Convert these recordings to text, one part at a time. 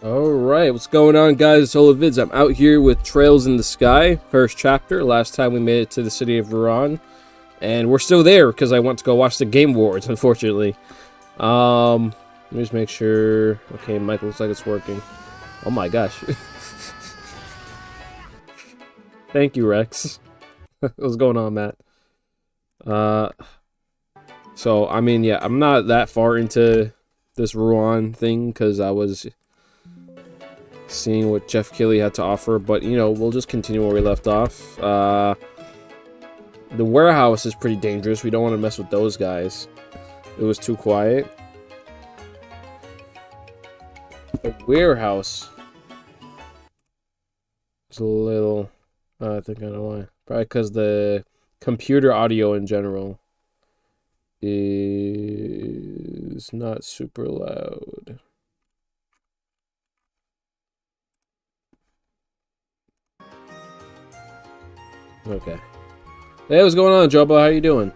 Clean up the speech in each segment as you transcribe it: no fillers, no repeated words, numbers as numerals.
Alright, what's going on, guys? It's Oluvids. I'm out here with Trails in the Sky, first chapter. Last time we made it to the city of Ruan. And we're still there because I went to go watch the Game Awards, unfortunately. Let me just make sure. Okay, Mike looks like it's working. Oh my gosh. Thank you, Rex. What's going on, Matt? So, I mean, yeah, I'm not that far into this Ruan thing because I was seeing what Jeff Keighley had to offer, but you know, we'll just continue where we left off. The warehouse is pretty dangerous. We don't want to mess with those guys. It was too quiet. The warehouse is a little... I think I know why. Probably because the computer audio in general is not super loud. Okay. Hey, what's going on, Jobo? How you doing?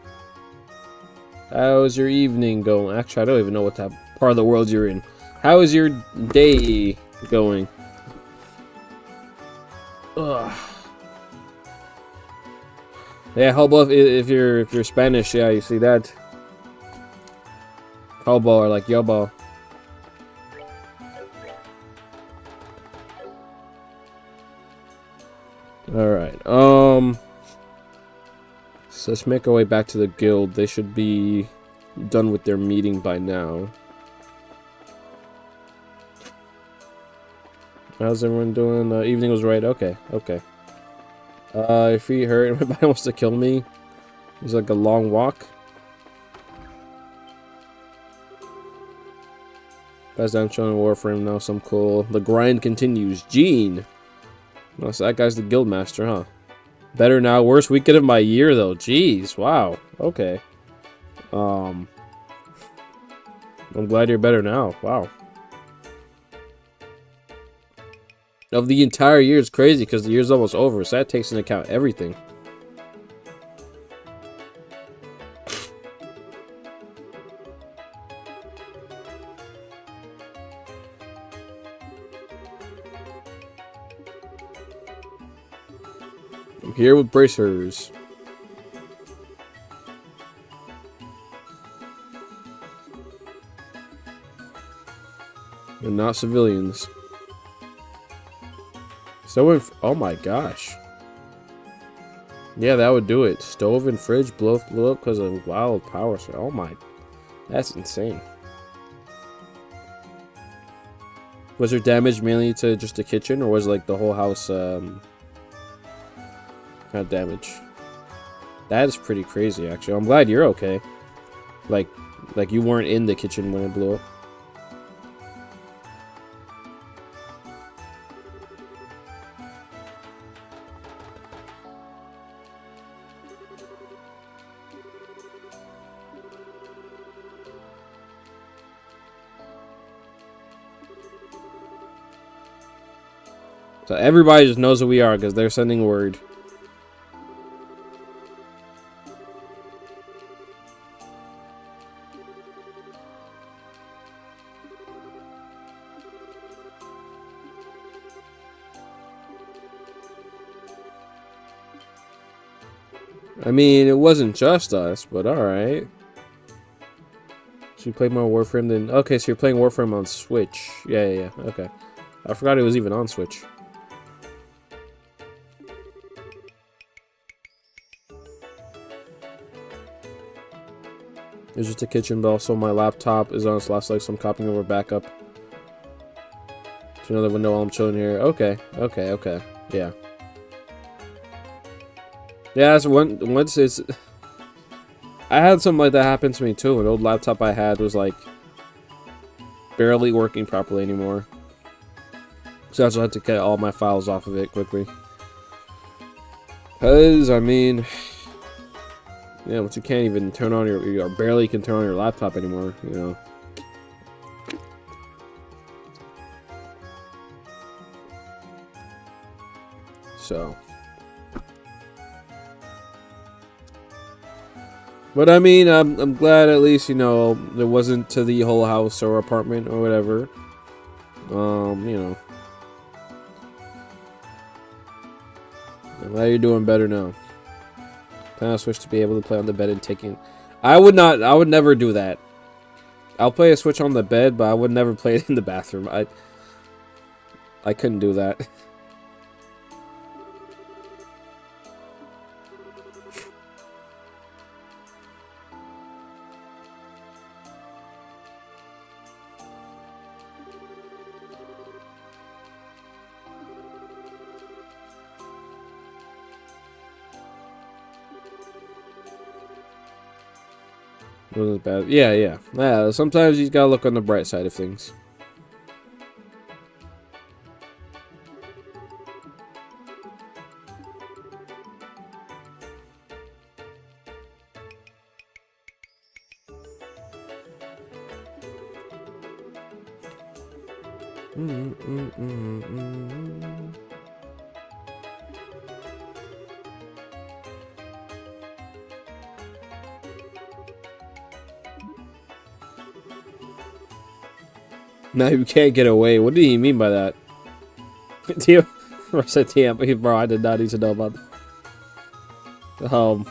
How's your evening going? Actually, I don't even know what that part of the world you're in. How is your day going? Ugh. Yeah, Hobo, if you're Spanish, yeah, you see that. Hobo or like Yobo. Alright, so let's make our way back to the guild. They should be done with their meeting by now. How's everyone doing? Evening was right. Okay, okay. If he hurt, everybody wants to kill me. It's like a long walk. Guys, I'm showing Warframe now. Some cool. The grind continues. Gene. Oh, so that guy's the guild master, huh? Better now. Worst weekend of my year, though. Jeez. Wow. Okay. I'm glad you're better now. Wow. Of the entire year is crazy because the year's almost over, so that takes into account everything. I'm here with bracers. And not civilians. Stove, oh my gosh. Yeah, that would do it. Stove and fridge blew up because of wild power. Oh my, that's insane. Was there damage mainly to just the kitchen, or was like the whole house kind of damage? That is pretty crazy, actually. I'm glad you're okay. Like you weren't in the kitchen when it blew up. So everybody just knows who we are because they're sending word. I mean, it wasn't just us, but alright. So you played more Warframe than... Okay, so you're playing Warframe on Switch. Yeah, okay. I forgot it was even on Switch. It's just a kitchen, but also my laptop is on its last leg, so I'm copying over backup to another window while I'm chilling here. Okay, yeah. Yeah, that's once it's... I had something like that happen to me too. An old laptop I had was like barely working properly anymore. So that's why I had to get all my files off of it quickly. Because, I mean... Yeah, but you can't even turn on you barely can turn on your laptop anymore, you know. So. But I mean, I'm glad at least, you know, it wasn't to the whole house or apartment or whatever. You know. Well, you're doing better now. Can I switch to be able to play on the bed and taking... I would never do that. I'll play a Switch on the bed, but I would never play it in the bathroom. I couldn't do that. Wasn't bad. Yeah. Sometimes you gotta look on the bright side of things. Now you can't get away. What do you mean by that? I said TM, bro, I did not need to know about that.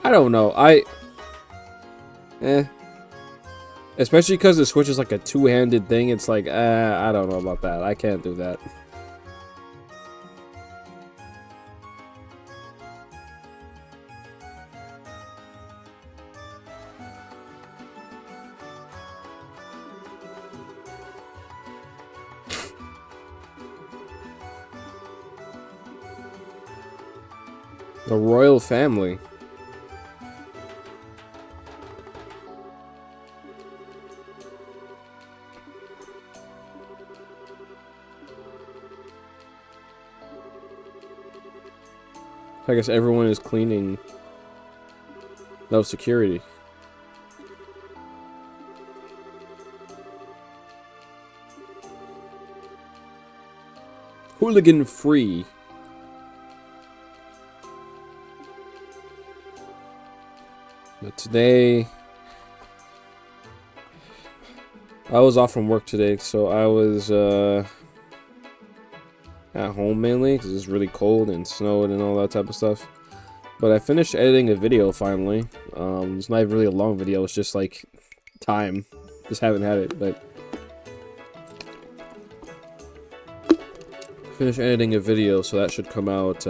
I don't know. Especially because the Switch is like a two-handed thing. It's like, I don't know about that. I can't do that. The royal family. I guess everyone is cleaning. No security. Hooligan free. But today, I was off from work today, so I was at home mainly because it's really cold and snowed and all that type of stuff. But I finished editing a video finally. It's not really a long video, it's just like time. Just haven't had it, but finished editing a video, so that should come out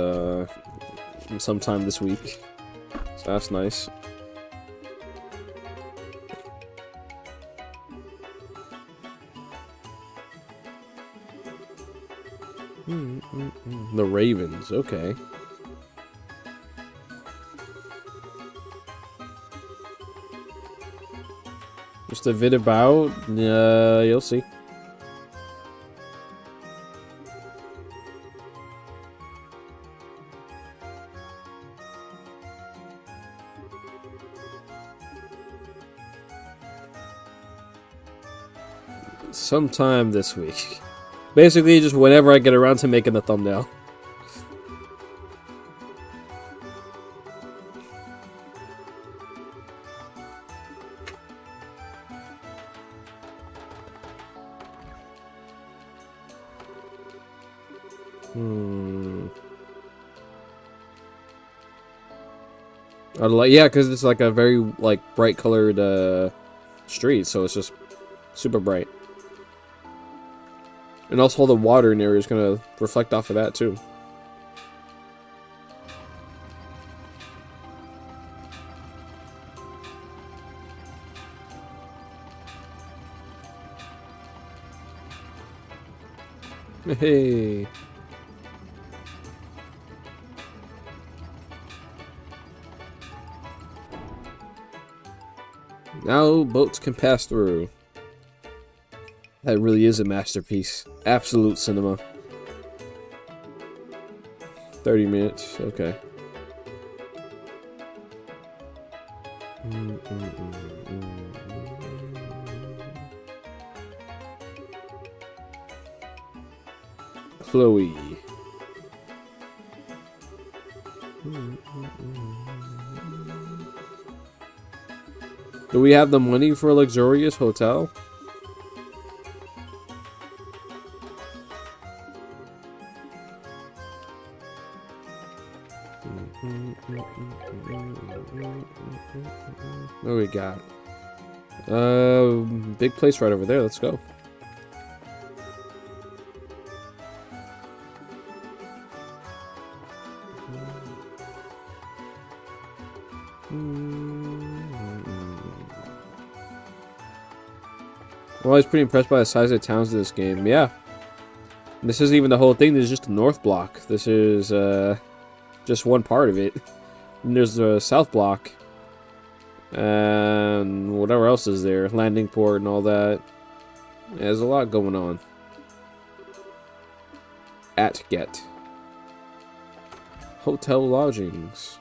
sometime this week. So that's nice. The Ravens, okay. Just a vid about, you'll see. Sometime this week. Basically, just whenever I get around to making the thumbnail. Yeah, because it's like a very like bright colored street, so it's just super bright. And also all the water in there is going to reflect off of that too. Hey. Now boats can pass through. That really is a masterpiece. Absolute cinema. 30 minutes, okay. Chloe. Do we have the money for a luxurious hotel? do we got? Big place right over there. Let's go. I'm always pretty impressed by the size of the towns in this game. Yeah. This isn't even the whole thing. This is just the north block. This is just one part of it. And there's the south block. And whatever else is there. Landing port and all that. Yeah, there's a lot going on. At Get. Hotel lodgings.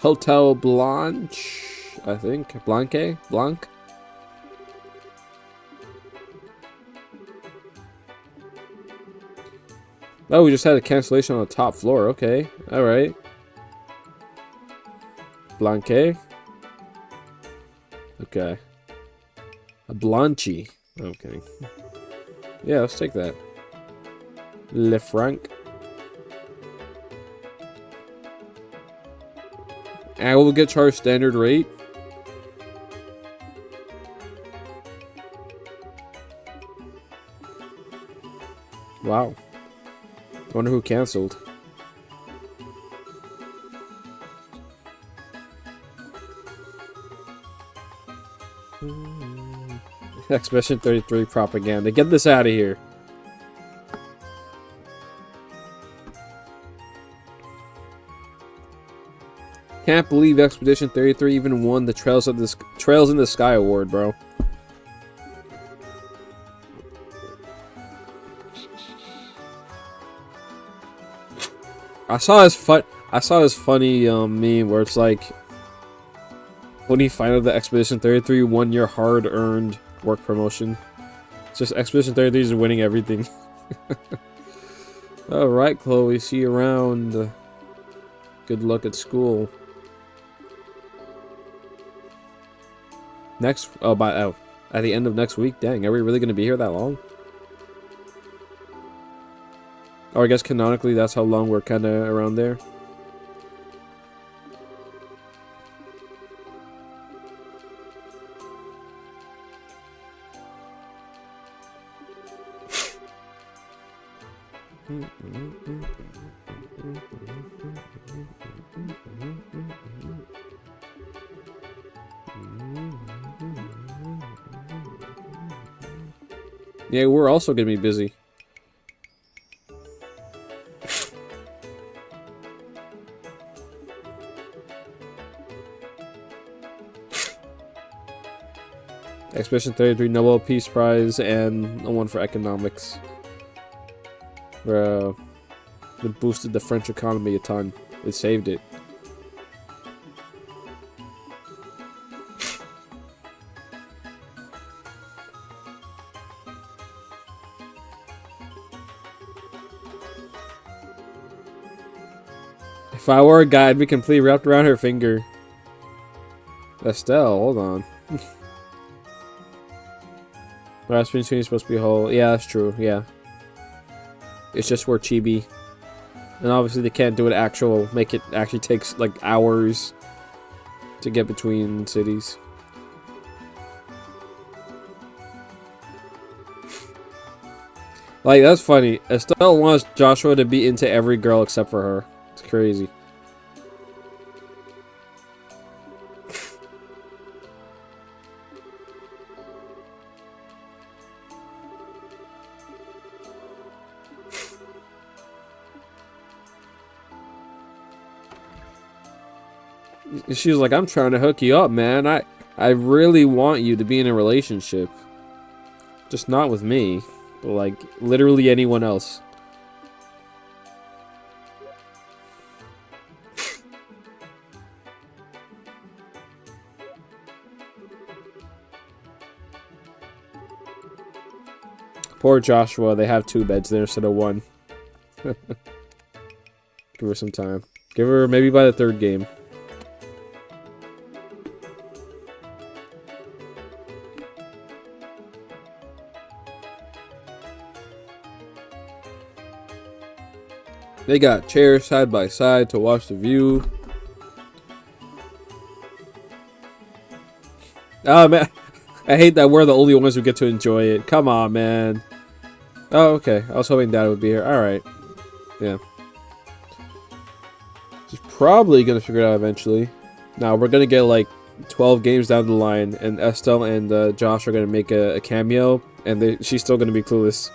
Hotel Blanche, I think. Blanc. Oh, we just had a cancellation on the top floor. Okay, all right. Blanque. Okay. A Blanchy. Okay. Yeah, let's take that. Le Franc. And we'll get charged standard rate. Wow. I wonder who canceled. Expedition 33 propaganda. Get this out of here. Can't believe Expedition 33 even won the Trails in the Sky award, bro. I saw this funny meme where it's like, when you find out that Expedition 33 won your hard-earned work promotion. It's just Expedition 33 is winning everything. Alright, Chloe, see you around. Good luck at school. At the end of next week? Dang, are we really going to be here that long? Or I guess canonically that's how long we're kind of around there. Yeah, we're also going to be busy. Expedition 33 Nobel Peace Prize and one for economics. Bro, it boosted the French economy a ton. It saved it. If I were a guy, I'd be completely wrapped around her finger. Estelle, hold on. Rasputin is supposed to be whole. Yeah, that's true. Yeah. It's just where chibi. And obviously they can't do it make it actually takes like hours to get between cities. Like, that's funny. Estelle wants Joshua to be into every girl except for her. It's crazy. She was like, I'm trying to hook you up, man. I really want you to be in a relationship. Just not with me, but like literally anyone else. Poor Joshua, they have 2 beds there instead of 1. Give her some time. Give her maybe by the 3rd game. They got chairs side by side to watch the view. Oh man, I hate that we're the only ones who get to enjoy it. Come on, man. Oh, okay. I was hoping Dad would be here. Alright. Yeah. She's probably gonna figure it out eventually. Now, we're gonna get like 12 games down the line, and Estelle and Josh are gonna make a cameo, and she's still gonna be clueless.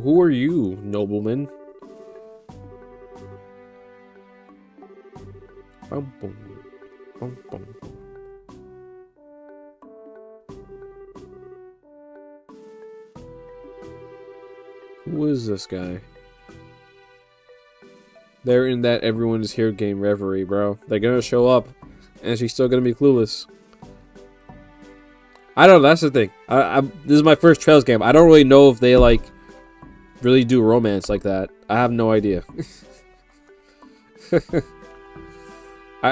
Who are you, nobleman? Who is this guy? They're in that everyone is here game reverie, bro. They're gonna show up, and she's still gonna be clueless. I don't know, that's the thing. This is my first Trails game. I don't really know if they, like, really do romance like that. I have no idea.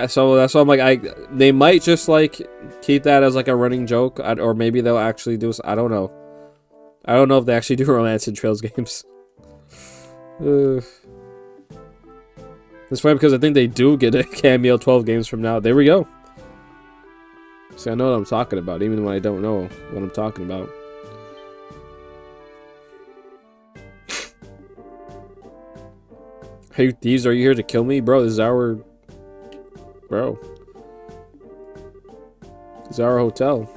So that's why I'm like, they might just, like, keep that as, like, a running joke. Or maybe they'll actually do... I don't know. I don't know if they actually do romance in Trails games. It's funny because I think they do get a cameo 12 games from now. There we go. See, I know what I'm talking about, even when I don't know what I'm talking about. Hey, thieves, are you here to kill me? Bro, this is our... Bro. This is our hotel.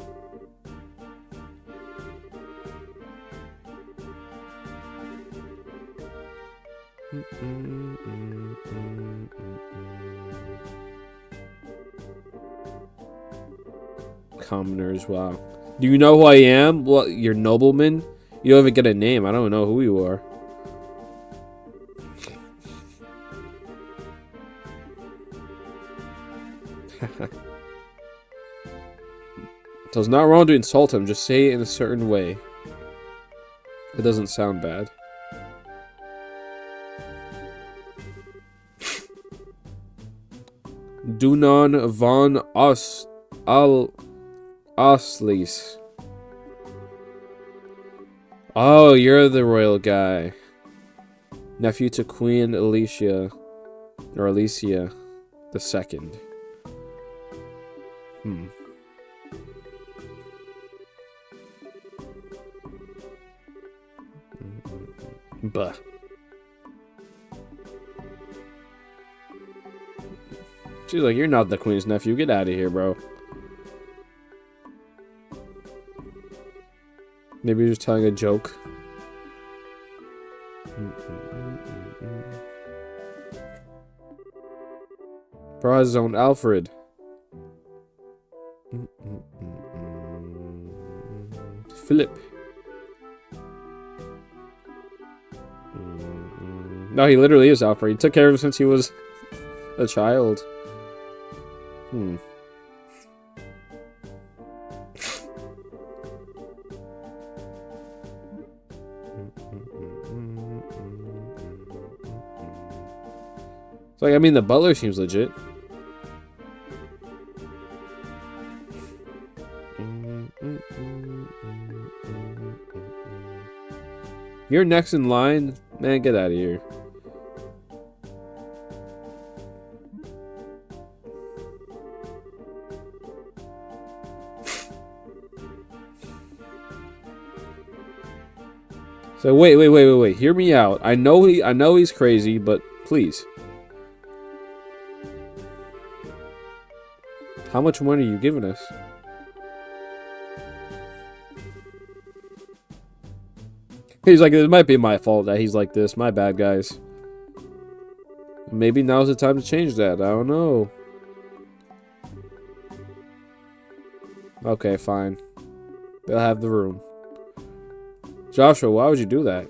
Commoners, wow. Do you know who I am? Well, you're nobleman? You don't even get a name. I don't know who you are. So it's not wrong to insult him. Just say it in a certain way. It doesn't sound bad. Dunan von Osleys. Oh, you're the royal guy. Nephew to Queen Alicia. Or Alicia the Second. Bah. She's like, you're not the queen's nephew. Get out of here, bro. Maybe you're just telling a joke. Bro has his own Alfred. Philip. No, he literally is Alfred. He took care of him since he was a child. It's like, I mean, the butler seems legit. You're next in line? Man, get out of here. So wait. Hear me out. I know he's crazy, but please. How much money are you giving us? He's like, it might be my fault that he's like this. My bad, guys. Maybe now's the time to change that. I don't know. Okay, fine. They'll have the room. Joshua, why would you do that?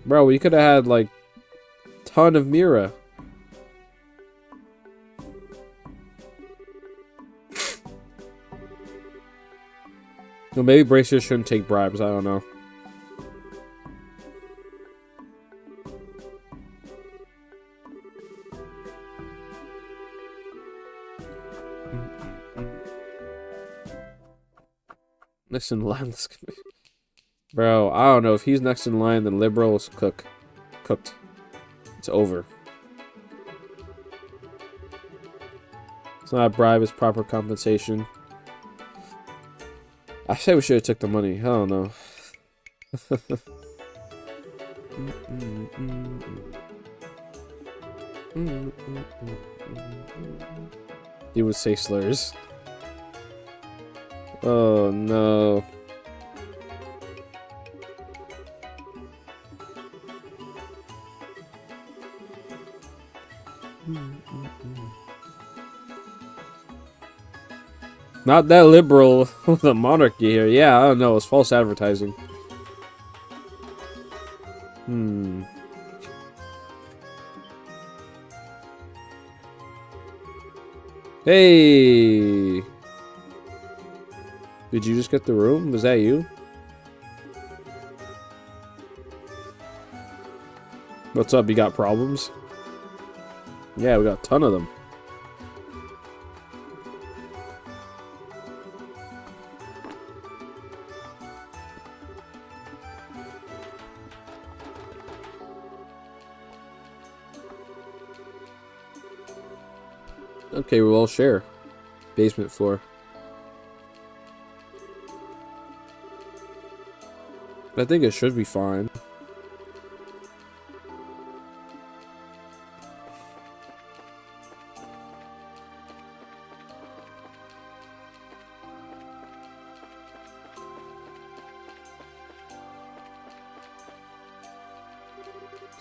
Bro, we could have had, like, ton of Mira. Well, maybe bracers shouldn't take bribes. I don't know. Next in line, bro. I don't know if he's next in line. Then liberals cooked. It's over. It's not a bribe. It's proper compensation. I say we should have took the money. I don't know. He would say slurs. Oh no. Not that liberal with a monarchy here. Yeah, I don't know. It's false advertising. Hey! Did you just get the room? Was that you? What's up? You got problems? Yeah, we got a ton of them. Okay, we'll all share. Basement floor. I think it should be fine.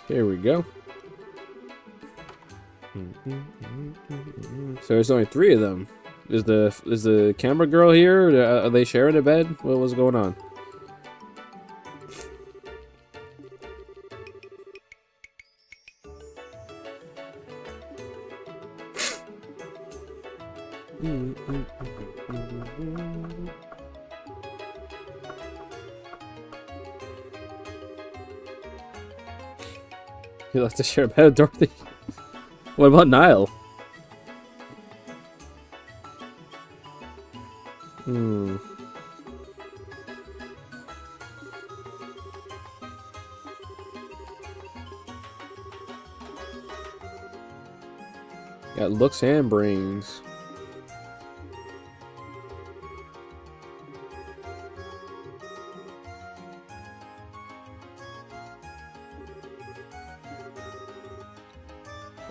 Here we go. So there's only 3 of them. Is the camera girl here? Are they sharing a bed? What was going on? You like to share a bed with Dorothy? What about Niall? Got looks and brains.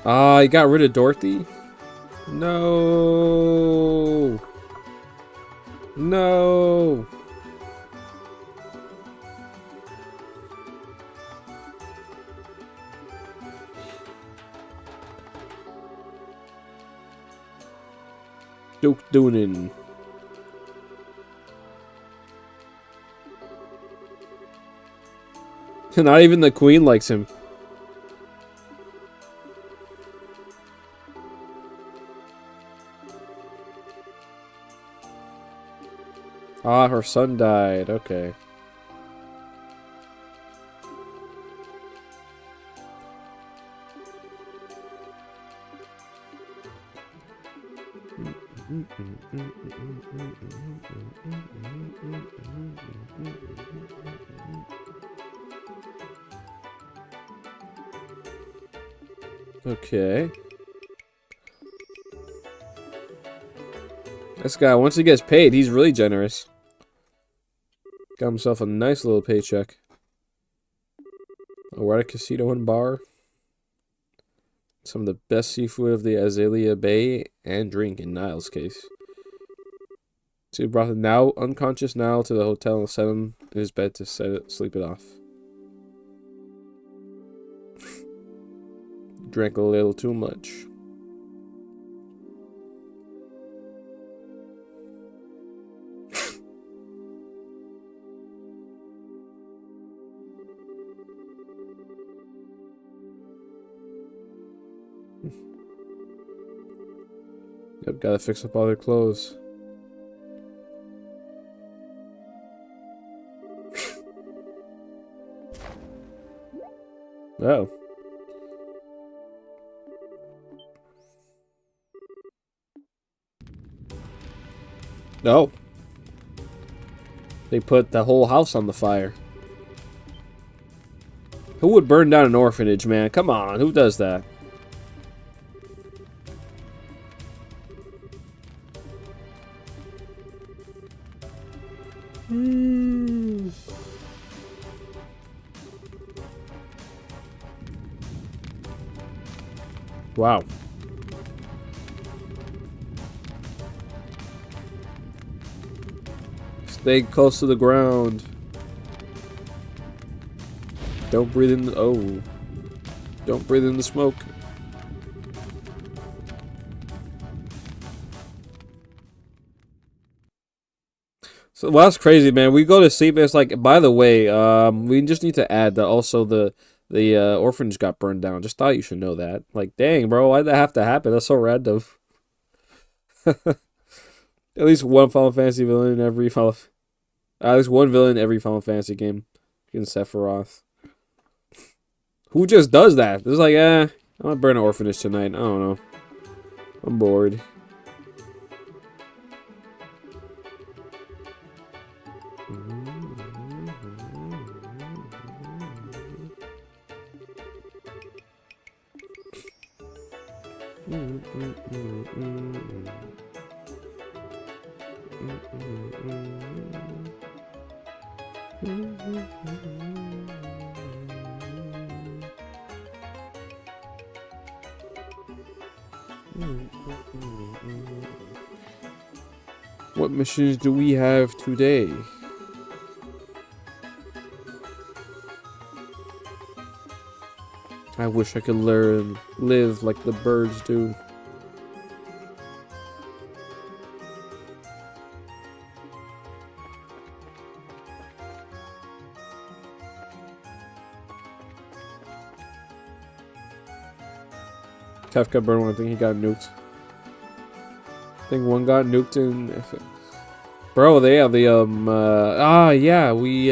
Ah, you got rid of Dorothy? No. No. Duke Doonin. Not even the Queen likes him. Ah, her son died. Okay. Okay. This guy, once he gets paid, he's really generous. Got himself a nice little paycheck. Oh, we're at a casino and bar. Some of the best seafood of the Azalea Bay and drink in Niall's case. So he brought the now unconscious Niall to the hotel and set him in his bed to sleep it off. Drank a little too much. Yep, gotta fix up all their clothes. Oh. No. They put the whole house on the fire. Who would burn down an orphanage, man? Come on, who does that? Wow. Stay close to the ground. Don't breathe in the... Oh. Don't breathe in the smoke. So, well, that's crazy, man. We go to sleep, and it's like, by the way, we just need to add that also the orphanage got burned down. Just thought you should know that. Like, dang, bro, why'd that have to happen? That's so random. At least one Final Fantasy villain in every Final... At least one villain in every Final Fantasy game. Getting Sephiroth. Who just does that? It's like, I'm gonna burn an orphanage tonight. I don't know. I'm bored. What missions do we have today? I wish I could live like the birds do. Kafka burned one. I think he got nuked. I think one got nuked in... Bro, they have the, yeah, we,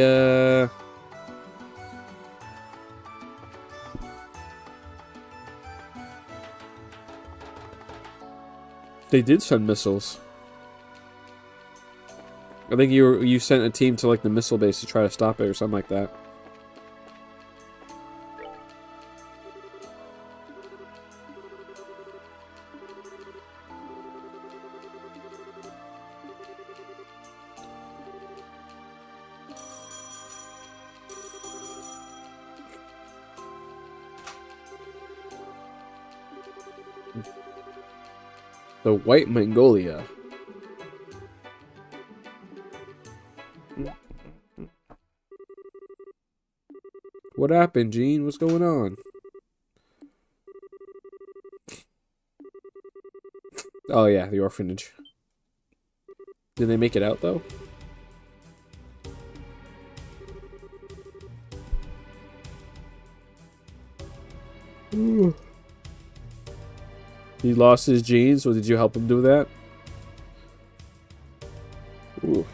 They did send missiles. I think you sent a team to, like, the missile base to try to stop it or something like that. The White Mongolia. What happened, Gene? What's going on? Oh yeah, the orphanage. Did they make it out though? Ooh. He lost his genes, so did you help him do that? Ooh.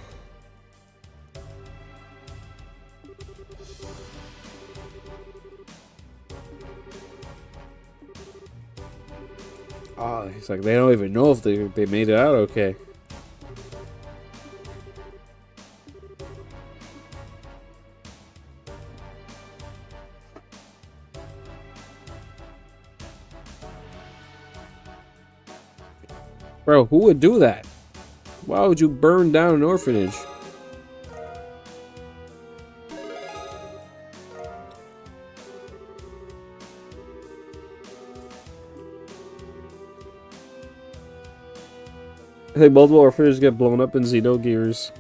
Oh, he's like, they don't even know if they made it out okay. Bro, who would do that? Why would you burn down an orphanage? I think multiple orphanages get blown up in Xenogears.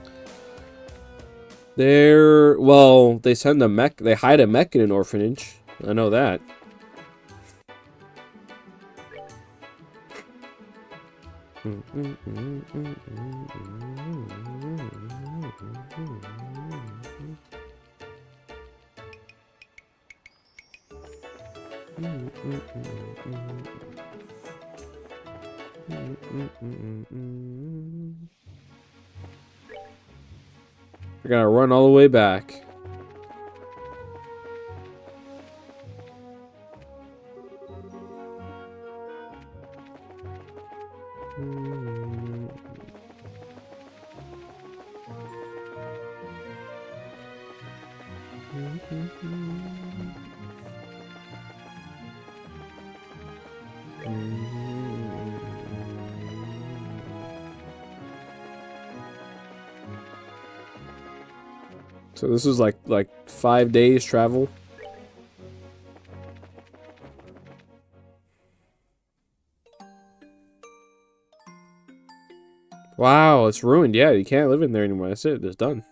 Well, they send a mech, they hide a mech in an orphanage. I know that. We're gonna run all the way back. So this is like 5 days travel. Wow, it's ruined. Yeah, you can't live in there anymore. That's it. It's done.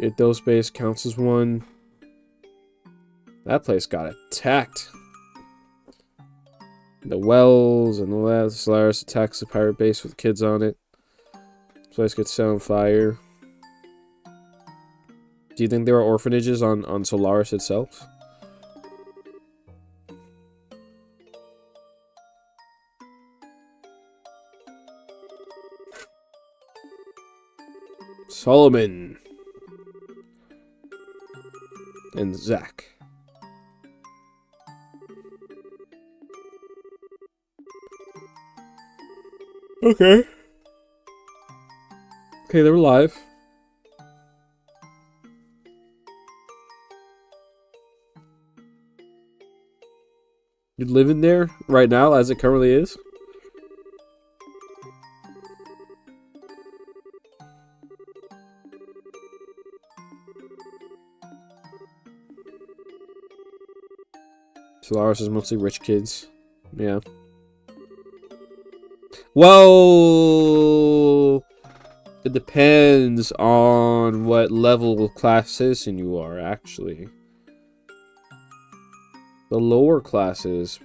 Get those space counts as one. That place got attacked. The wells and all that. Solaris attacks the pirate base with kids on it. This place gets set on fire. Do you think there are orphanages on Solaris itself? Solomon. And Zach. Okay. Okay, they're alive. You're living there right now as it currently is? Solaris is mostly rich kids. Yeah. Well, it depends on what level of class citizen you are, actually. The lower classes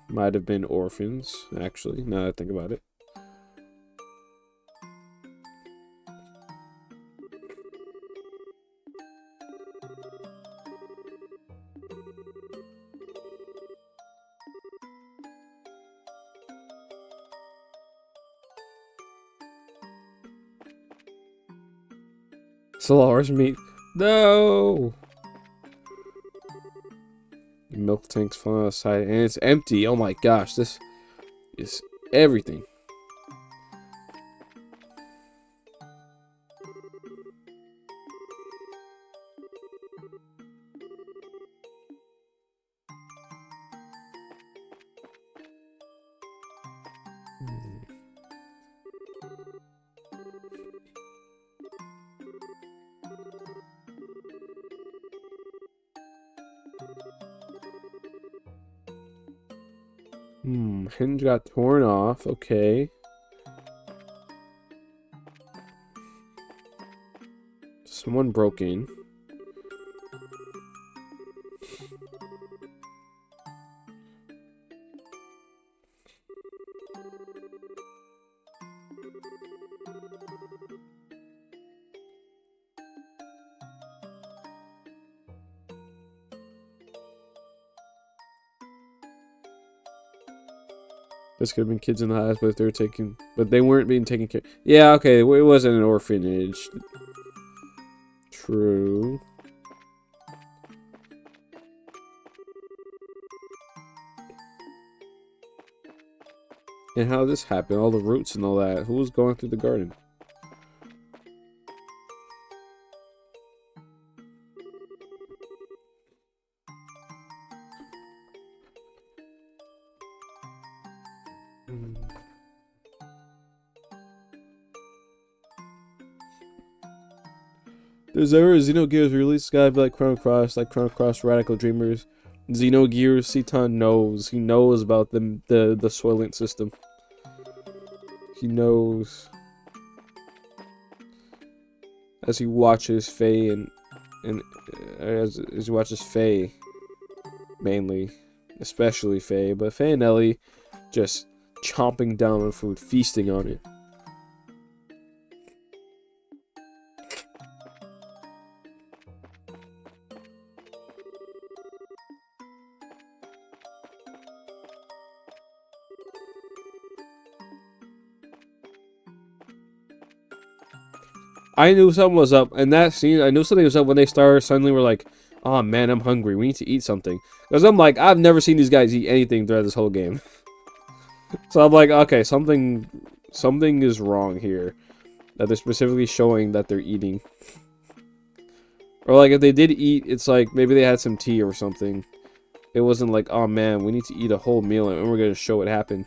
might have been orphans, actually, now that I think about it. Solaris meat. No! Milk tank's falling outside and it's empty. Oh my gosh, this is everything. Hinge got torn off. Okay. Someone broke in. This could have been kids in the house, but they weren't being taken care. Yeah, okay, it wasn't an orphanage. True. And how did this happen? All the roots and all that. Who was going through the garden? There's ever Xenogears release, gotta be like Chrono Cross, Radical Dreamers. Xenogears, Citan knows. He knows about the Soylent system. He knows. As he watches Faye and as he watches Faye, mainly, especially Faye, but Faye and Ellie just chomping down on food, feasting on it. I knew something was up. In that scene, I knew something was up when they started. Suddenly we're like, oh man, I'm hungry. We need to eat something. Because I'm like, I've never seen these guys eat anything throughout this whole game. So I'm like, okay, something is wrong here. That they're specifically showing that they're eating. Or like if they did eat, it's like maybe they had some tea or something. It wasn't like, oh man, we need to eat a whole meal and we're gonna show it happen.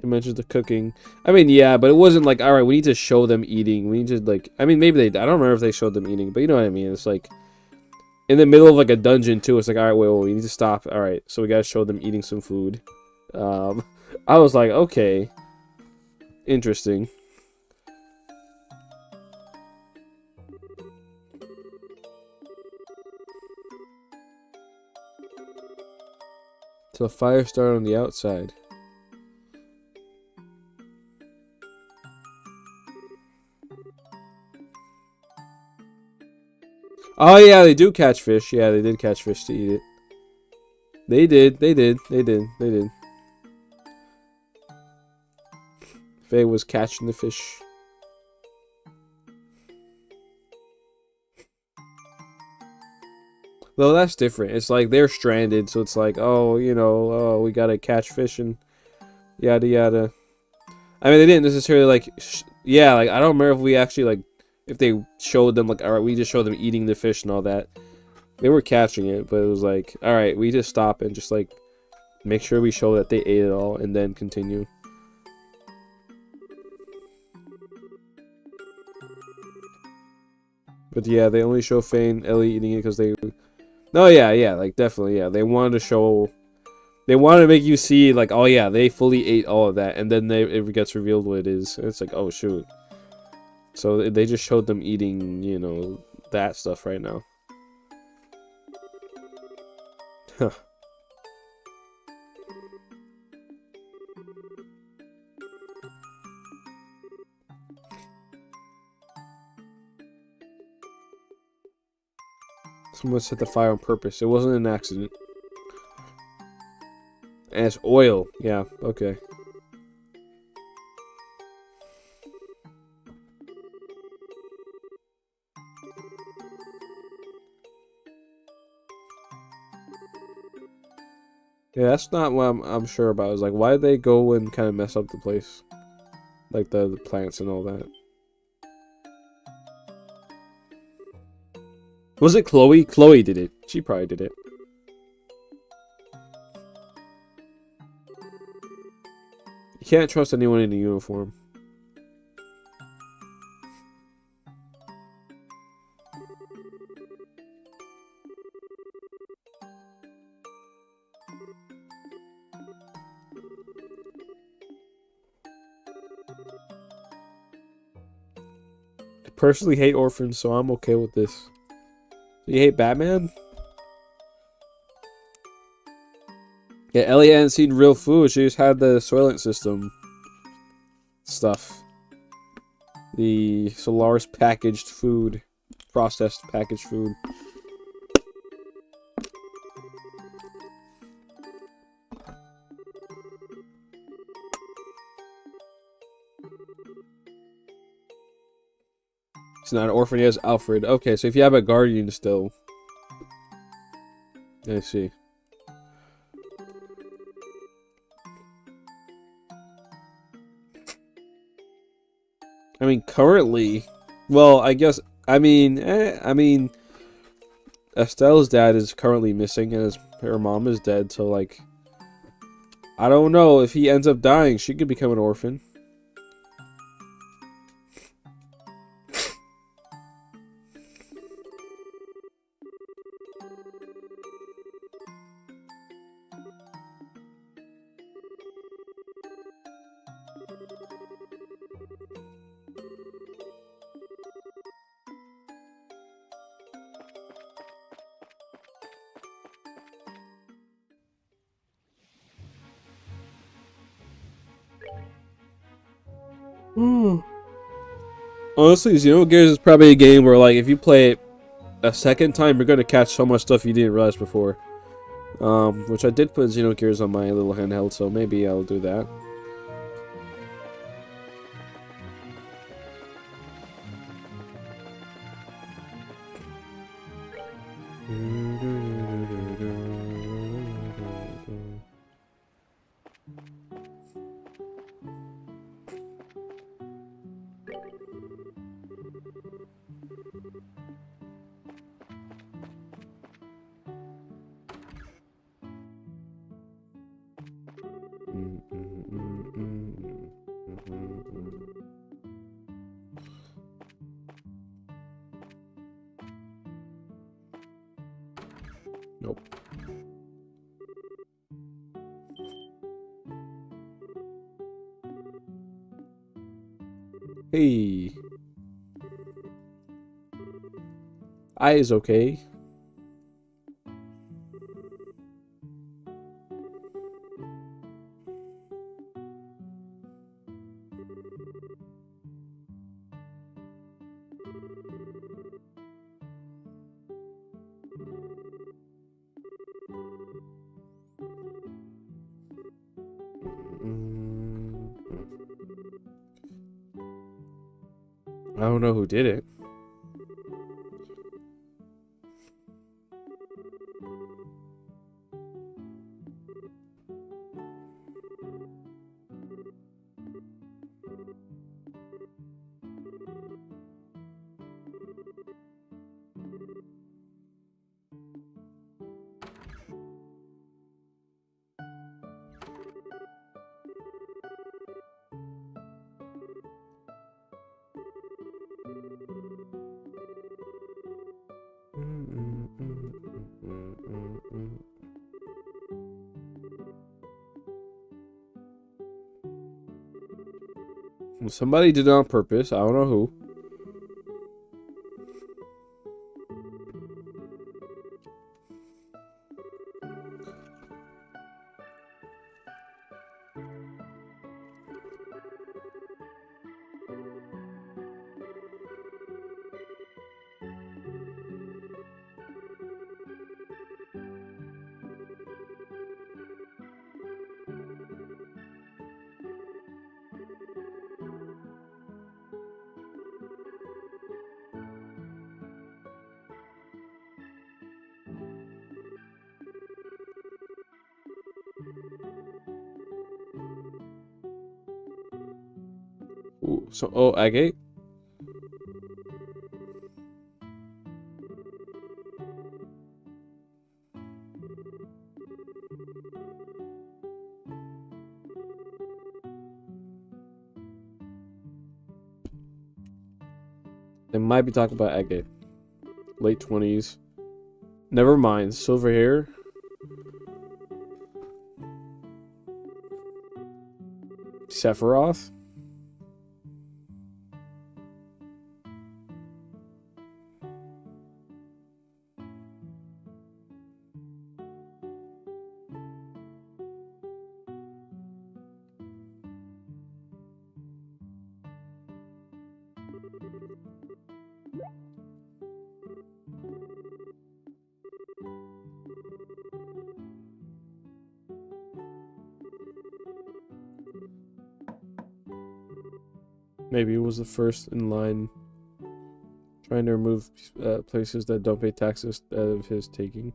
You mentioned the cooking. I mean, yeah, but it wasn't like, all right, we need to show them eating. We need to like, I mean, maybe they. I don't remember if they showed them eating, but you know what I mean. It's like in the middle of like a dungeon too. It's like, all right, wait, we need to stop. All right, so we gotta show them eating some food. I was like, okay, interesting. So a fire started on the outside. Oh yeah, they do catch fish. Yeah, they did catch fish to eat it. They did. Faye was catching the fish. Though that's different. It's like they're stranded, so it's like, oh, you know, oh, we gotta catch fish and yada yada. I mean, they didn't necessarily like, yeah, like I don't remember if we actually like, if they showed them like, all right, we just showed them eating the fish and all that. They were catching it, but it was like, all right, we just stop and just like make sure we show that they ate it all and then continue. But yeah, they only show Faye and Ellie eating it because they. No, yeah, like definitely, yeah. They wanted to show. They wanted to make you see, like, oh yeah, they fully ate all of that, and then it gets revealed what it is. And it's like, oh shoot. So they just showed them eating, you know, that stuff right now. Huh. Someone set the fire on purpose. It wasn't an accident. And it's oil. Yeah, okay. Yeah, that's not what I'm sure about. Is like, why did they go and kind of mess up the place? Like the plants and all that. Was it Chloe? Chloe did it. She probably did it. You can't trust anyone in a uniform. I personally hate orphans, so I'm okay with this. You hate Batman? Yeah, Ellie hadn't seen real food. She just had the Soylent system stuff. The Solaris packaged food. Processed packaged food. It's not an orphan, he has Alfred. Okay, so if you have a guardian still. I see. I mean, currently, well, I guess, I mean, Estelle's dad is currently missing and her mom is dead, so, like, I don't know, if he ends up dying, she could become an orphan. Honestly, Xenogears is probably a game where, like, if you play it a second time, you're gonna catch so much stuff you didn't realize before. Which I did put Xenogears on my little handheld, so maybe I'll do that. Nope. Hey. I is okay. I don't know who did it. Somebody did it on purpose. I don't know who. Ooh, so, oh, agate? They might be talking about agate. Late 20s. Never mind. Silver hair. Sephiroth? Maybe it was the first in line, trying to remove places that don't pay taxes out of his taking.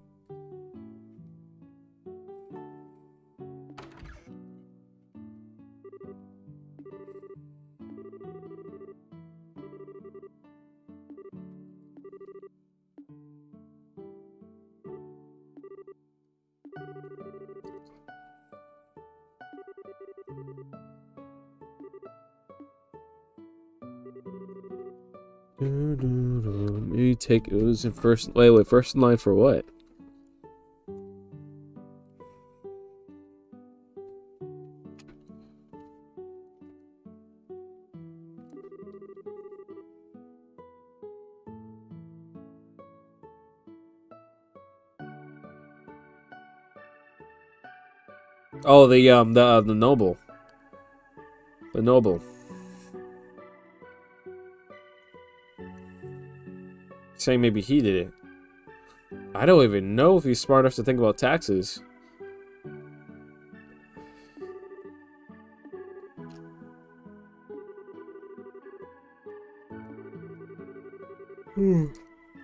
Maybe take it was in first. Wait, first in line for what? Oh, the noble. The noble. Saying maybe he did it. I don't even know if he's smart enough to think about taxes.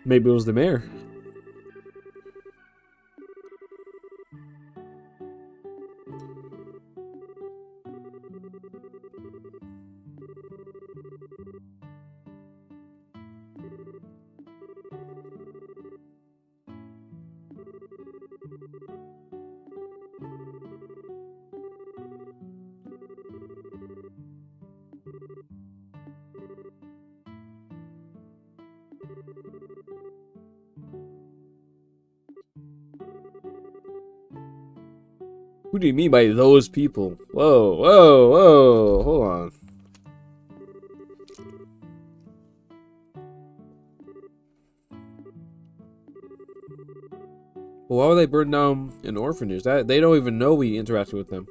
Maybe it was the mayor. Who do you mean by those people? Whoa, whoa, whoa, hold on. Well, why would they burn down an orphanage? That they don't even know we interacted with them.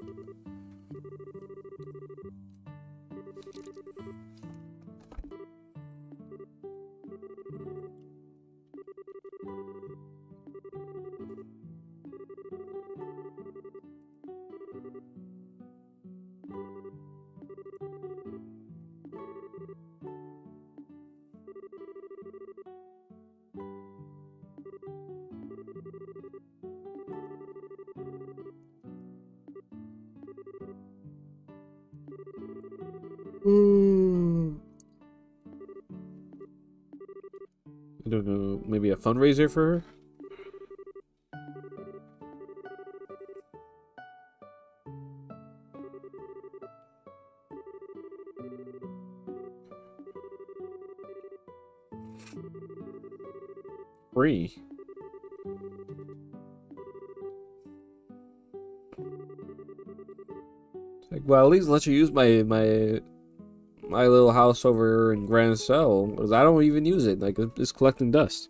I don't know, maybe a fundraiser for her? Free. Like, well, at least let you use my little house over in Grand Cell, because I don't even use it. Like, it's collecting dust.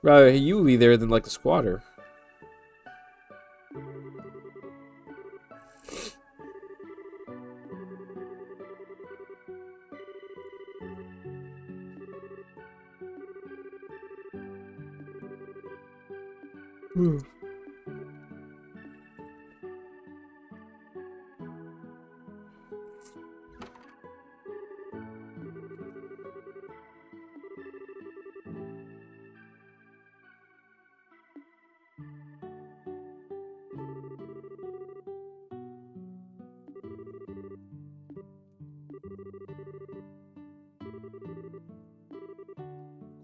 Rather you be there than like a squatter.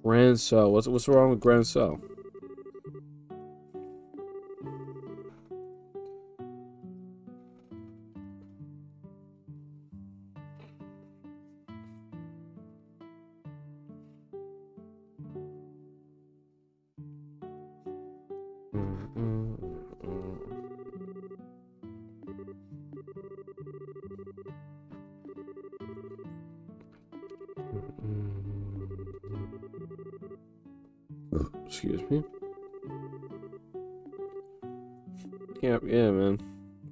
Grand Cell. What's wrong with Grand Cell? Excuse me. Yeah, man.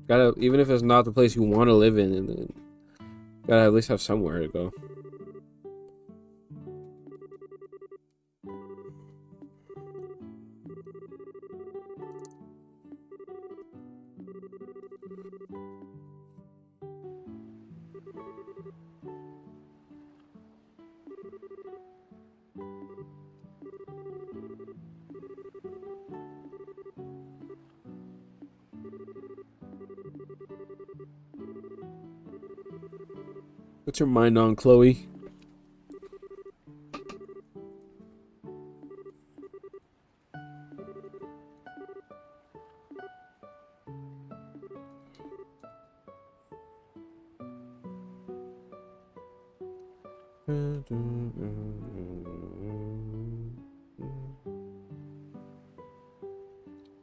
Gotta, even if it's not the place you want to live in, gotta at least have somewhere to go. What's your mind on, Chloe?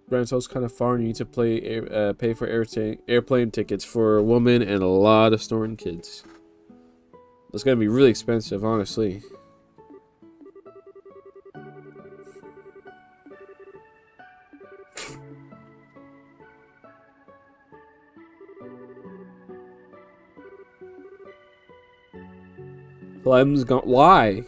Grand Cell's kind of far, and you need to pay for airplane tickets for a woman and a lot of snoring kids. It's gonna be really expensive, honestly. Clem's gone. Why?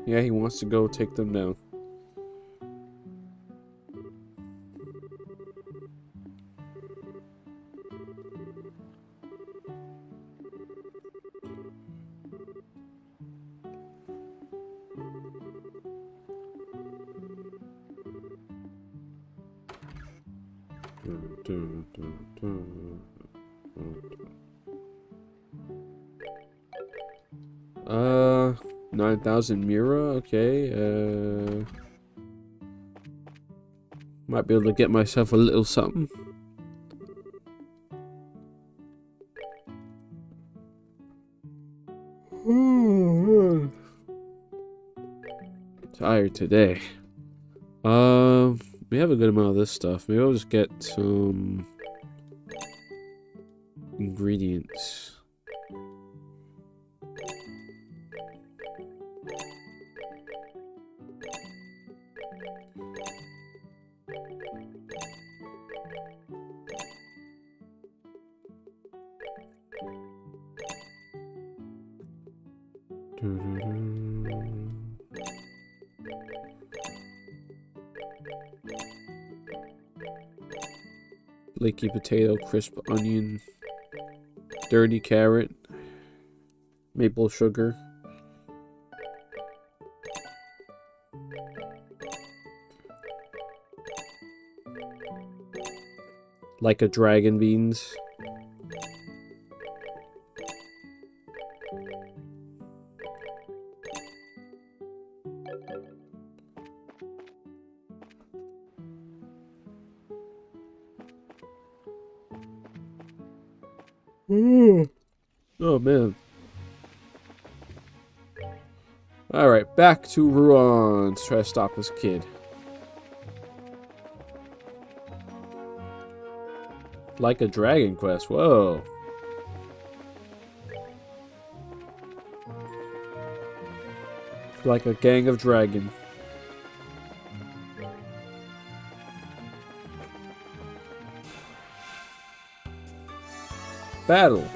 Yeah, he wants to go take them down. Uh, 9,000 Mira, okay, might be able to get myself a little something. Tired today. We have a good amount of this stuff. Maybe I'll just get some ingredients. Flaky potato, crisp onion, dirty carrot, maple sugar. Like a dragon beans. Oh man. Alright, back to Ruan to try to stop this kid. Like a dragon quest, whoa. Like a gang of dragon. Battle.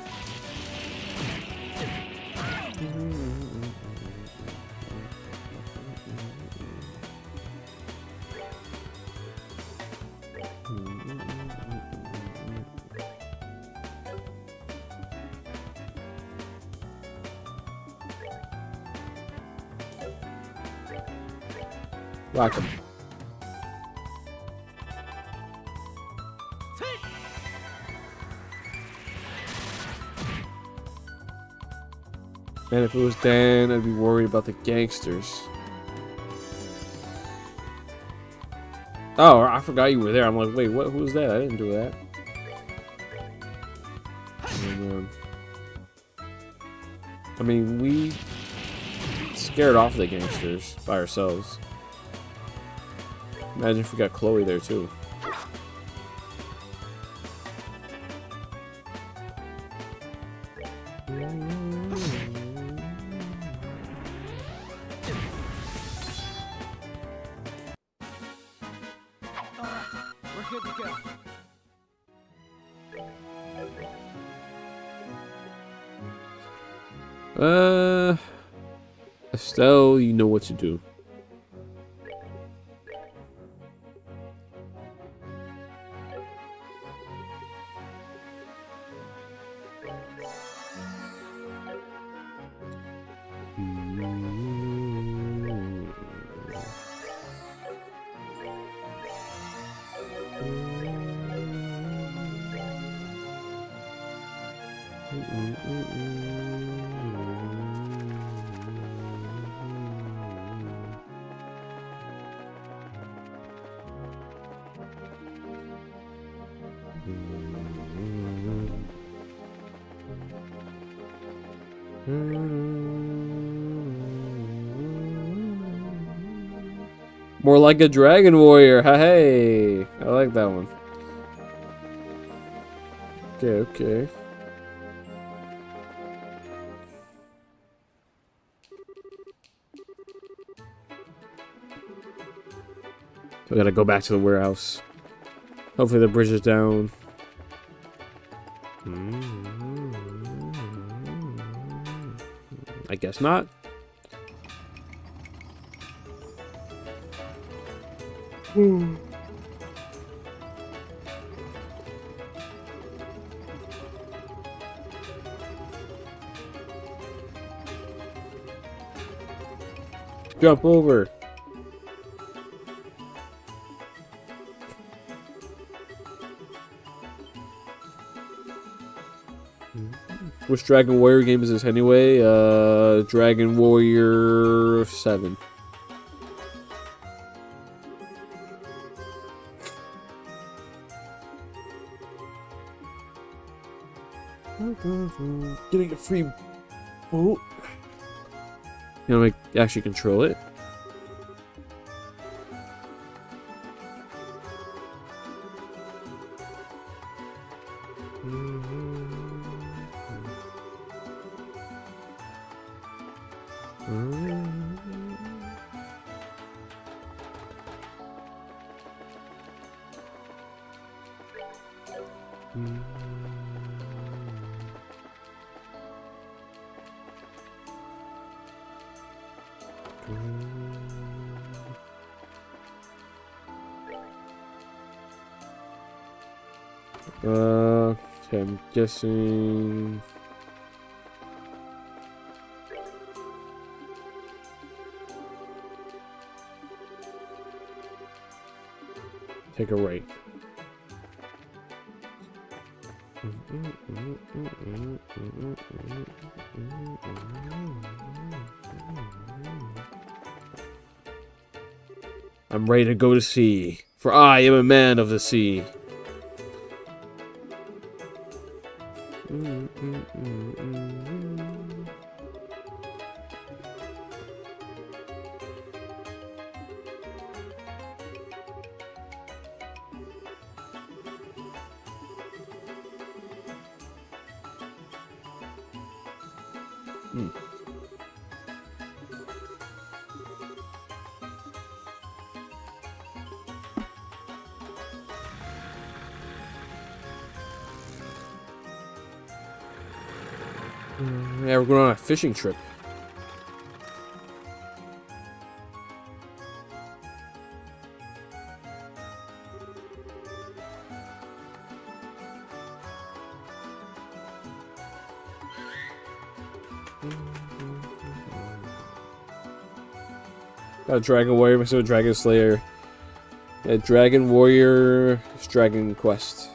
Whack him. And if it was Dan, I'd be worried about the gangsters. Oh, I forgot you were there. I'm like, wait, what? Who was that? I didn't do that. And, I mean, we scared off the gangsters by ourselves. Imagine if we got Chloe there too. We're good to go. Estelle, you know what to do. More like a dragon warrior. Hey, I like that one. Okay, okay. We gotta go back to the warehouse. Hopefully the bridge is down. guess not. Jump over. Which Dragon Warrior game is this anyway? Dragon Warrior 7. Getting a free boat. You know, actually control it. Okay, I'm guessing. Take a right. I'm ready to go to sea, for I am a man of the sea. Yeah, we're going on a fishing trip. Got a Dragon Warrior, instead of Dragon Slayer. Yeah, Dragon Warrior, Dragon Quest.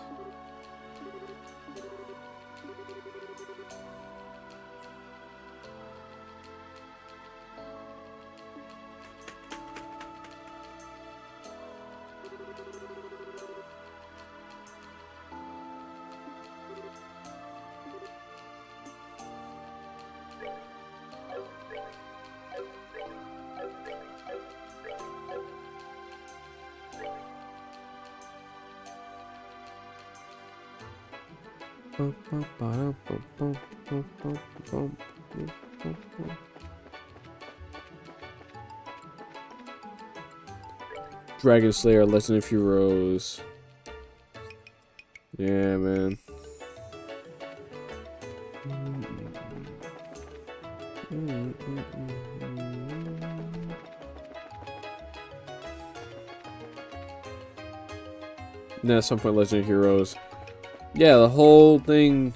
Dragon Slayer, Legend of Heroes. Yeah, man. And then at some point, Legend of Heroes. Yeah, the whole thing,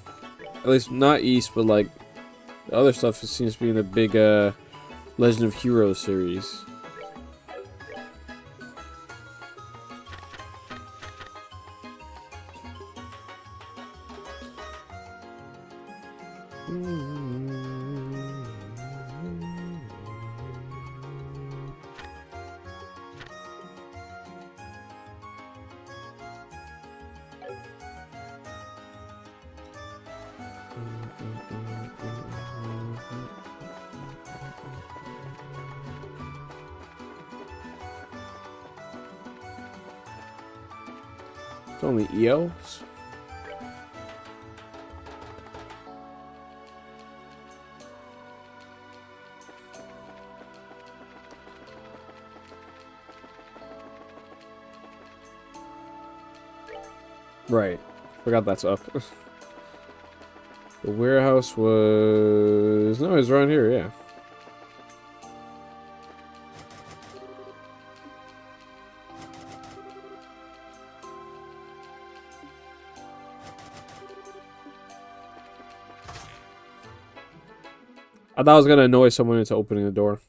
at least not East, but like the other stuff seems to be in the big Legend of Heroes series. It's only EOs. Right. Forgot that's up. The warehouse was... No, it was around here, yeah. I thought I was gonna annoy someone into opening the door.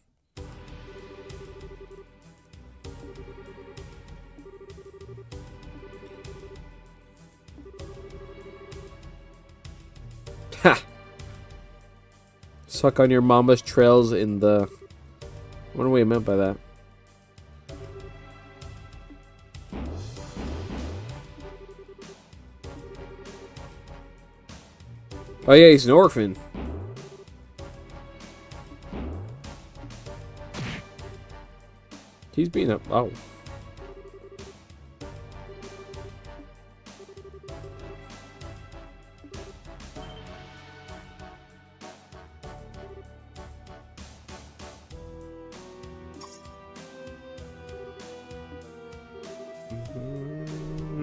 Ha! Suck on your mama's trails in the... I wonder what he meant by that. Oh yeah, he's an orphan. He's being up. Oh.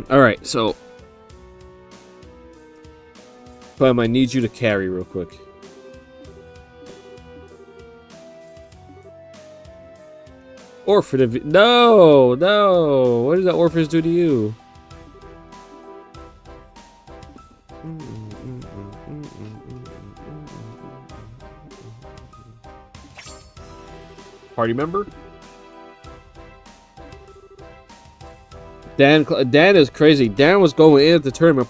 All right, so I need you to carry real quick. Orphan of... No! No! What did the orphans do to you? Party member? Dan is crazy. Dan was going in at the tournament,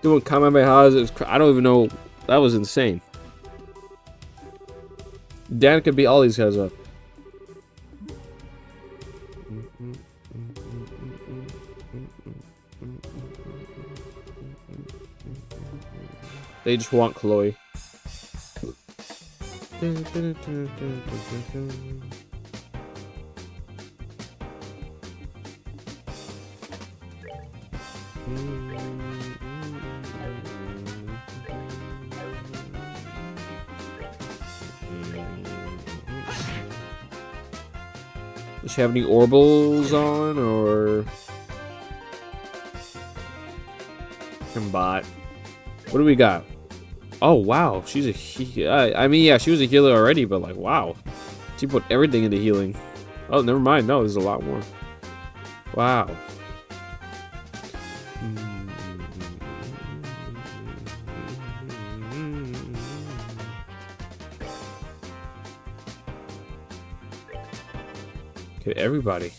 doing Kamehamehas. I don't even know. That was insane. Dan could beat all these guys up. They just want Chloe. Does she have any orbals on, or bot? What do we got? Oh wow, she's a I mean, yeah, she was a healer already, but like, wow, she put everything into healing. Oh, never mind. No, there's a lot more. Wow. Okay, everybody.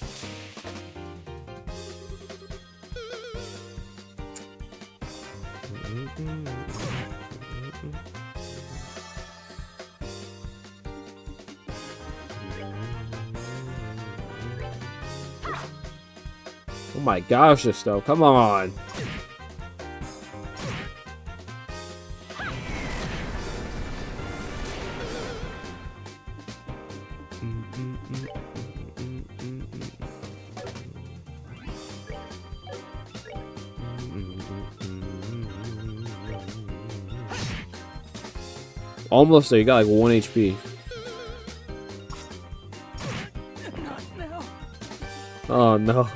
Oh my gosh, Estelle, come on. Almost there, you got like 1 HP. Oh no.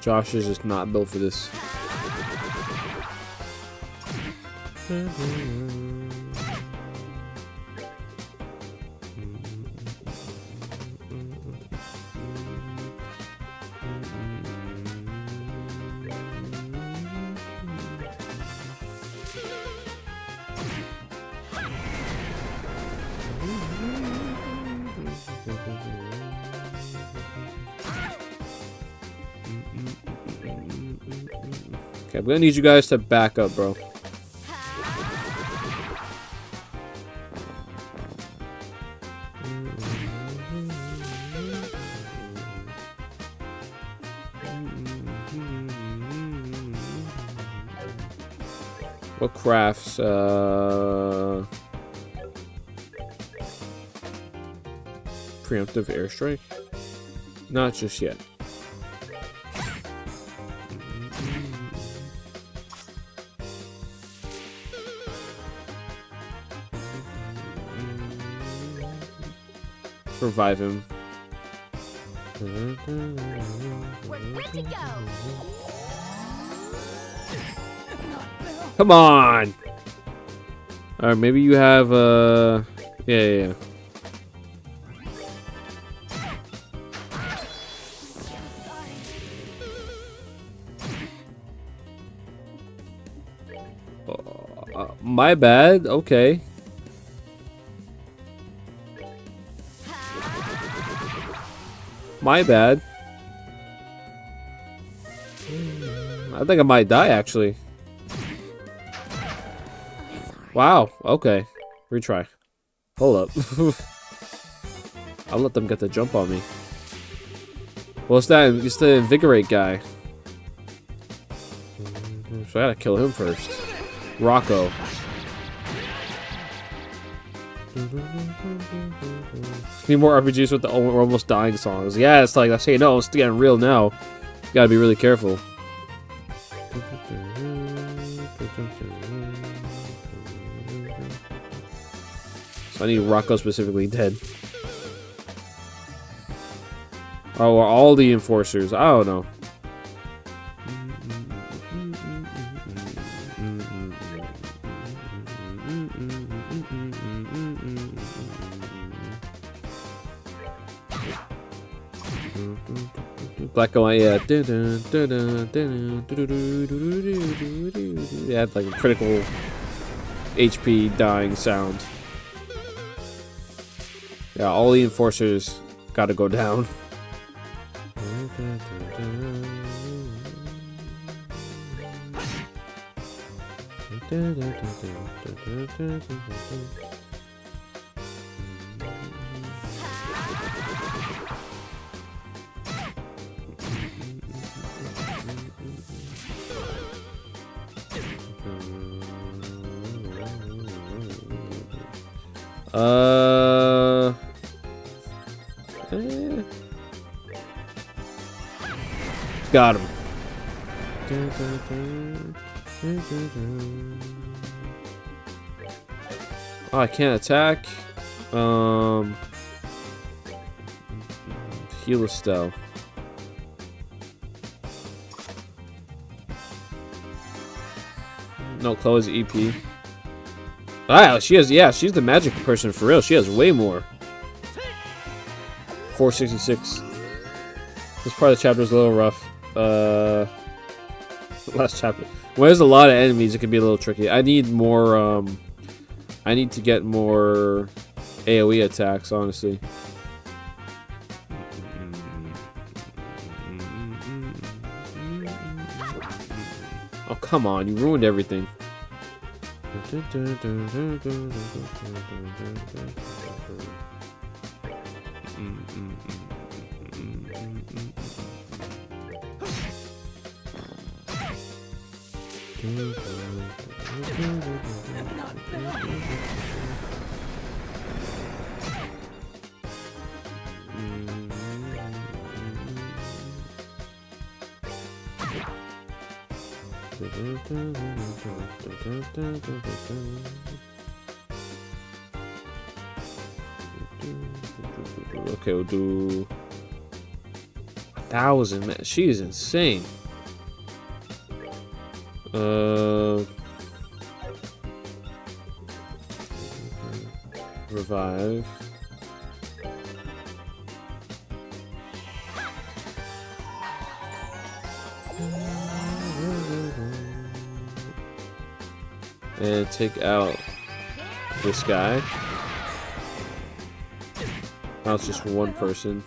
Josh is just not built for this. Okay, I'm gonna need you guys to back up, bro. What crafts? Preemptive airstrike? Not just yet. Revive him. We're good to go. Come on! Alright, maybe you have, yeah. My bad. Okay. My bad. I think I might die, actually. Wow. Okay. Retry. Hold up. I'll let them get the jump on me. What's that? It's the invigorate guy. So I gotta kill him first. Rocco. Need more RPGs with the we're almost dying songs. Yeah, it's like, that's, hey, no, it's getting real now. You gotta be really careful. So I need Rocco specifically dead. Oh, all the enforcers. I don't know. Black and white, yeah. Yeah, like a critical HP dying sound. Yeah, all the enforcers gotta go down. Got him. Oh, I can't attack. Heal Estelle. No, Chloe's EP. Ah, she has, yeah, she's the magic person for real. She has way more. 466. This part of the chapter is a little rough. Last chapter. When there's a lot of enemies, it can be a little tricky. I need more, I need to get more AoE attacks, honestly. Oh, come on. You ruined everything. Okay, we'll do 1,000. Man, she is insane. Revive. And take out this guy. Now it's just one person.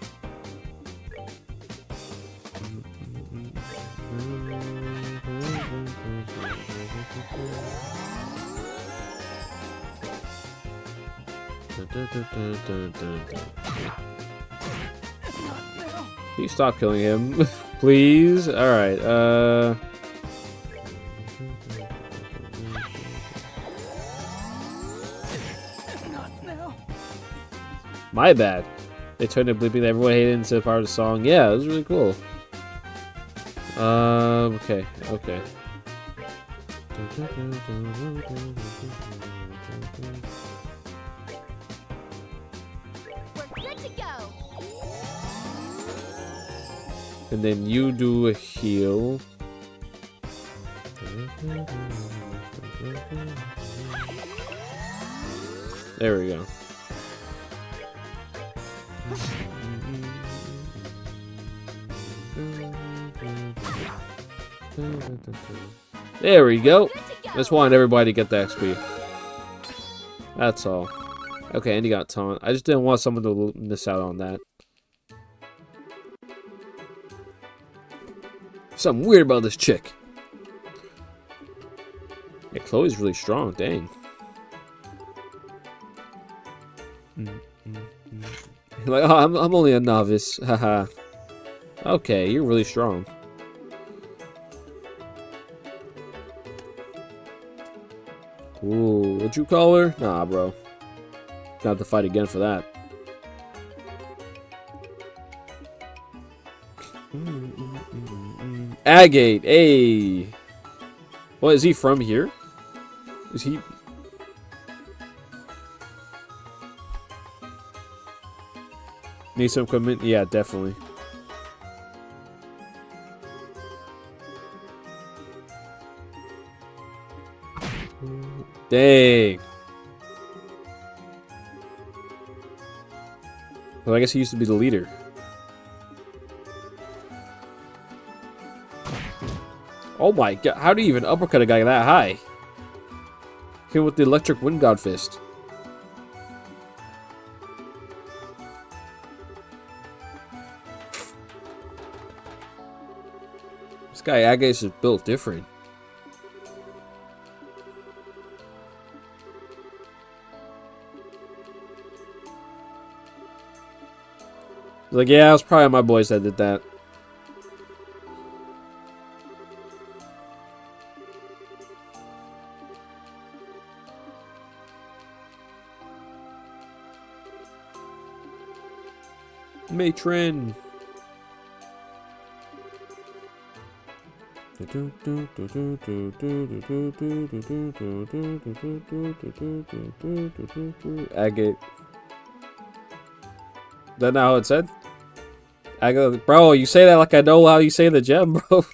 Can you stop killing him? Please? Alright, my bad. They turned it bleeping that everyone hated into the part of the song. Yeah, it was really cool. Okay, okay. We're good to go. And then you do a heal. There we go. There we go. Good to I just wanted everybody to get the XP. That's all. Okay, and you got taunt. I just didn't want someone to miss out on that. Something weird about this chick. Yeah, Chloe's really strong. Dang. Like, oh, I'm only a novice. Haha. Okay, you're really strong. Ooh, what'd you call her? Nah, bro. Gonna have to fight again for that. Agate, hey. What, is he from here? Is he... Need some equipment? Yeah, definitely. Dang. Well, I guess he used to be the leader. Oh my god, how do you even uppercut a guy that high? Hit with the electric wind god fist. This guy Agate is built different. Like, yeah, it was probably my boys that did that. Matron. Agate. Is that not how it said? Agate, bro, you say that like I know how you say the gem, bro.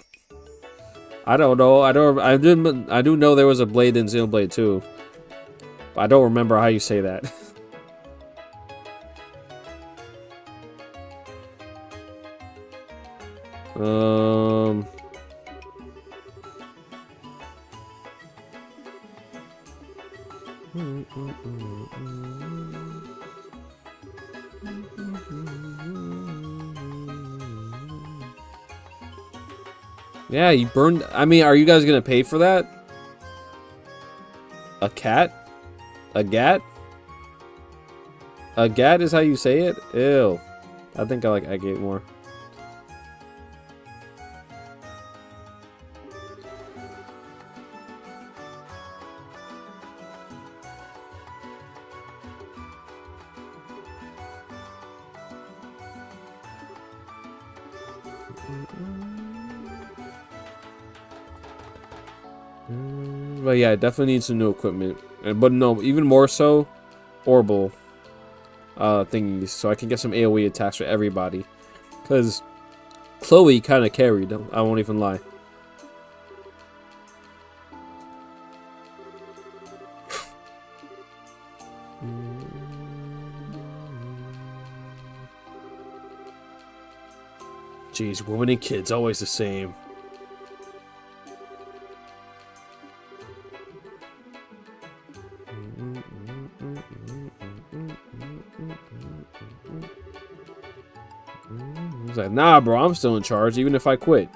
I don't know. I do know there was a blade in Xenoblade 2. But I don't remember how you say that. Yeah, you burned... I mean, are you guys gonna pay for that? A cat? A gat? A gat is how you say it? Ew. I think I like Agate more. But yeah, I definitely need some new equipment. But no, even more so, Orbital thingies, so I can get some AoE attacks for everybody. Because Chloe kind of carried them, I won't even lie. Jeez, women and kids, always the same. He's like, nah, bro, I'm still in charge, even if I quit.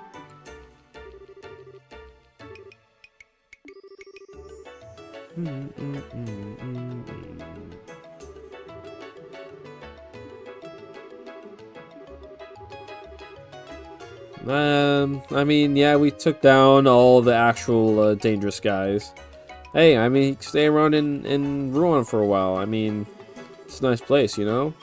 I mean, yeah, we took down all the actual dangerous guys. Hey, I mean, stay around in Ruan for a while. I mean, it's a nice place, you know?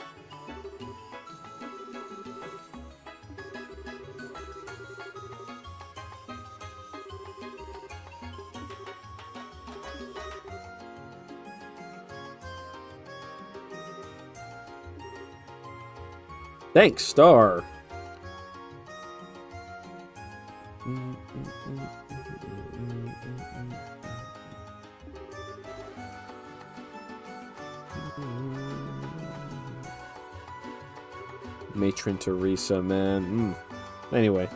Thanks, Star. Matron Teresa, man. Anyway.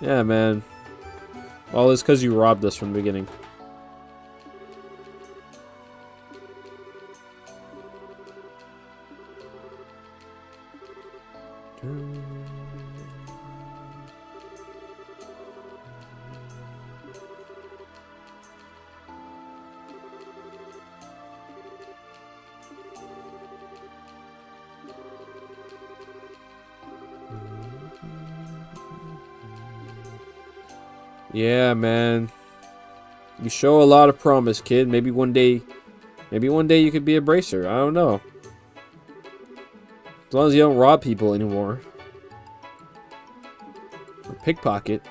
Yeah, man. Well, it's because you robbed us from the beginning. Yeah, man. You show a lot of promise, kid. Maybe one day you could be a bracer. I don't know. As long as you don't rob people anymore. Or pickpocket.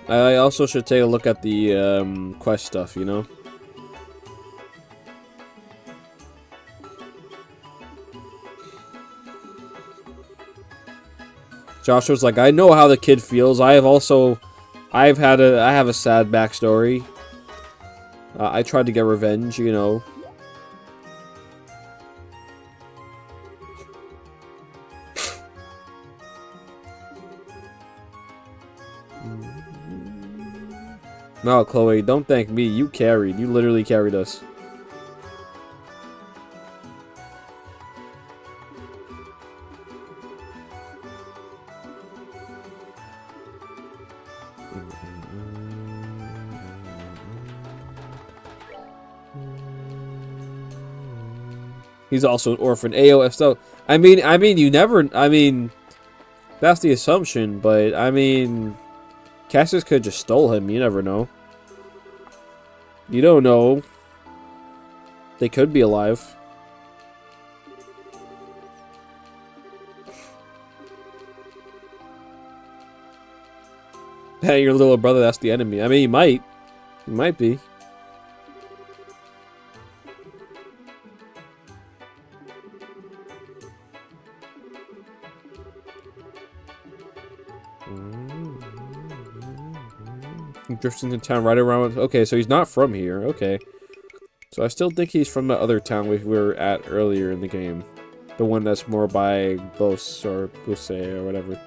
I also should take a look at the quest stuff, you know? Joshua's like, I know how the kid feels. I have a sad backstory. I tried to get revenge, you know. No, Chloe, don't thank me. You carried. You literally carried us. He's also an orphan. Ayo, Estelle. I mean, you never. I mean, that's the assumption, but I mean, Cassius could have just stole him. You never know. You don't know. They could be alive. Hey, your little brother, that's the enemy. I mean, he might. He might be. He drifts into town right around. Okay, so he's not from here. Okay. So I still think he's from the other town we were at earlier in the game. The one that's more by Bos or Bose or whatever.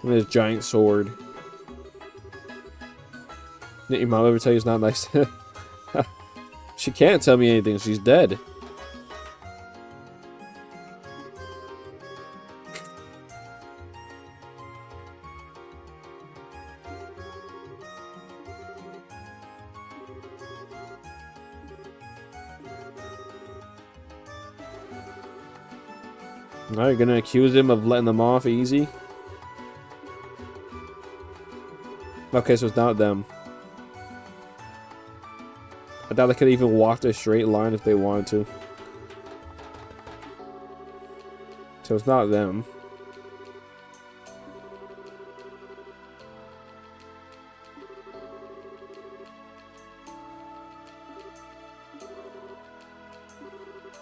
And his giant sword. Didn't your mom ever tell you it's not nice? She can't tell me anything. She's dead. Are you gonna accuse him of letting them off easy? Okay, so it's not them. I doubt they could even walk a straight line if they wanted to. So it's not them.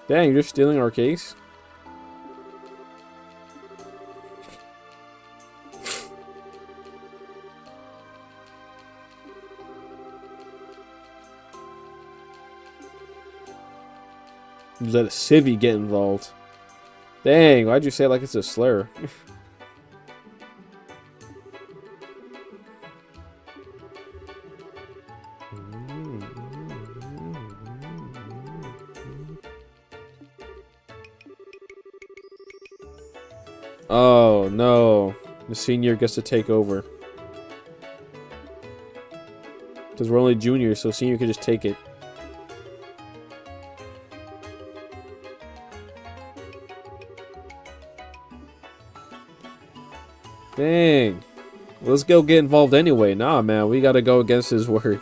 Dang, you're stealing our case? Let a civvy get involved. Dang, why'd you say it like it's a slur? Oh no, the senior gets to take over. Because we're only juniors, so senior could just take it. Dang. Let's go get involved anyway. Nah, man. We gotta go against his word.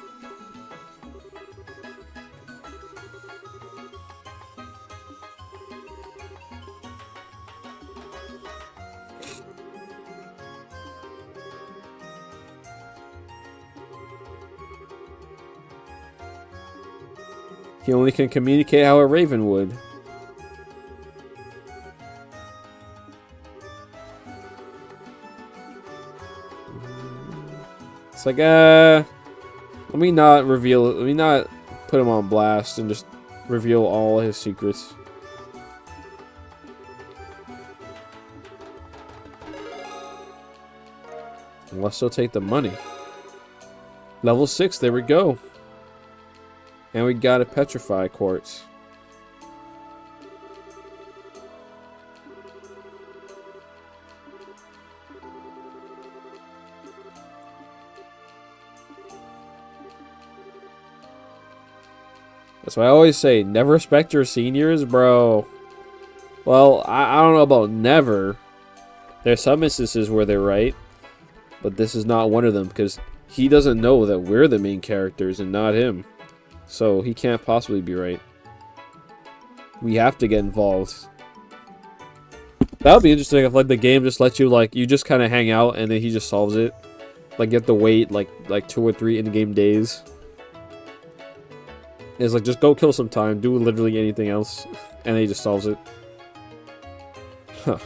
He only can communicate how a raven would. It's like, let me not reveal it. Let me not put him on blast and just reveal all his secrets. Let's still take the money. Level 6, there we go. And we got a petrify quartz. That's why I always say, never respect your seniors, bro. Well, I don't know about never. There's some instances where they're right. But this is not one of them, because he doesn't know that we're the main characters and not him. So he can't possibly be right. We have to get involved. That would be interesting if like the game just lets you like you just kind of hang out and then he just solves it. Like you have to wait like 2 or 3 in-game days. It's like just go kill some time, do literally anything else, and then he just solves it. Huh.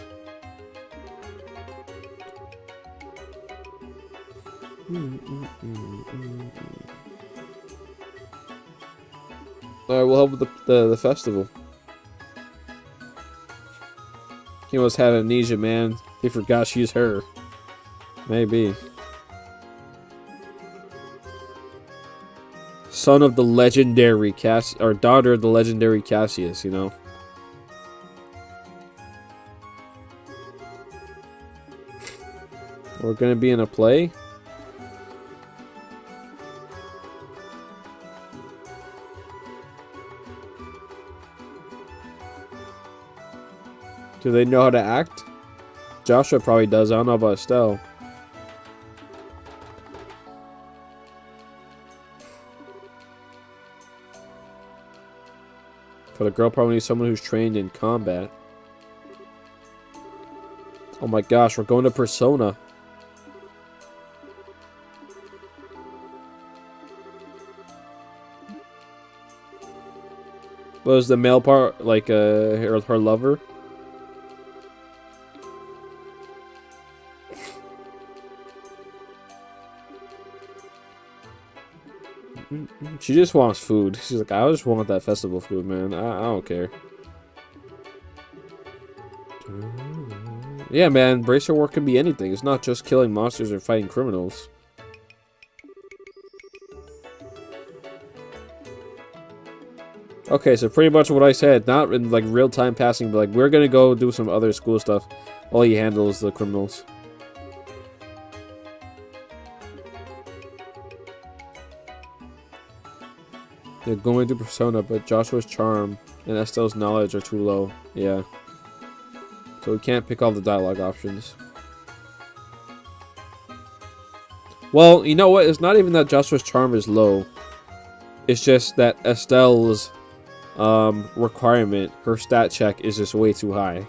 Alright, we'll help with the festival. He must have amnesia, man. He forgot she's her. Maybe. Son of the legendary or daughter of the legendary Cassius, you know. We're gonna be in a play. Do they know how to act? Joshua probably does. I don't know about Estelle. For the girl, probably needs someone who's trained in combat. Oh my gosh, we're going to Persona. Was the male part like her lover? She just wants food. She's like, I just want that festival food, man. I don't care. Yeah, man. Bracer work can be anything. It's not just killing monsters or fighting criminals. Okay, so pretty much what I said. Not in like real time passing, but like we're gonna go do some other school stuff while he handles the criminals. They're going to Persona, but Joshua's charm and Estelle's knowledge are too low. Yeah. So we can't pick all the dialogue options. Well, you know what? It's not even that Joshua's charm is low. It's just that Estelle's requirement, her stat check, is just way too high.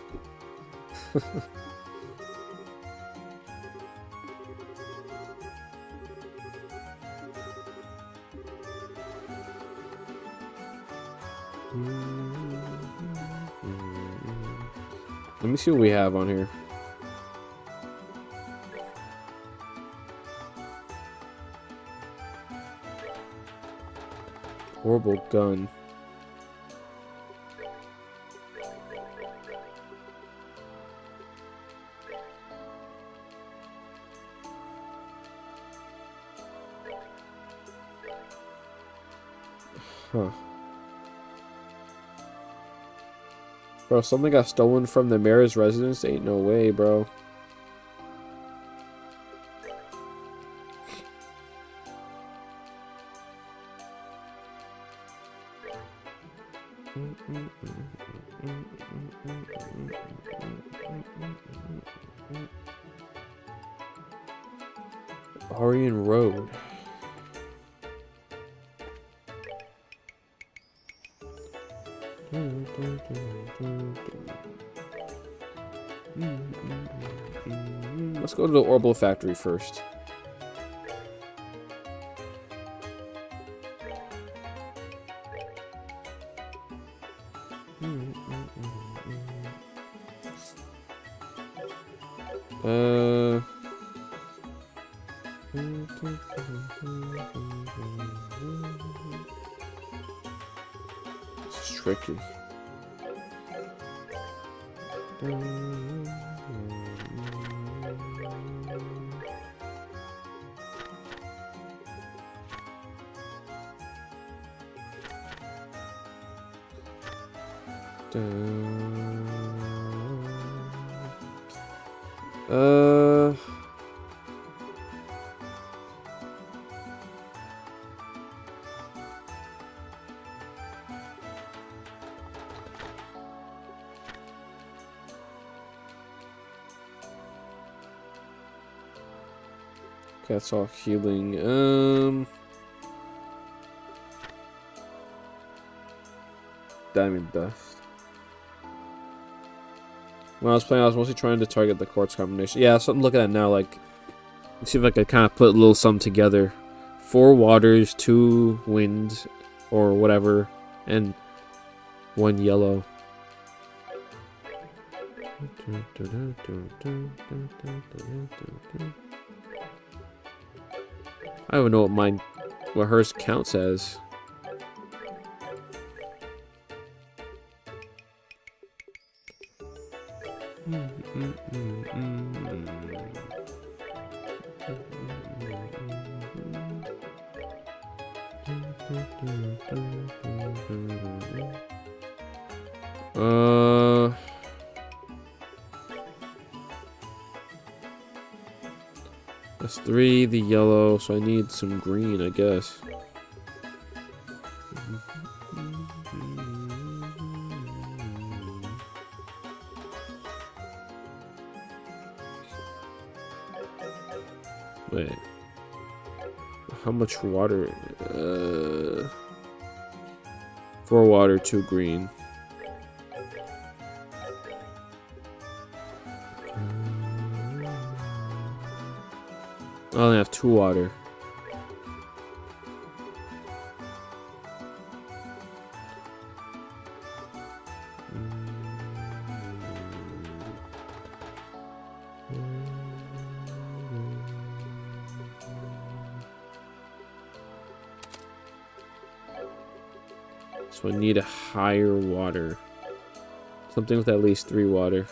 Let me see what we have on here. Horrible gun. Huh. Bro, something got stolen from the mayor's residence? Ain't no way, bro. Orion Road. Let's go to the Orbital Factory first. It's tricky. That's all healing. Diamond dust. When I was playing, I was mostly trying to target the quartz combination. Yeah, so I'm looking at now. Like, let's see if I could kind of put a little something together. 4 waters, 2 wind, or whatever, and 1 yellow. I don't even know what hers counts as. That's 3, the yellow, so I need some green, I guess. Wait. How much water? 4 water, 2 green. I only have 2 water. So I need a higher water. Something with at least 3 water.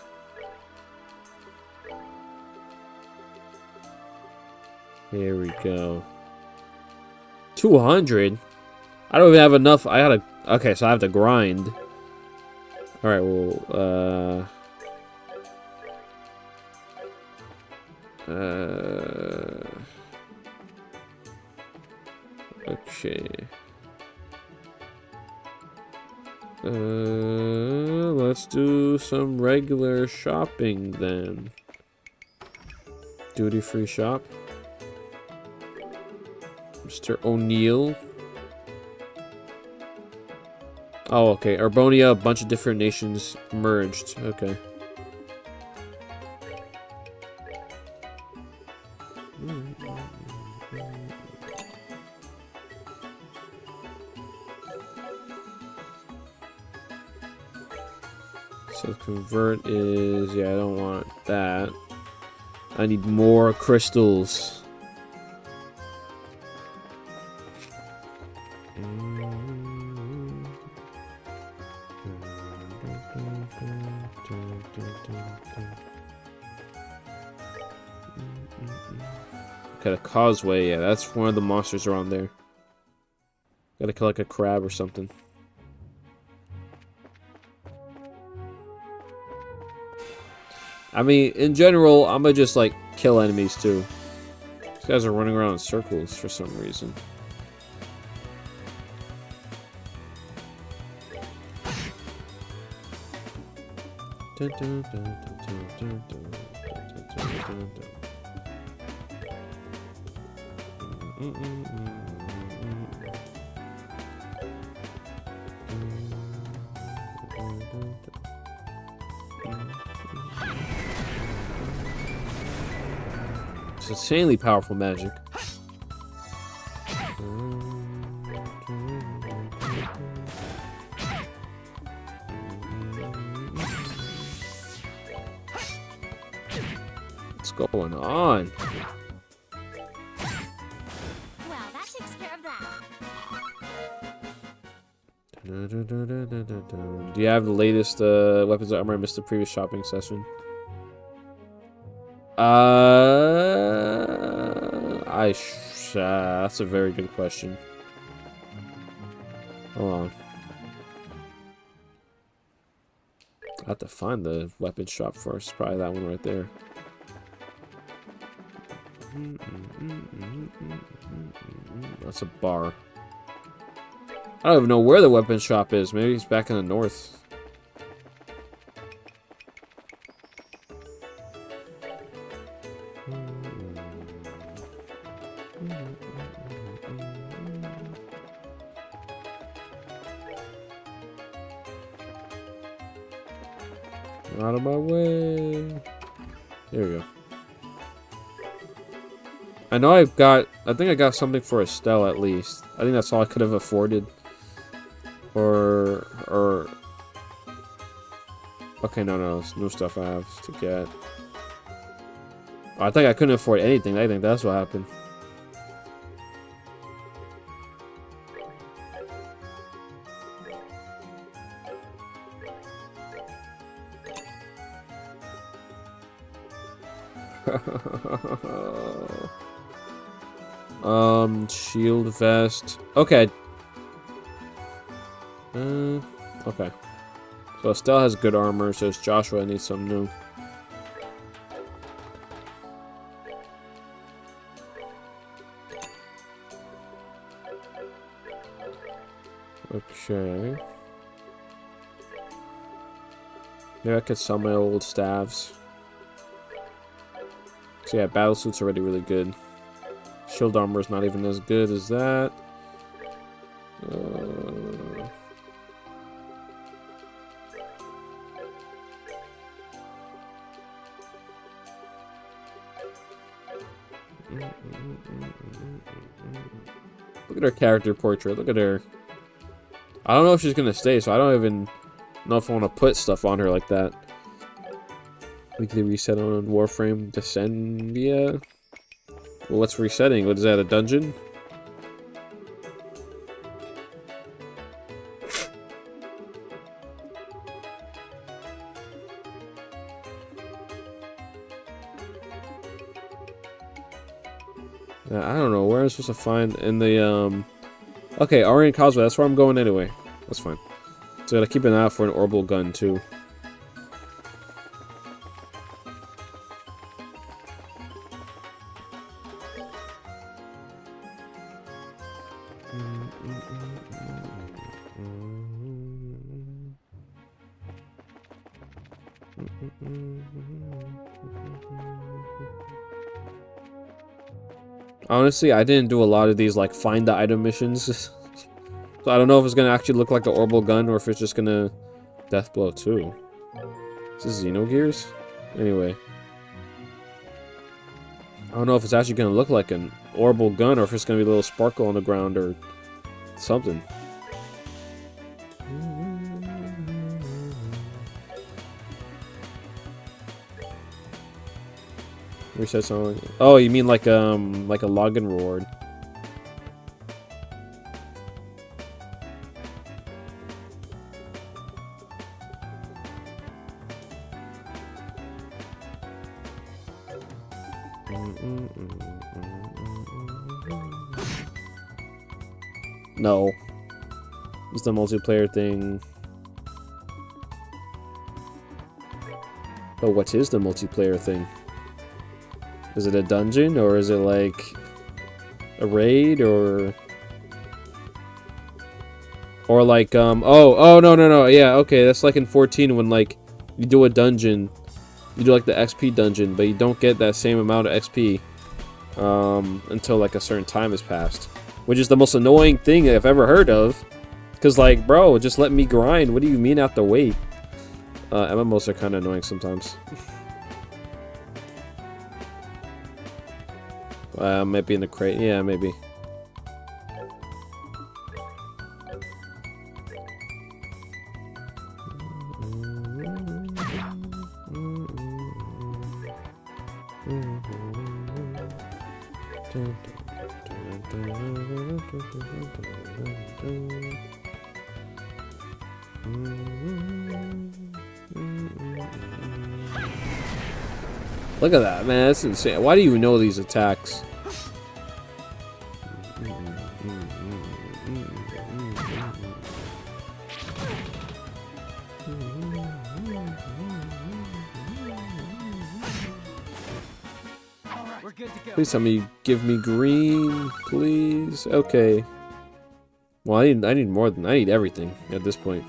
There we go. 200? I don't even have enough. I gotta... Okay, so I have to grind. Alright, well, okay. Let's do some regular shopping then. Duty-free shop. Mr. O'Neill. Oh, okay. Arbonia, a bunch of different nations merged. Okay. So convert is... Yeah, I don't want that. I need more crystals. Got a causeway, yeah, that's one of the monsters around there. Gotta kill like a crab or something. I mean, in general, I'm gonna just like kill enemies too. These guys are running around in circles for some reason. It's insanely powerful magic. going on? Well, that takes care of that. Do you have the latest weapons and armor I missed the previous shopping session? That's a very good question. Hold on. I have to find the weapon shop first. Probably that one right there. That's a bar. I don't even know where the weapon shop is. Maybe it's back in the north. Out of my way. There we go. I know I think I got something for Estelle at least. I think that's all I could have afforded. Or... Okay, no, it's new stuff I have to get. I think I couldn't afford anything. I think that's what happened. Shield vest. Okay. Okay. So Estelle has good armor, so Joshua needs some new. Okay. Maybe I could sell my old staves. So yeah, battle suit's already really good. Shield armor is not even as good as that. Look at her character portrait. Look at her. I don't know if she's gonna stay, so I don't even know if I want to put stuff on her like that. Weekly reset on Warframe Descendia. Well, what's resetting? What is that, a dungeon? I don't know. Where am I supposed to find in the Okay, Orient Causeway. That's where I'm going anyway. That's fine. So I gotta keep an eye out for an orbital gun too. Honestly, I didn't do a lot of these, like, find the item missions. So I don't know if it's gonna actually look like the orbital gun or if it's just gonna death blow too. Is this Xenogears? Anyway. I don't know if it's actually gonna look like an orbital gun or if it's gonna be a little sparkle on the ground or something. Reset song. Oh, you mean like a login reward? No. It's the multiplayer thing. Oh, what is the multiplayer thing? Is it a dungeon, or is it like a raid, or like no, yeah, okay, that's like in 14 when like you do a dungeon, you do like the XP dungeon, but you don't get that same amount of XP until like a certain time has passed, which is the most annoying thing I've ever heard of. Cause like, bro, just let me grind. What do you mean I have to wait? MMOs are kind of annoying sometimes. Might be in the crate. Yeah, maybe. Look at that, man. That's insane. Why do you know these attacks? We're good to go. Please tell me, give me green, please. Okay. Well, I need more than I need everything at this point.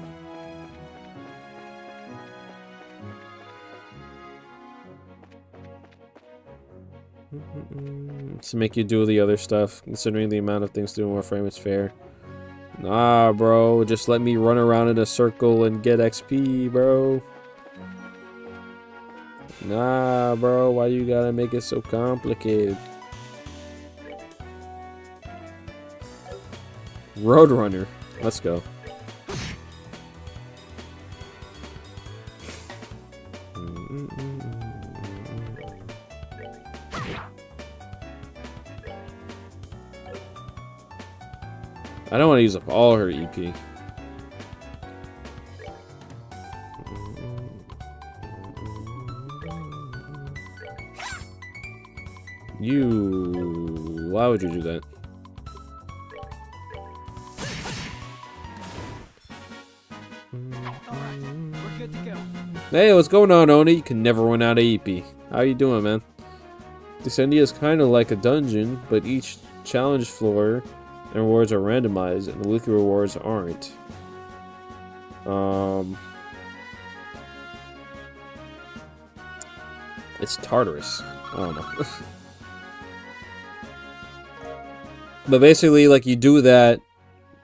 To make you do the other stuff, considering the amount of things to do in Warframe, it's fair. Nah, bro, just let me run around in a circle and get XP, bro. Nah, bro, why you gotta make it so complicated? Roadrunner, let's go. I don't want to use up all her EP. Why would you do that? We're good to go. Hey, what's going on, Oni? You can never run out of EP. How you doing, man? Descendia is kind of like a dungeon, but each challenge floor and rewards are randomized, and the weekly rewards aren't. It's Tartarus. I don't know. But basically, like, you do that,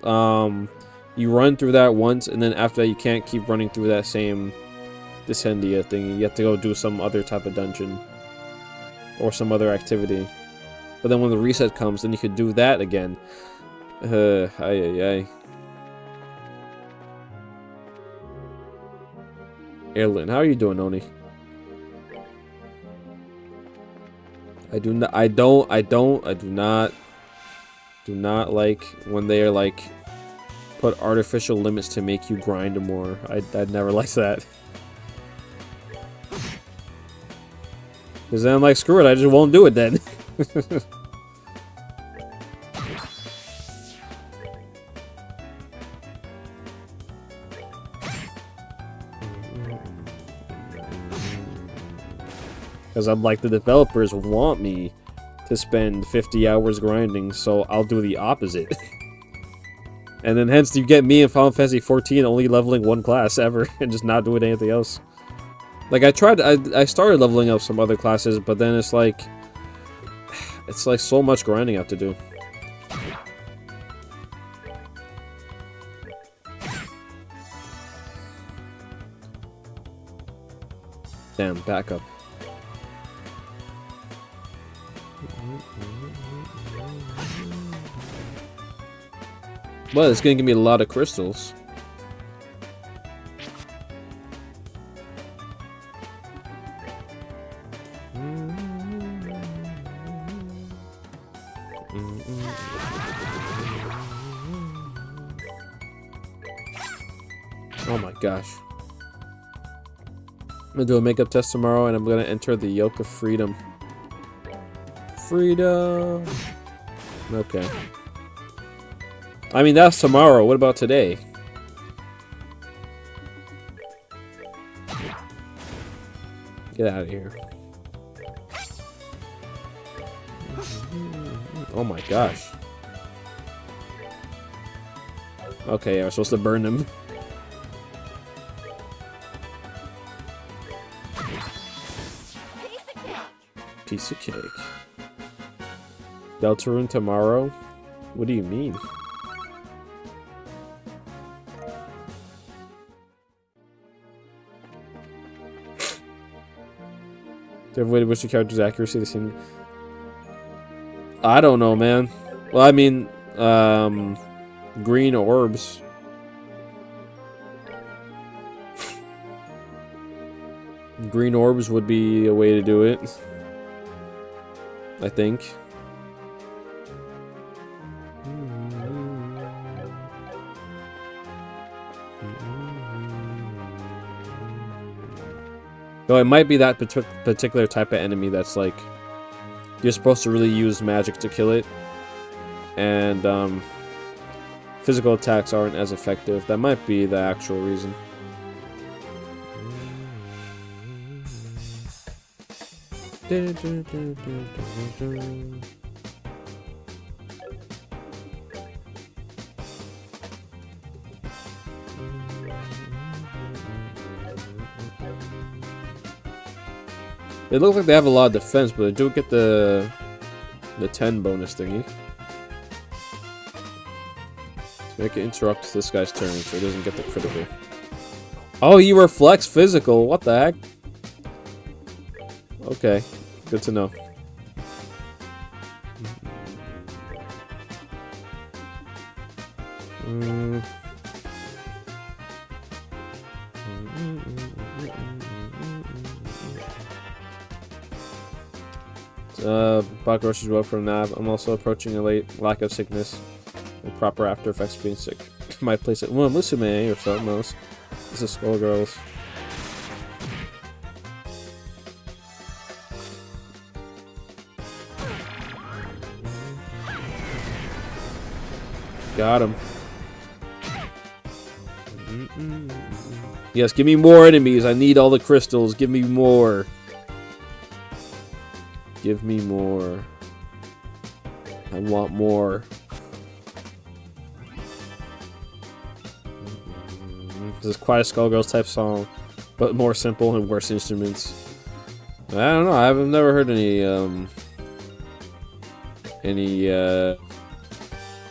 you run through that once, and then after that you can't keep running through that same Descendia thing. You have to go do some other type of dungeon. Or some other activity. But then when the reset comes, then you could do that again. Ay. Erlin, how are you doing, Oni? I do not like when they are like put artificial limits to make you grind more. I'd never like that. Because then I'm like, screw it, I just won't do it then. Because I'm like, the developers want me to spend 50 hours grinding, so I'll do the opposite. And then hence you get me in Final Fantasy 14 only leveling one class ever and just not doing anything else. Like, I started leveling up some other classes, but then it's like so much grinding I have to do. Damn, back up. Well, it's gonna give me a lot of crystals. Oh my gosh. I'm gonna do a makeup test tomorrow and I'm gonna enter the Yoke of Freedom. Freedom! Okay. I mean, that's tomorrow. What about today? Get out of here. Oh my gosh. Okay, I'm supposed to burn them. Piece of cake. Deltarune tomorrow? What do you mean? To avoid which the character's accuracy, they seem... I don't know, man. Well, I mean, green orbs. Green orbs would be a way to do it. I think. Though it might be that particular type of enemy that's like you're supposed to really use magic to kill it, and physical attacks aren't as effective. That might be the actual reason. They look like they have a lot of defense, but they do get the 10 bonus thingy. So make it interrupt this guy's turn so he doesn't get the critical. Oh, he reflects physical. What the heck? Okay, good to know. Bought groceries well from Nav. I'm also approaching a late lack of sickness and proper after effects of being sick. Might place it. Well, Musume or something else. This is Skullgirls. Got him. Yes, give me more enemies. I need all the crystals. Give me more. Give me more. I want more. This is quite a Skullgirls type song, but more simple and worse instruments. I don't know. I've never heard any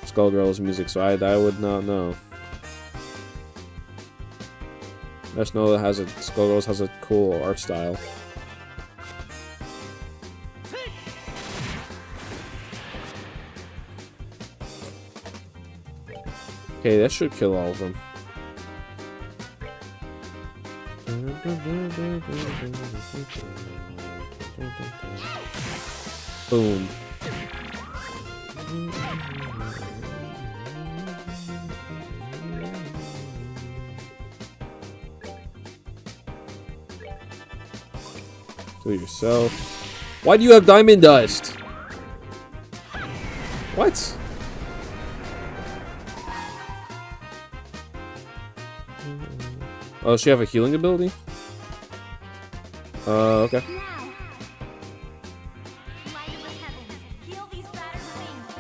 Skullgirls music, so I would not know. I just know that Skullgirls has a cool art style. Okay, that should kill all of them. Boom. Do it yourself. Why do you have diamond dust? What? Oh, does she have a healing ability? Okay. Now. Light of the heavens, heal these battered wings.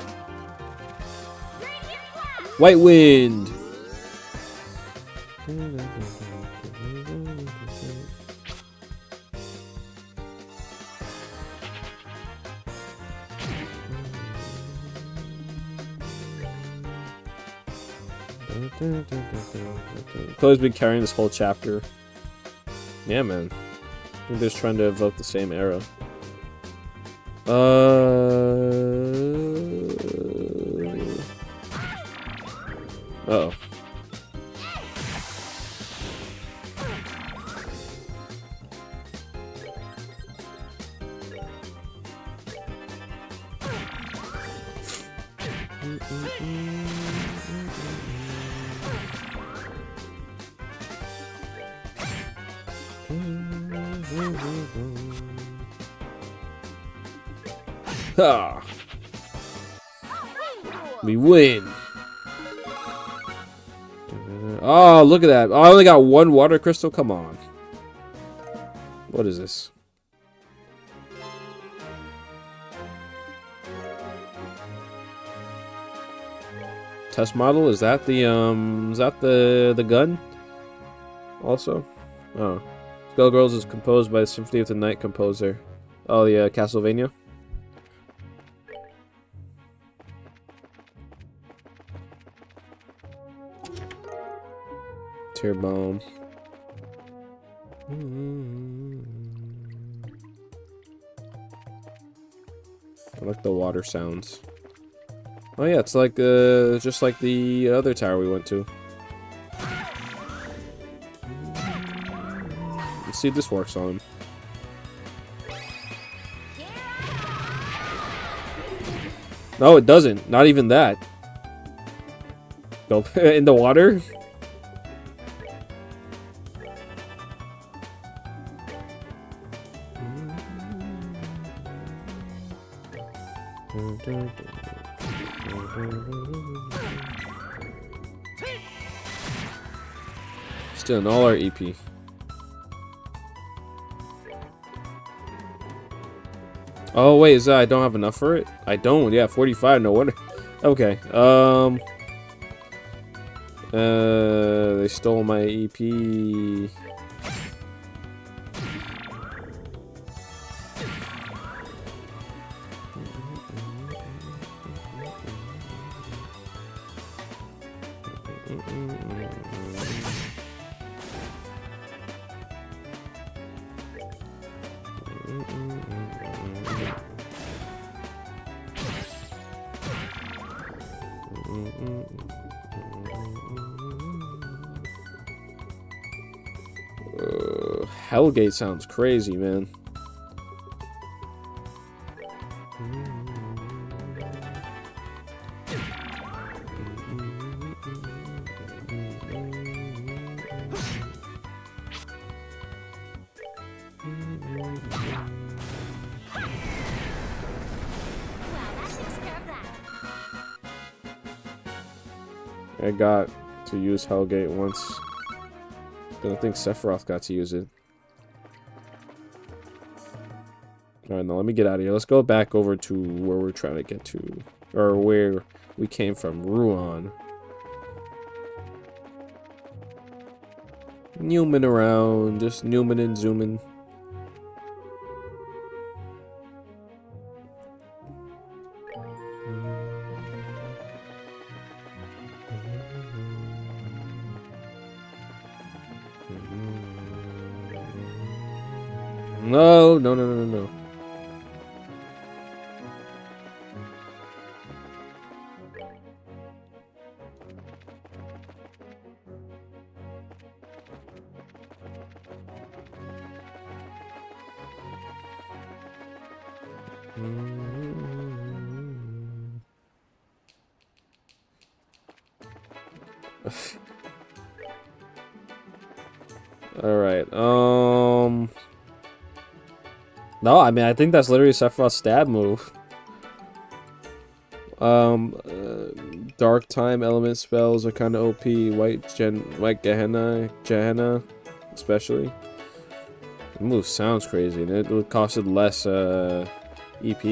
Radiant flash. White wind. Chloe's been carrying this whole chapter. Yeah, man. I think they're just trying to evoke the same era. Uh-oh. Ha! We win. Oh, look at that. Oh, I only got one water crystal? Come on. What is this? Test model? Is that the gun? Also? Oh. Skullgirls is composed by the Symphony of the Night composer. Oh, yeah, Castlevania. Tear bomb. I like the water sounds. Oh yeah, it's like just like the other tower we went to. Let's see if this works on him. No, it doesn't. Not even that. Go in the water. Stealing all our EP. Oh wait, is that I don't have enough for it? I don't. Yeah, 45. No wonder. Okay. They stole my EP. Hellgate sounds crazy, man. I got to use Hellgate once. I don't think Sephiroth got to use it. Alright, now let me get out of here. Let's go back over to where we're trying to get to. Or where we came from. Ruan. Newman around. Just Newman and zooming. No, no, no, no, no. Alright, no, I mean, I think that's literally Sephiroth's stab move. Dark time element spells are kind of OP. White Gehenna, especially. The move sounds crazy, and it costed less, EP.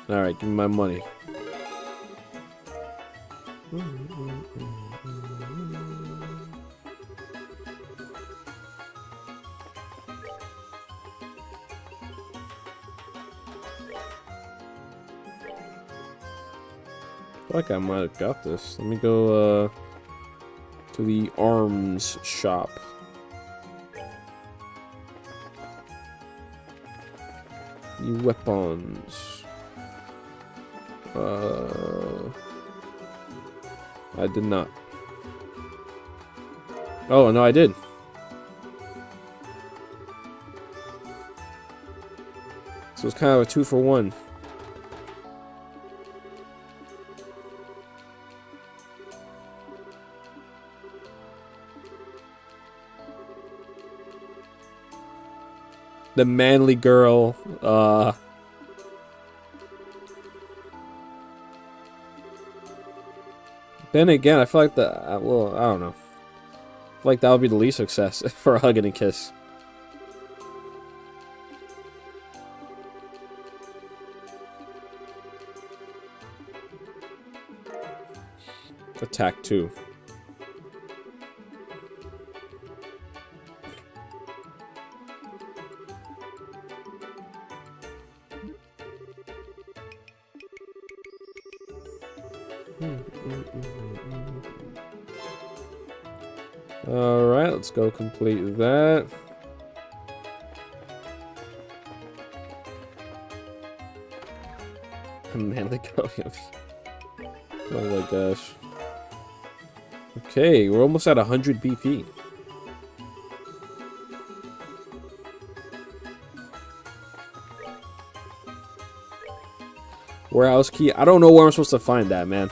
Alright, give me my money. I feel like I might have got this. Let me go to the arms shop. New weapons. I did not. Oh, no, I did. So it's kind of a 2-for-1. The manly girl, then again, I feel like well, I don't know. I feel like that would be the least success for a hug and a kiss. Attack 2. Alright, let's go complete that. Manly girl. Oh my gosh. Okay, we're almost at 100 BP. Warehouse key. I don't know where I'm supposed to find that, man.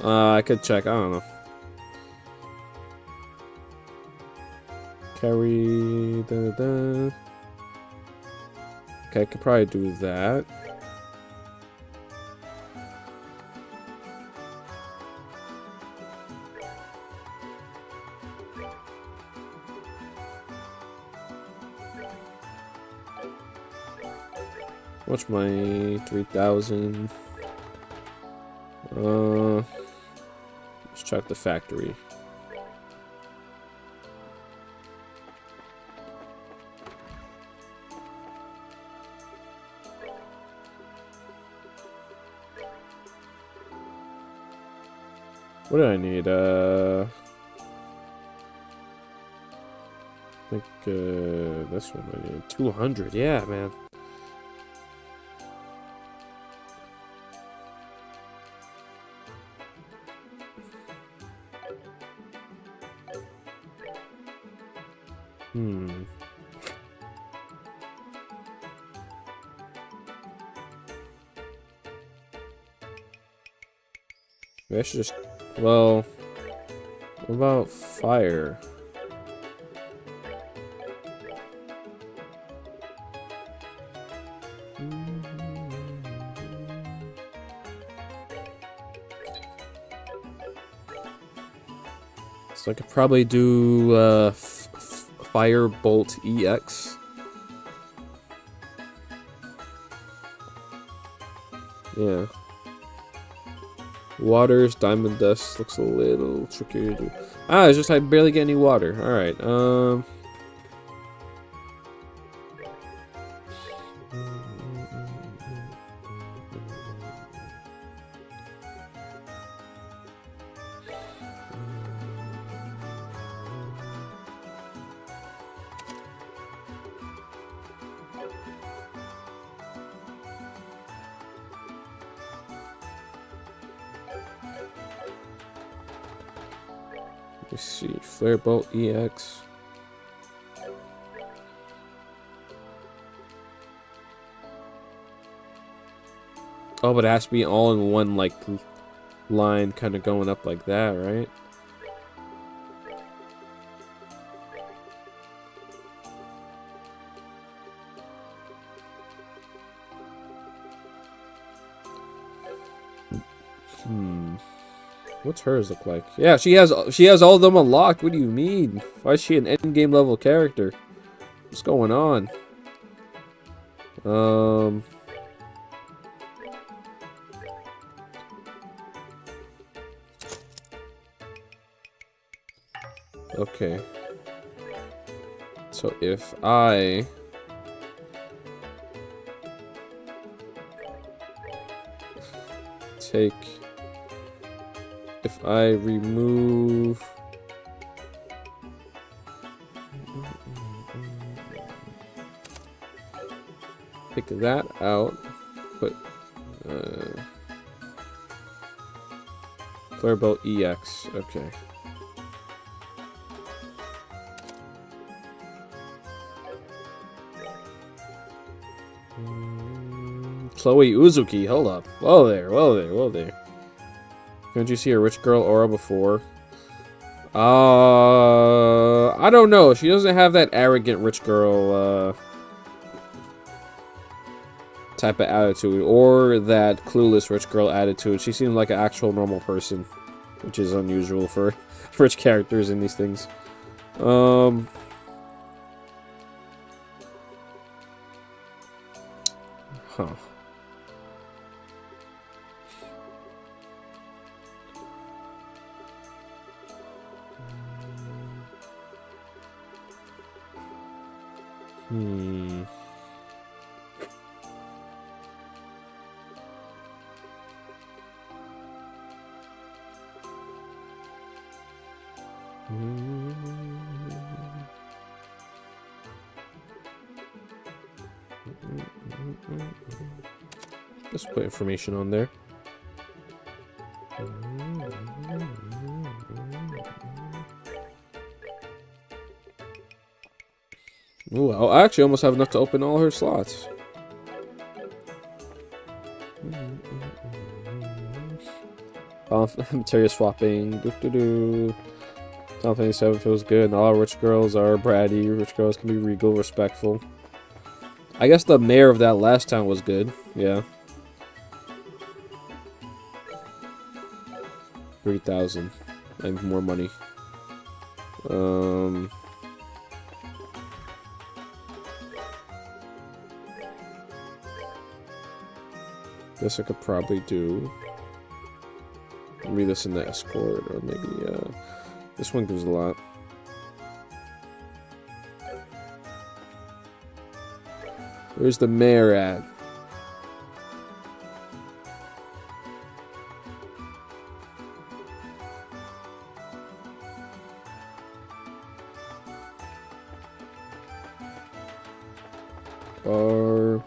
I could check. I don't know. Carry. Okay, I could probably do that. What's my 3,000? Let's check the factory. What do I need? I think this one I need 200. Yeah, man. Maybe I should just. Well, what about fire? So I could probably do Firebolt EX. Yeah. Waters, diamond dust looks a little trickier to do. Ah, it's just I barely get any water. Alright, let's see, Firebolt EX. Oh, but it has to be all in one, like, line kind of going up like that, right? What's hers look like? Yeah, she has all of them unlocked. What do you mean? Why is she an end game level character? What's going on? Okay. So if I take, if I remove take that out, put Firebolt EX, okay. Chloe Uzuki, hold up. Whoa there, whoa there, whoa there. Couldn't you see a rich girl aura before? I don't know. She doesn't have that arrogant rich girl type of attitude, or that clueless rich girl attitude. She seems like an actual normal person, which is unusual for rich characters in these things. Huh. Let's put information on there. Ooh, I actually almost have enough to open all her slots. Material swapping. Final Fantasy 7 feels good. And all rich girls are bratty. Rich girls can be regal, respectful. I guess the mayor of that last town was good. Yeah. 3,000. And more money. This I could probably do. Maybe this in the escort, or maybe, this one gives a lot. Where's the mayor at? Or...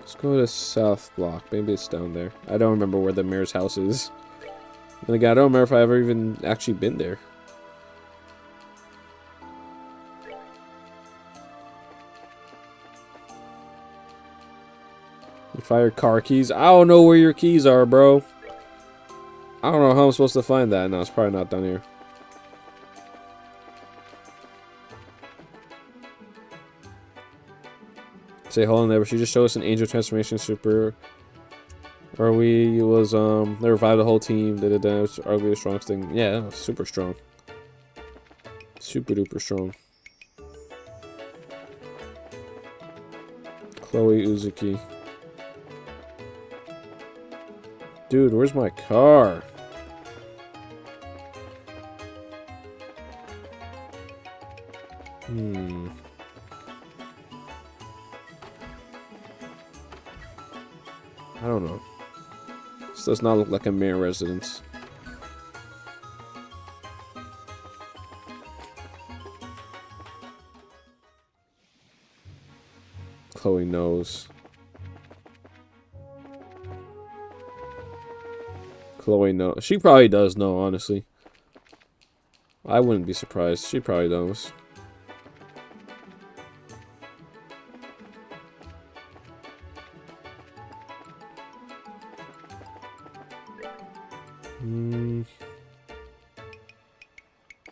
let's go to South Block. Maybe it's down there. I don't remember where the mayor's house is. And again, I don't remember if I ever even actually been there. You fire car keys. I don't know where your keys are, bro. I don't know how I'm supposed to find that. No, it's probably not down here. Say, hold on there, but she just showed us an angel transformation super. Or they revived the whole team. It was arguably the strongest thing. Yeah, it was super strong. Super duper strong. Chloe Uzuki. Dude, where's my car? I don't know. This does not look like a mayor residence. Chloe knows. Chloe knows. She probably does know, honestly. I wouldn't be surprised. She probably knows.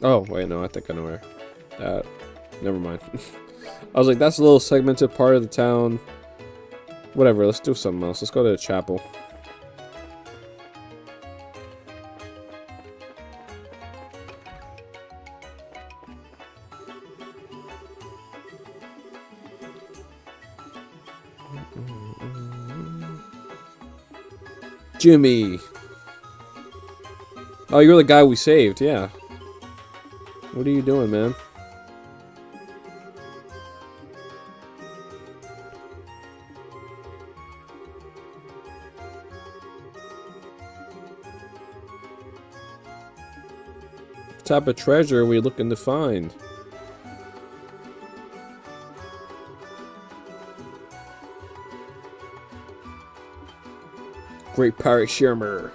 Oh, wait, no, I think I know where. Never mind. I was like, that's a little segmented part of the town. Whatever, let's do something else. Let's go to the chapel. Jimmy! Oh, you're the guy we saved, yeah. What are you doing, man? What type of treasure are we looking to find? Great Pirate Shimmer.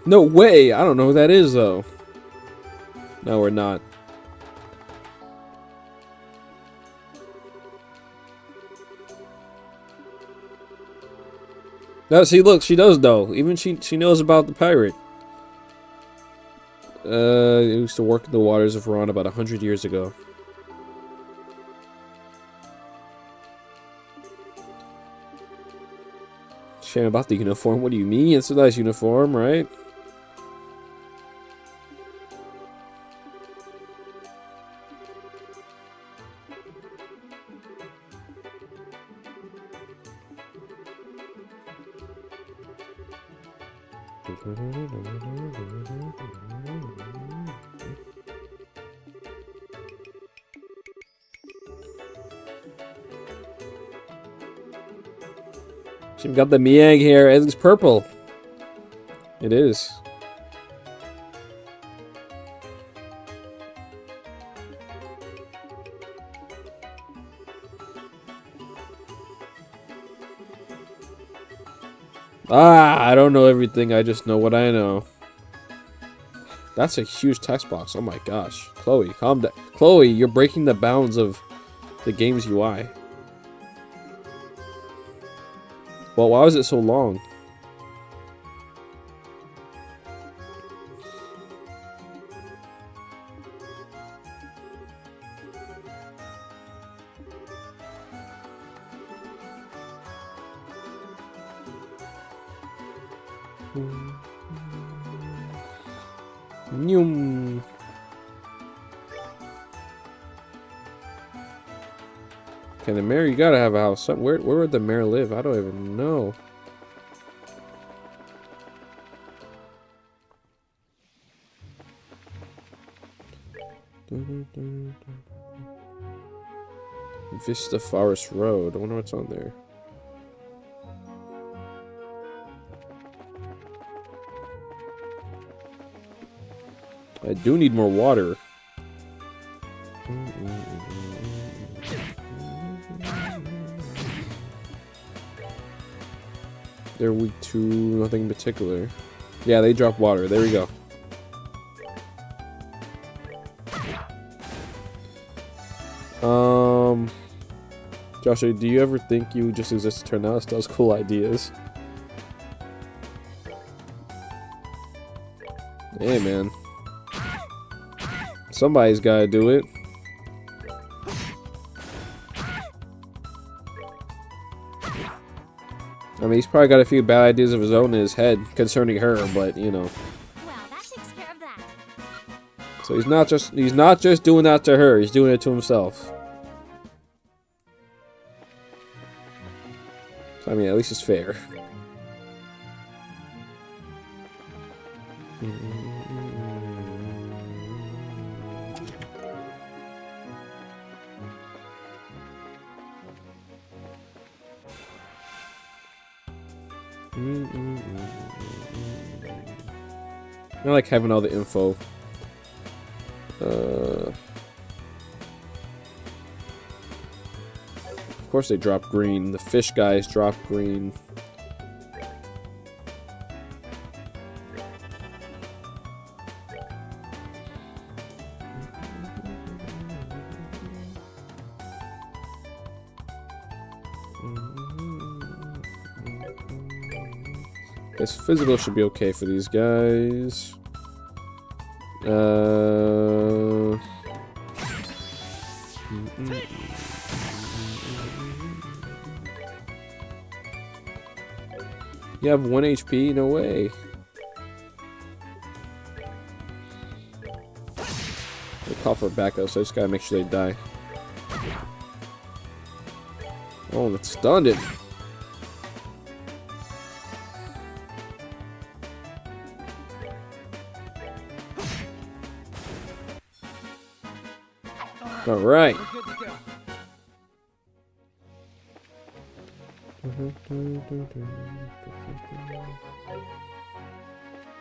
No way! I don't know who that is, though. No, we're not. No, see, look, she does know. Even she knows about the pirate. He used to work in the waters of Ruan about 100 years ago. Shame about the uniform. What do you mean? It's a nice uniform, right? She's got the Miang hair. It's purple. It is. I don't know everything. I just know what I know. That's a huge text box. Oh my gosh. Chloe, calm down. Chloe, you're breaking the bounds of the game's UI. Well, why was it so long? Nyum. Okay, the mayor, you gotta have a house. Where would the mayor live? I don't even know. Vista Forest Road. I wonder what's on there. I do need more water. They're weak to nothing in particular. Yeah, they drop water. There we go. Joshua, do you ever think you just exist to turn out Estelle's cool ideas? Hey, man. Somebody's gotta do it. I mean, he's probably got a few bad ideas of his own in his head concerning her, but you know. Well, that takes care of that. So he's not just doing that to her. He's doing it to himself. I mean, at least it's fair. I like having all the info. Of course they drop green. The fish guys drop green. Guess physical should be okay for these guys. You have 1 HP? No way. They call for backup, so I just gotta make sure they die. Oh, that stunned it. All right. We're good to go.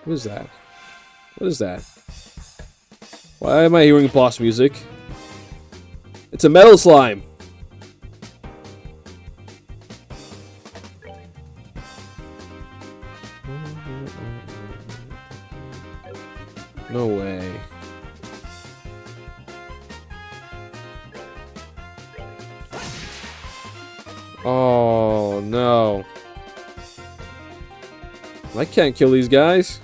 What is that? What is that? Why am I hearing boss music? It's a metal slime. No way. Oh no. I can't kill these guys.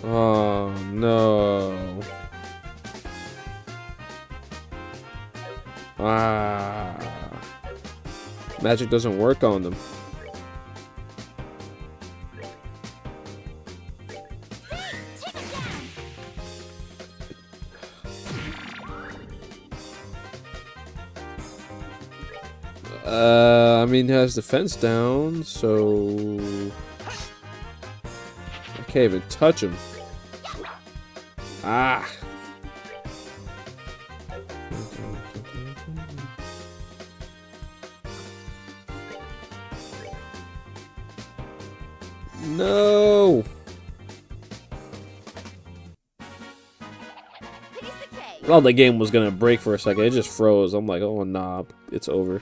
Oh no. Ah. Magic doesn't work on them. I mean, it has the fence down, so I can't even touch him. Ah. No. Piece of cake. I thought the game was gonna break for a second. It just froze. I'm like, oh nah, it's over.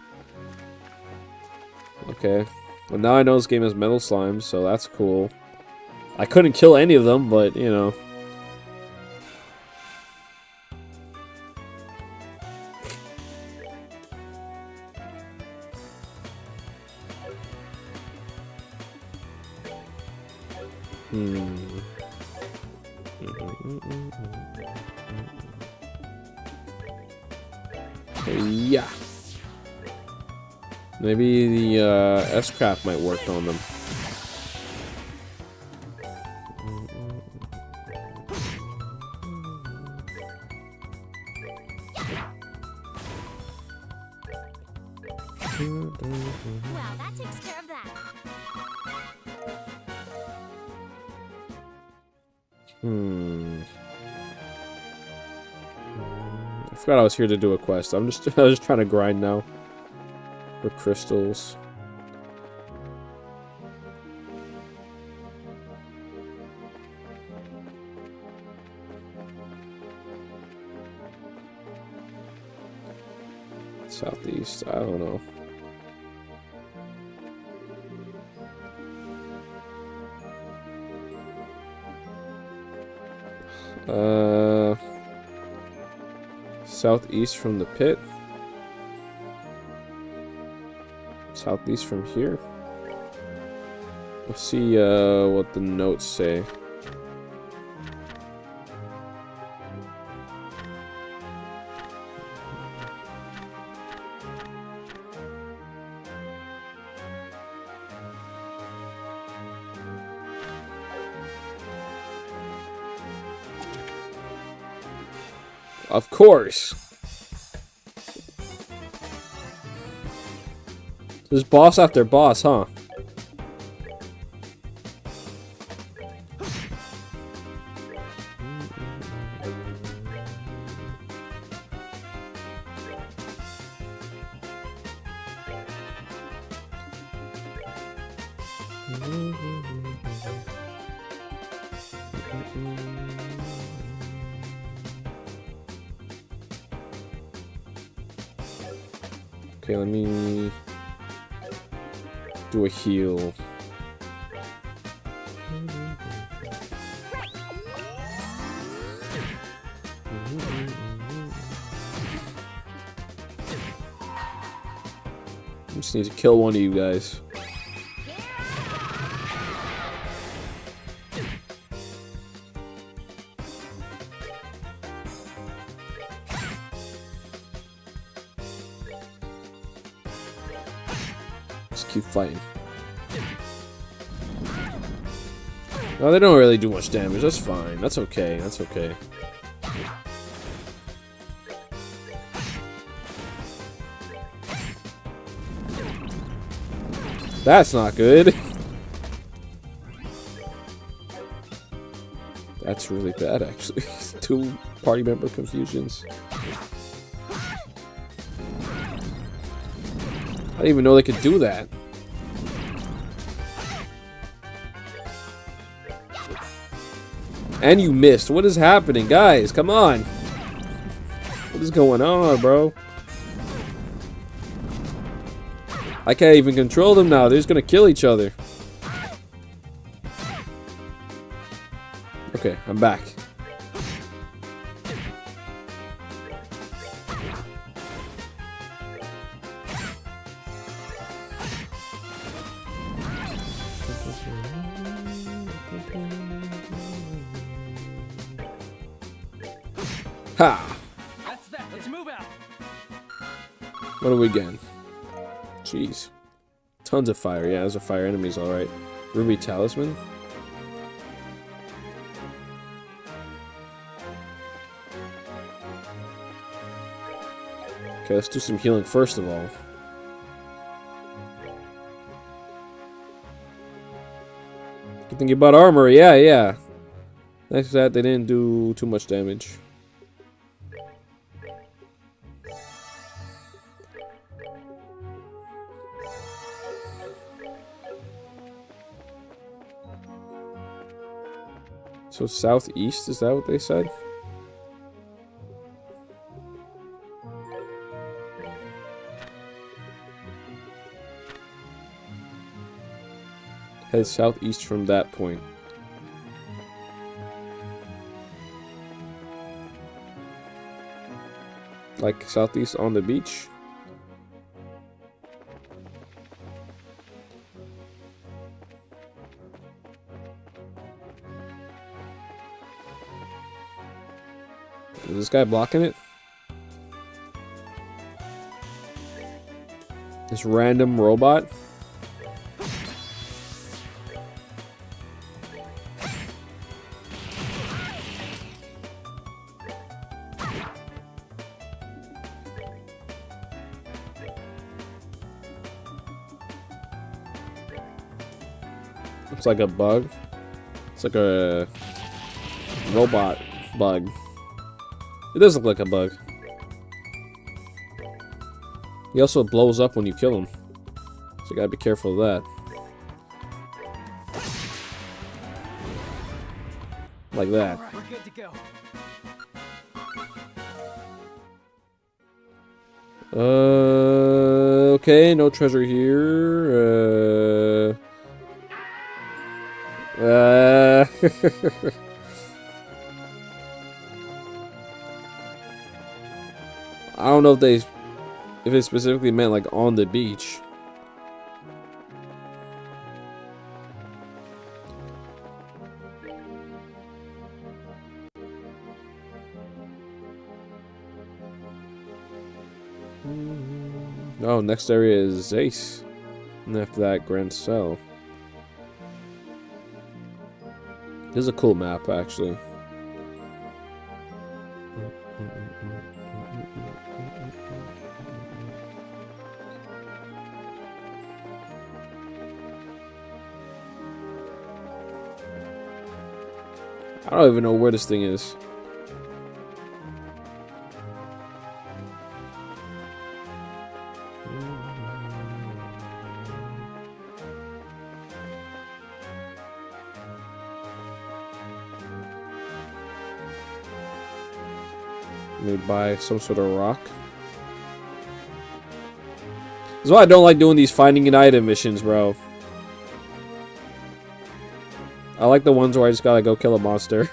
Okay. Well, now I know this game has metal slimes, so that's cool. I couldn't kill any of them, but you know. Yeah. Maybe the S-Craft might work on them. Well, that takes care of that. I forgot I was here to do a quest. I was just trying to grind now for crystals. Southeast, I don't know. Southeast from the pit. Southeast from here. Let's see what the notes say. Of course. This boss after boss, huh? Okay, let me do a heal. I just need to kill one of you guys. Keep fighting. No, they don't really do much damage. That's fine. That's okay. That's okay. That's not good. That's really bad, actually. 2 party member confusions. I didn't even know they could do that. And you missed. What is happening, guys? Come on. What is going on, bro? I can't even control them now. They're just gonna kill each other. Okay, I'm back. Ha! That's that. Let's move out. What are we getting? Jeez. Tons of fire. Yeah, those are fire enemies, alright. Ruby Talisman. Okay, let's do some healing first of all. Good thing about armor. Yeah, yeah. Next to that, they didn't do too much damage. So southeast, is that what they said? Head southeast from that point. Like southeast on the beach? Is this guy blocking it? This random robot. Looks like a bug. It's like a robot bug. It does look like a bug. He also blows up when you kill him. So you gotta be careful of that. Like that. Alright, we're good to go. Okay, no treasure here. I don't know if it specifically meant like on the beach. Oh, next area is Ace. And after that, Grand Cell. This is a cool map, actually. I don't even know where this thing is. Maybe buy some sort of rock. That's why I don't like doing these finding an item missions, bro. I like the ones where I just gotta go kill a monster.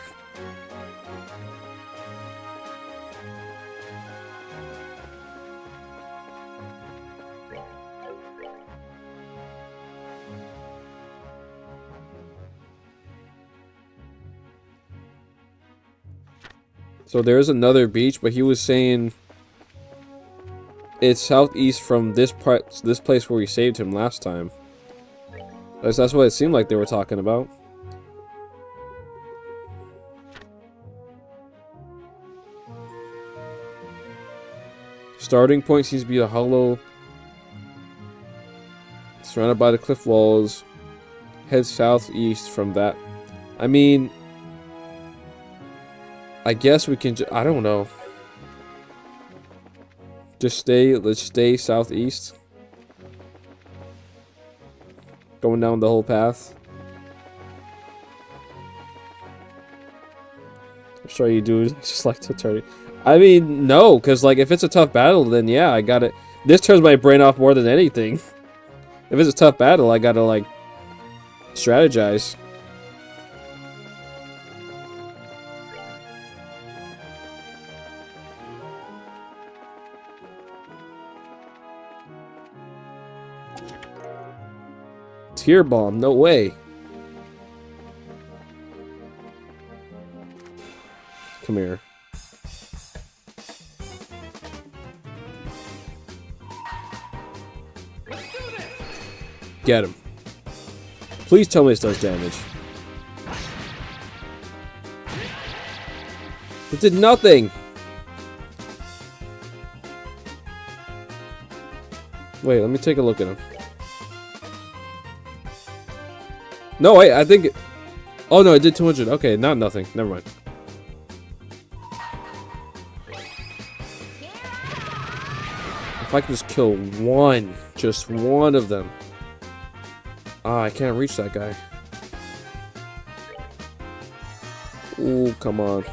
So there's another beach, but he was saying it's southeast from this place where we saved him last time. That's what it seemed like they were talking about. Starting point seems to be a hollow surrounded by the cliff walls. Head southeast from that. I mean, I guess we can. I don't know. Let's stay southeast. Going down the whole path. I'm sure you do just like to turn it. I mean, no, because like if it's a tough battle, then yeah, I got it. This turns my brain off more than anything. If it's a tough battle, I gotta like strategize. Tear bomb, no way. Come here. Get him. Please tell me this does damage. It did nothing. Wait, let me take a look at him. No, wait, I think it... Oh, no, it did 200. Okay, not nothing. Never mind. If I can just kill one. Just one of them. Ah, I can't reach that guy. Ooh, come on.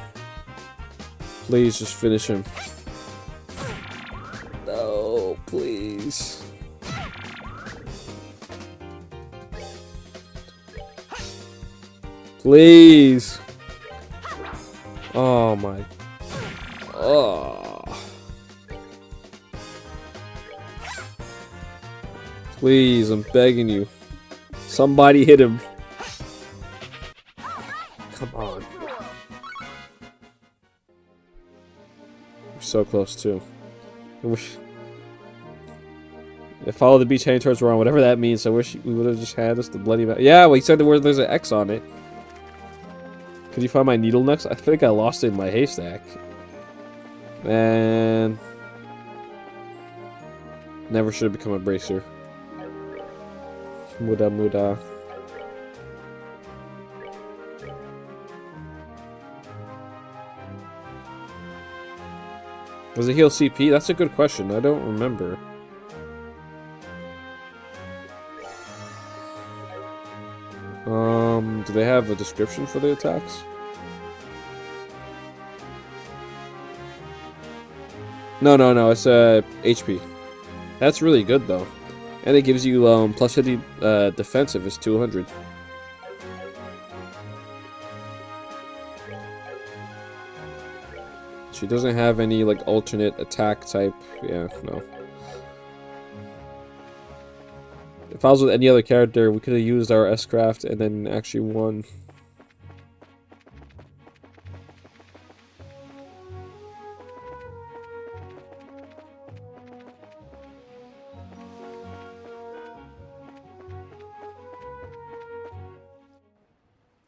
Please, just finish him. No, please. Please. Oh my. Oh. Please, I'm begging you. Somebody hit him. Come on. We're so close too. Follow the beach heading towards Ruan, whatever that means. I wish we would have just had us the bloody map. Yeah, well, he said there's an X on it. Could you find my needle next? I think I lost it in my haystack. Man. Never should have become a bracer. Muda muda. Does it heal CP? That's a good question. I don't remember. Do they have a description for the attacks? No, it's HP. That's really good though. And it gives you plus 50 defense if it's 200. She doesn't have any like alternate attack type. Yeah, no. If I was with any other character, we could have used our S-Craft and then actually won.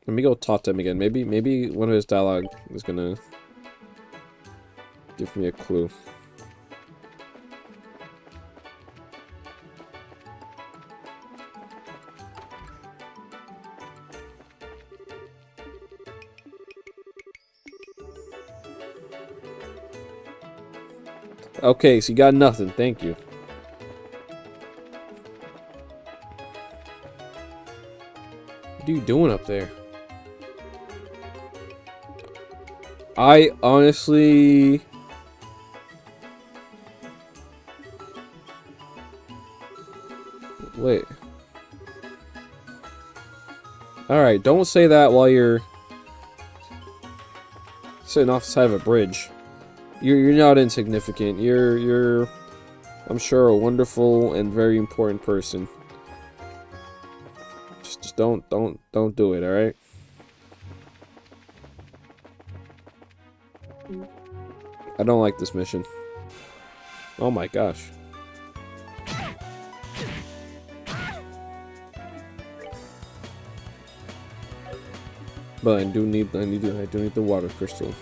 Let me go talk to him again. Maybe one of his dialogue is gonna give me a clue. Okay, so you got nothing. Thank you. What are you doing up there? I honestly... Wait. Alright, don't say that while you're sitting off the side of a bridge. You're not insignificant. You're I'm sure a wonderful and very important person. Just don't do it, alright? I don't like this mission. Oh my gosh. But I do need the water crystal.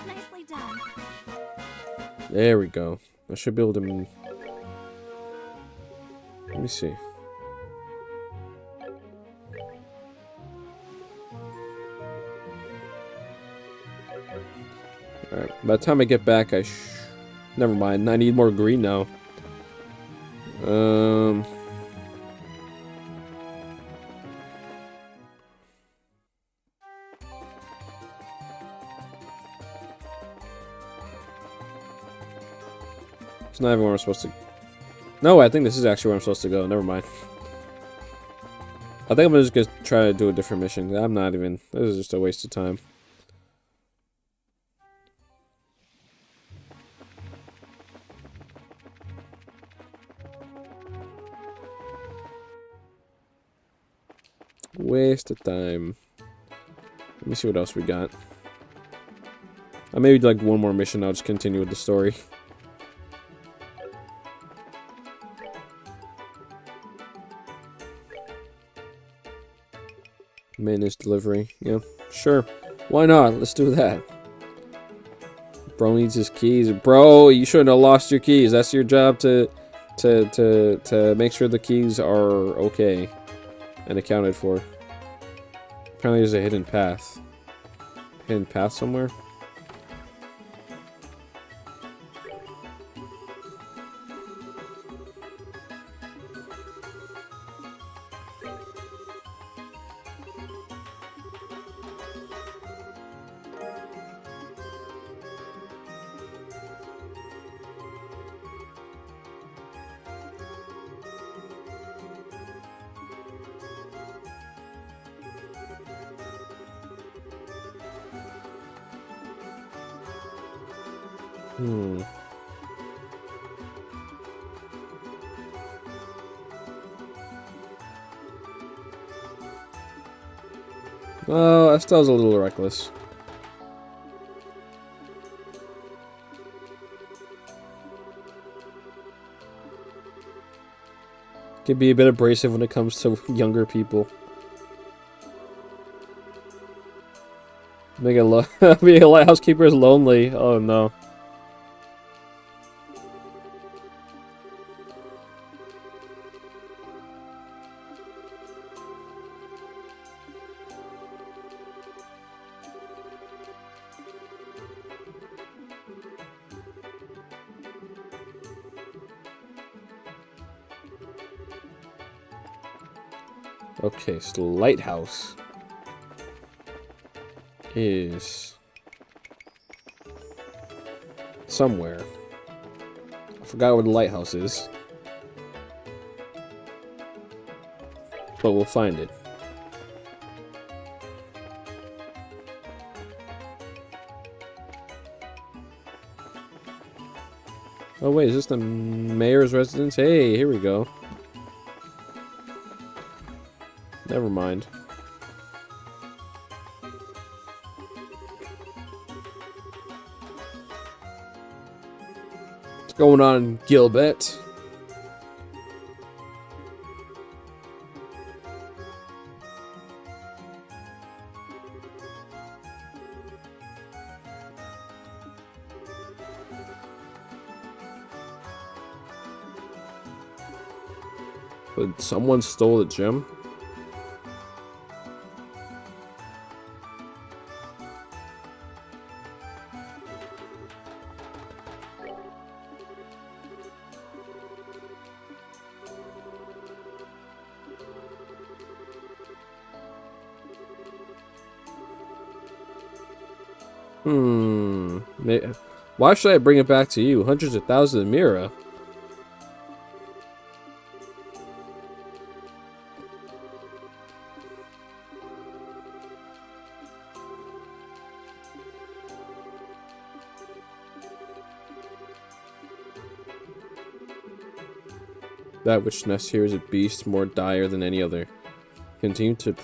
Nicely done. There we go. I should be able to... Let me see. Alright, by the time I get back, never mind, I need more green now. It's not even where I'm supposed to... No, I think this is actually where I'm supposed to go. Never mind. I think I'm just gonna try to do a different mission. I'm not even... This is just a waste of time. Waste of time. Let me see what else we got. Maybe like one more mission. I'll just continue with the story. Maintenance delivery. Yeah, sure. Why not? Let's do that. Bro needs his keys. Bro, you shouldn't have lost your keys. That's your job to make sure the keys are okay and accounted for. Apparently there's a hidden path. Hidden path somewhere? Oh, Estelle's a little reckless. Can be a bit abrasive when it comes to younger people. Make a being a lighthouse keeper is lonely. Oh no. Okay, so the lighthouse is somewhere. I forgot where the lighthouse is, but we'll find it. Oh wait, is this the mayor's residence? Hey, here we go. Never mind. What's going on, Gilbert? But someone stole the gem? Why should I bring it back to you? Hundreds of thousands of Mira. That which nests here is a beast more dire than any other. Continue to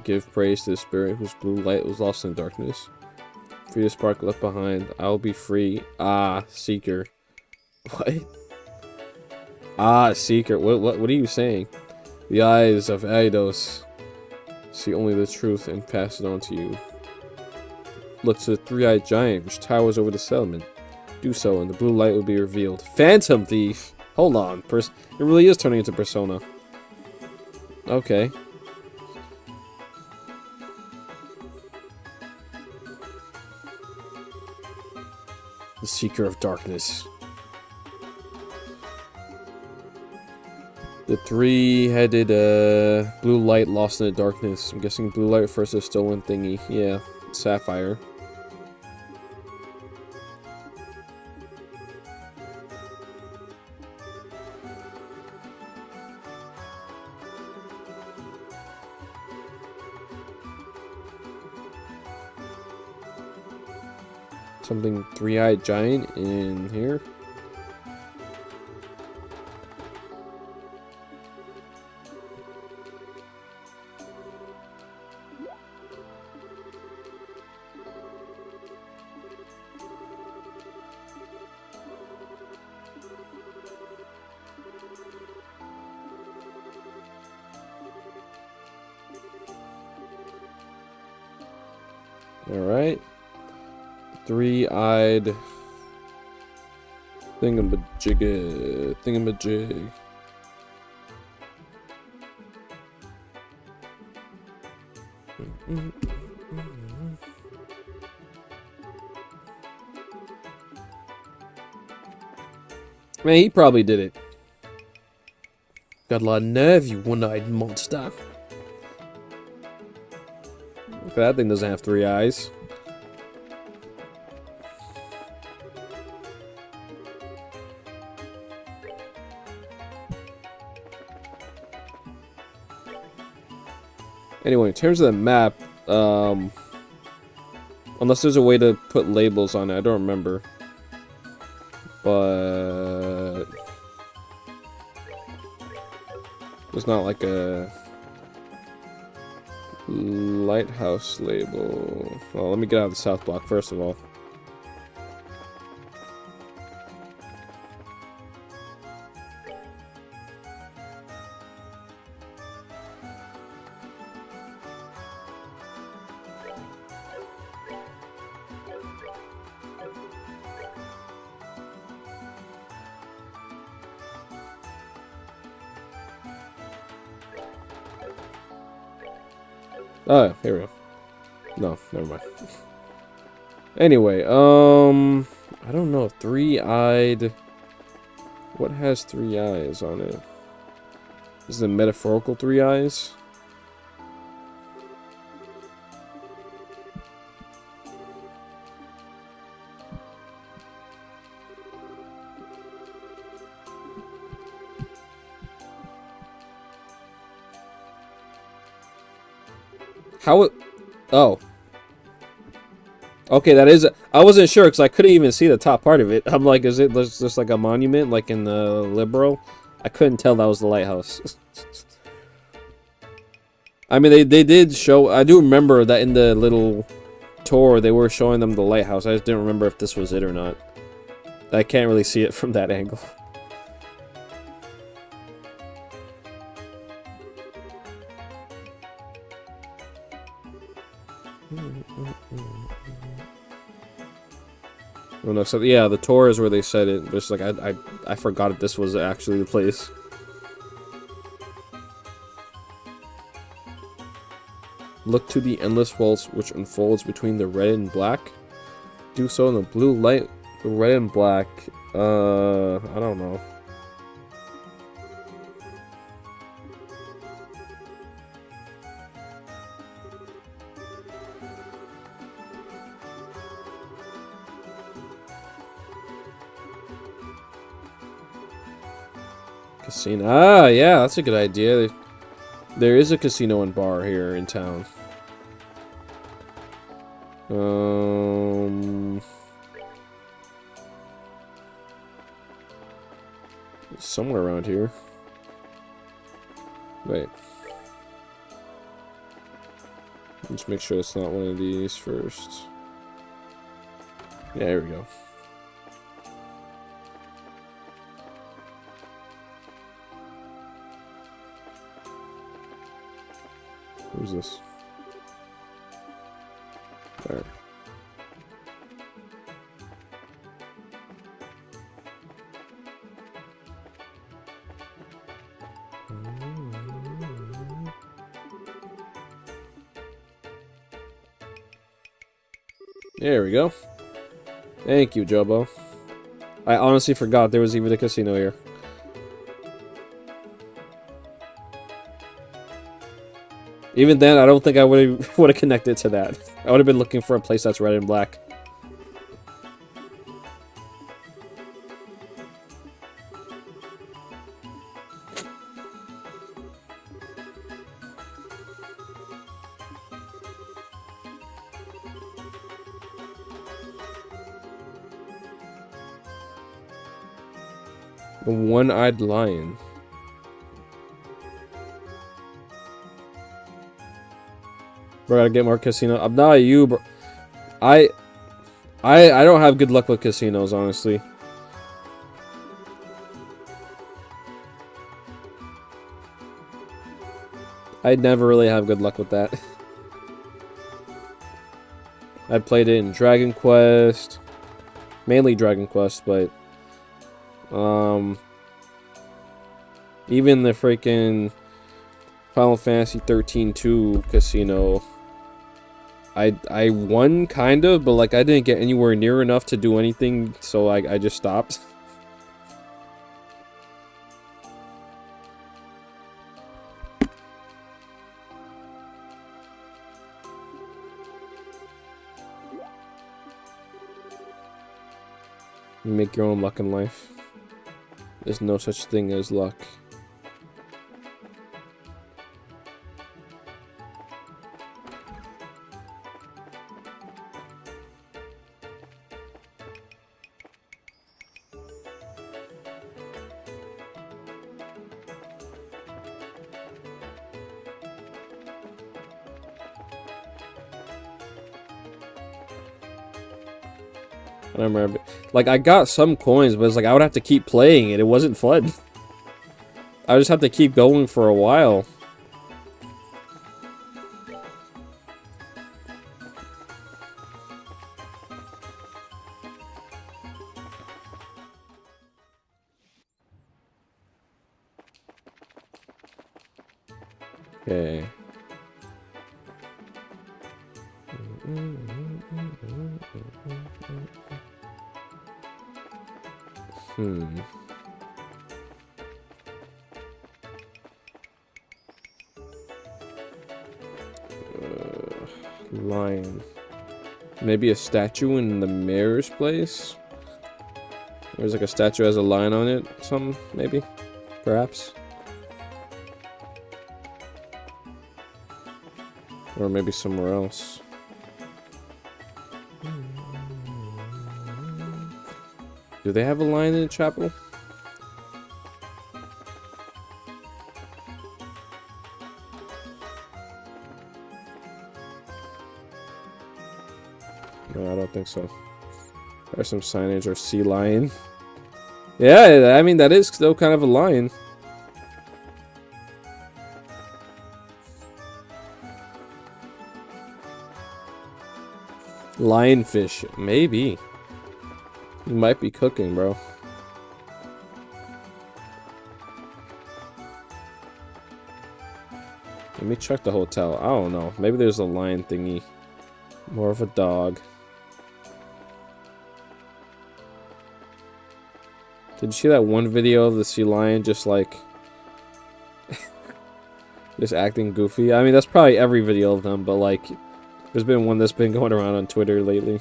give praise to the spirit whose blue light was lost in darkness. Free the spark left behind. I will be free. Ah, Seeker. What? Ah, Seeker. What are you saying? The eyes of Eidos see only the truth and pass it on to you. Look to the three-eyed giant which towers over the settlement. Do so, and the blue light will be revealed. Phantom Thief. Hold on. It really is turning into Persona. Okay. The Seeker of Darkness. The three-headed blue light lost in the darkness. I'm guessing blue light refers to a stolen thingy. Yeah, sapphire. Something three-eyed giant in here. All right. Three-eyed thingamajig. Man, he probably did it. Got a lot of nerve, you one-eyed monster. That thing doesn't have three eyes. Anyway, in terms of the map, unless there's a way to put labels on it, I don't remember. But there's not like a Lighthouse label. Well, let me get out of the south block first of all. Oh, here we go. No, never mind. Anyway, I don't know. Three-eyed. What has 3 eyes on it? Is it metaphorical 3 eyes? How it... Oh. Okay, that is... I wasn't sure because I couldn't even see the top part of it. I'm like, is it just like a monument like in the Liberal? I couldn't tell that was the lighthouse. I mean, they did show... I do remember that in the little tour, they were showing them the lighthouse. I just didn't remember if this was it or not. I can't really see it from that angle. Oh no, so yeah, the tour is where they said it. Just like I forgot if this was actually the place. Look to the endless waltz which unfolds between the red and black. Do so in the blue light, the red and black. I don't know. Casino. Ah, yeah, that's a good idea. There is a casino and bar here in town. Somewhere around here. Wait. Let's make sure it's not one of these first. Yeah, here we go. Who's this? There. There we go. Thank you, Jobo. I honestly forgot there was even a casino here. Even then, I don't think I would have connected to that. I would have been looking for a place that's red and black. The one-eyed lion. Bro, gotta get more casino. I'm not you, bro. I don't have good luck with casinos, honestly. I never really have good luck with that. I played it in Dragon Quest, mainly Dragon Quest, but even the freaking Final Fantasy 13-2 casino. I won, kind of, but, like, I didn't get anywhere near enough to do anything, so I just stopped. You make your own luck in life. There's no such thing as luck. I don't remember. Like, I got some coins, but it's like I would have to keep playing it. It wasn't fun. I just have to keep going for a while. Okay. Lion. Maybe a statue in the mayor's place? There's like a statue has a lion on it. Something, maybe? Perhaps? Or maybe somewhere else. Do they have a lion in the chapel? No, I don't think so. There's some signage or sea lion. Yeah, I mean, that is still kind of a lion. Lionfish, maybe. You might be cooking, bro. Let me check the hotel. I don't know. Maybe there's a lion thingy. More of a dog. Did you see that one video of the sea lion just like... just acting goofy? I mean, that's probably every video of them, but like... There's been one that's been going around on Twitter lately.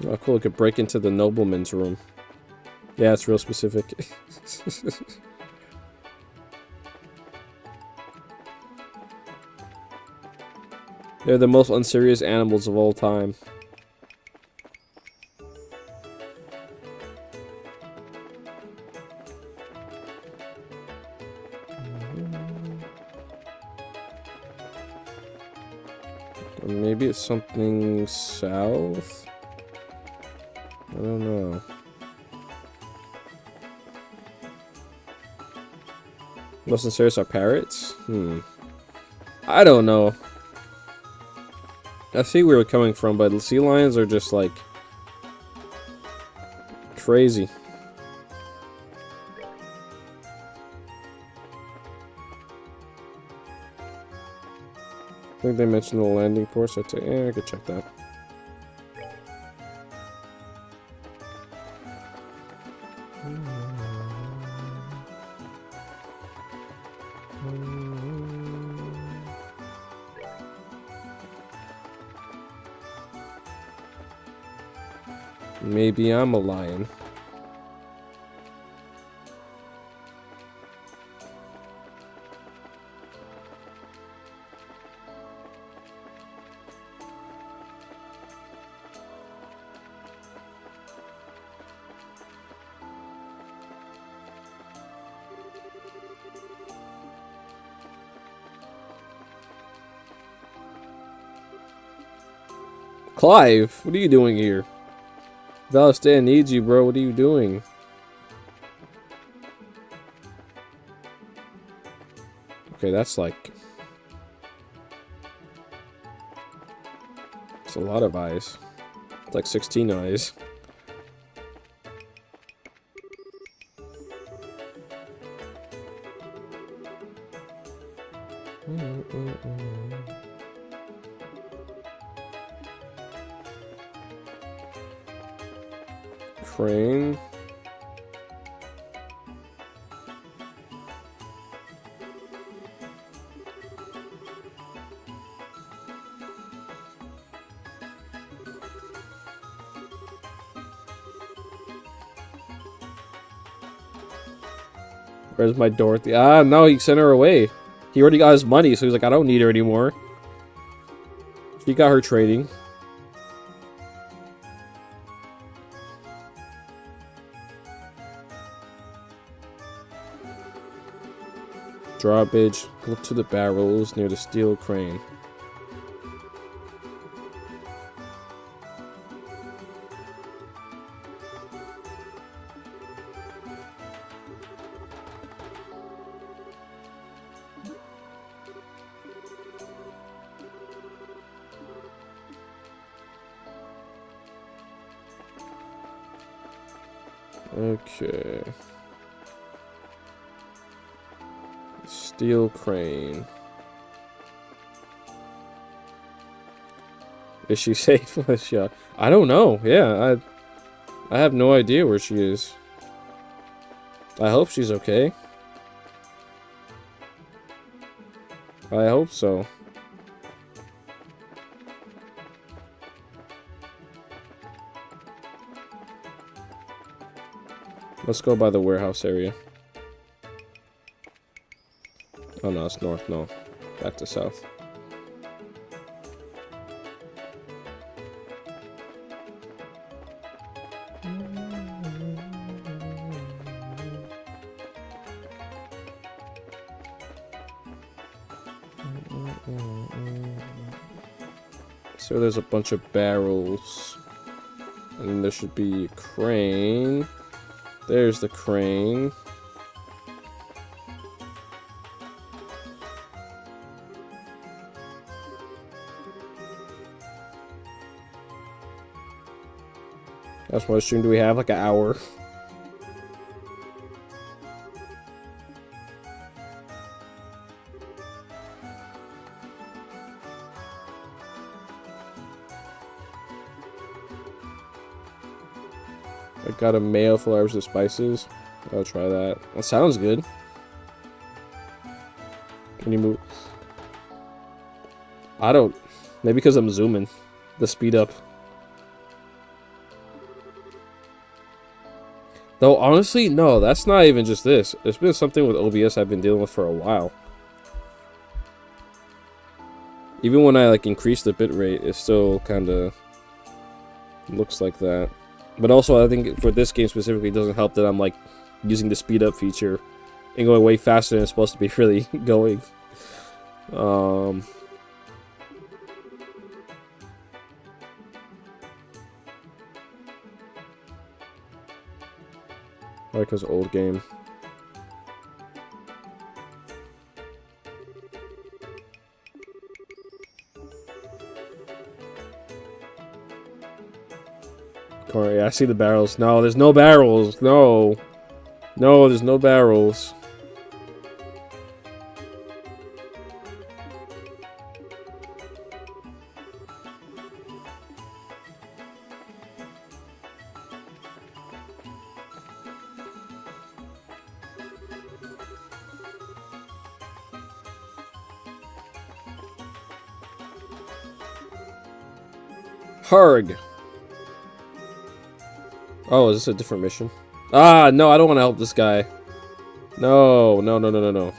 Oh, cool. It could break into the nobleman's room. Yeah, it's real specific. They're the most unserious animals of all time. Or maybe it's something south? I don't know. Most unserious are parrots? I don't know. I see where we're coming from, but sea lions are just like crazy. I think they mentioned the landing port, so I could check that. Maybe I'm a lion. Clive, what are you doing here? Valistan needs you, bro. What are you doing? Okay, that's like... It's a lot of eyes. It's like 16 eyes. Crane. Where's my Dorothy? Ah, no, he sent her away. He already got his money, so he's like, I don't need her anymore. She got her trading. Drawbridge. Look to the barrels near the steel crane. Okay. Steel crane. Is she safe? I don't know. Yeah, I have no idea where she is. I hope she's okay. I hope so. Let's go by the warehouse area. Oh no, it's north, no. Back to south. So there's a bunch of barrels. And then there should be a crane. There's the crane. That's what stream do we have? Like an hour. I got a mail for herbs and spices. I'll try that. That sounds good. Can you move? I don't. Maybe because I'm zooming. The speed up. Though, honestly, no, that's not even just this. It's been something with OBS I've been dealing with for a while. Even when I, like, increase the bitrate, it still kind of looks like that. But also, I think for this game specifically, it doesn't help that I'm, like, using the speed up feature and going way faster than it's supposed to be really going. Like his old game. Corey, I see the barrels. No, there's no barrels. No. No, there's no barrels. Harg. Oh, is this a different mission? Ah, no, I don't want to help this guy. No, no, no, no, no, no.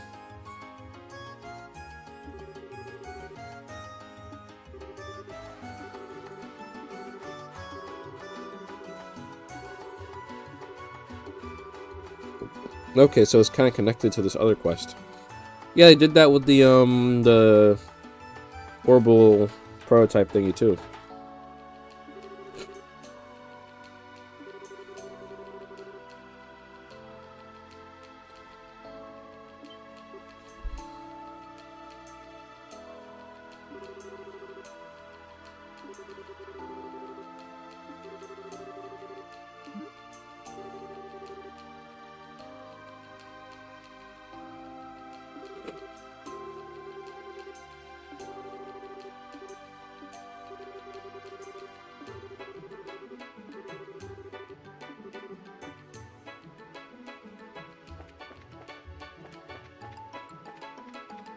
Okay, so it's kind of connected to this other quest. Yeah, they did that with the orbital prototype thingy too.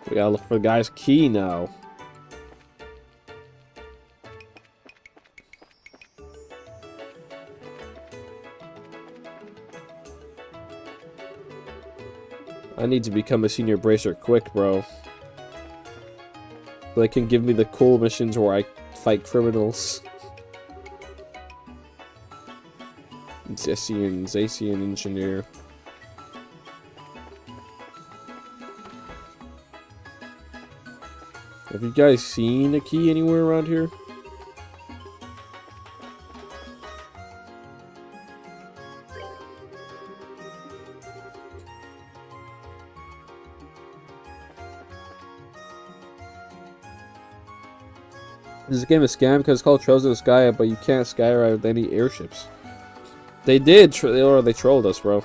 We gotta look for the guy's key now. I need to become a senior bracer quick, bro. They can give me the cool missions where I fight criminals. Zacian engineer. Have you guys seen a key anywhere around here? This game is a scam because it's called Trails in the Sky, but you can't skyride with any airships. They did, they trolled us, bro.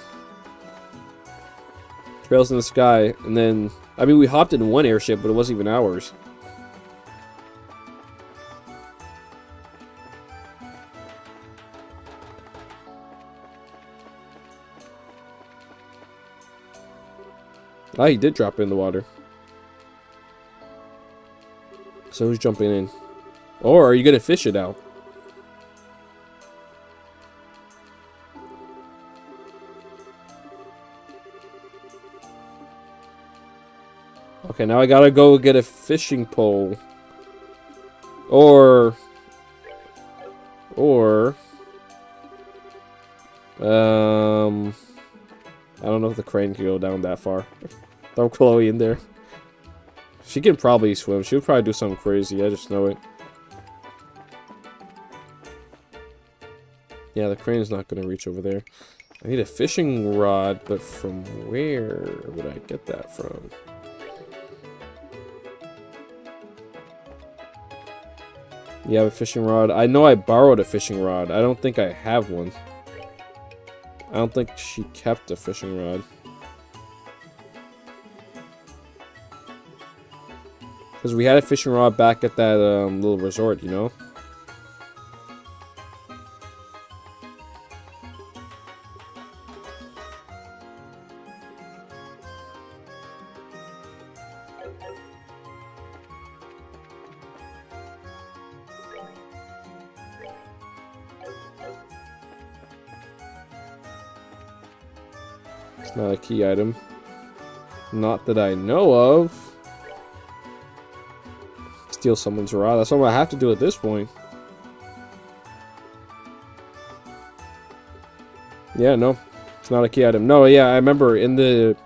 Trails in the Sky, and then, I mean, we hopped in one airship, but it wasn't even ours. Ah, he did drop in the water. So who's jumping in? Or are you gonna fish it out? Okay, now I gotta go get a fishing pole. Or I don't know if the crane can go down that far. Throw Chloe in there. She can probably swim. She'll probably do something crazy. I just know it. Yeah, the crane's not going to reach over there. I need a fishing rod, but from where would I get that from? You have a fishing rod? I know I borrowed a fishing rod. I don't think I have one. I don't think she kept a fishing rod. Because we had a fishing rod back at that little resort, you know? It's not a key item. Not that I know of. Steal someone's rod. That's what I have to do at this point. Yeah, no. It's not a key item. No, yeah, I remember in the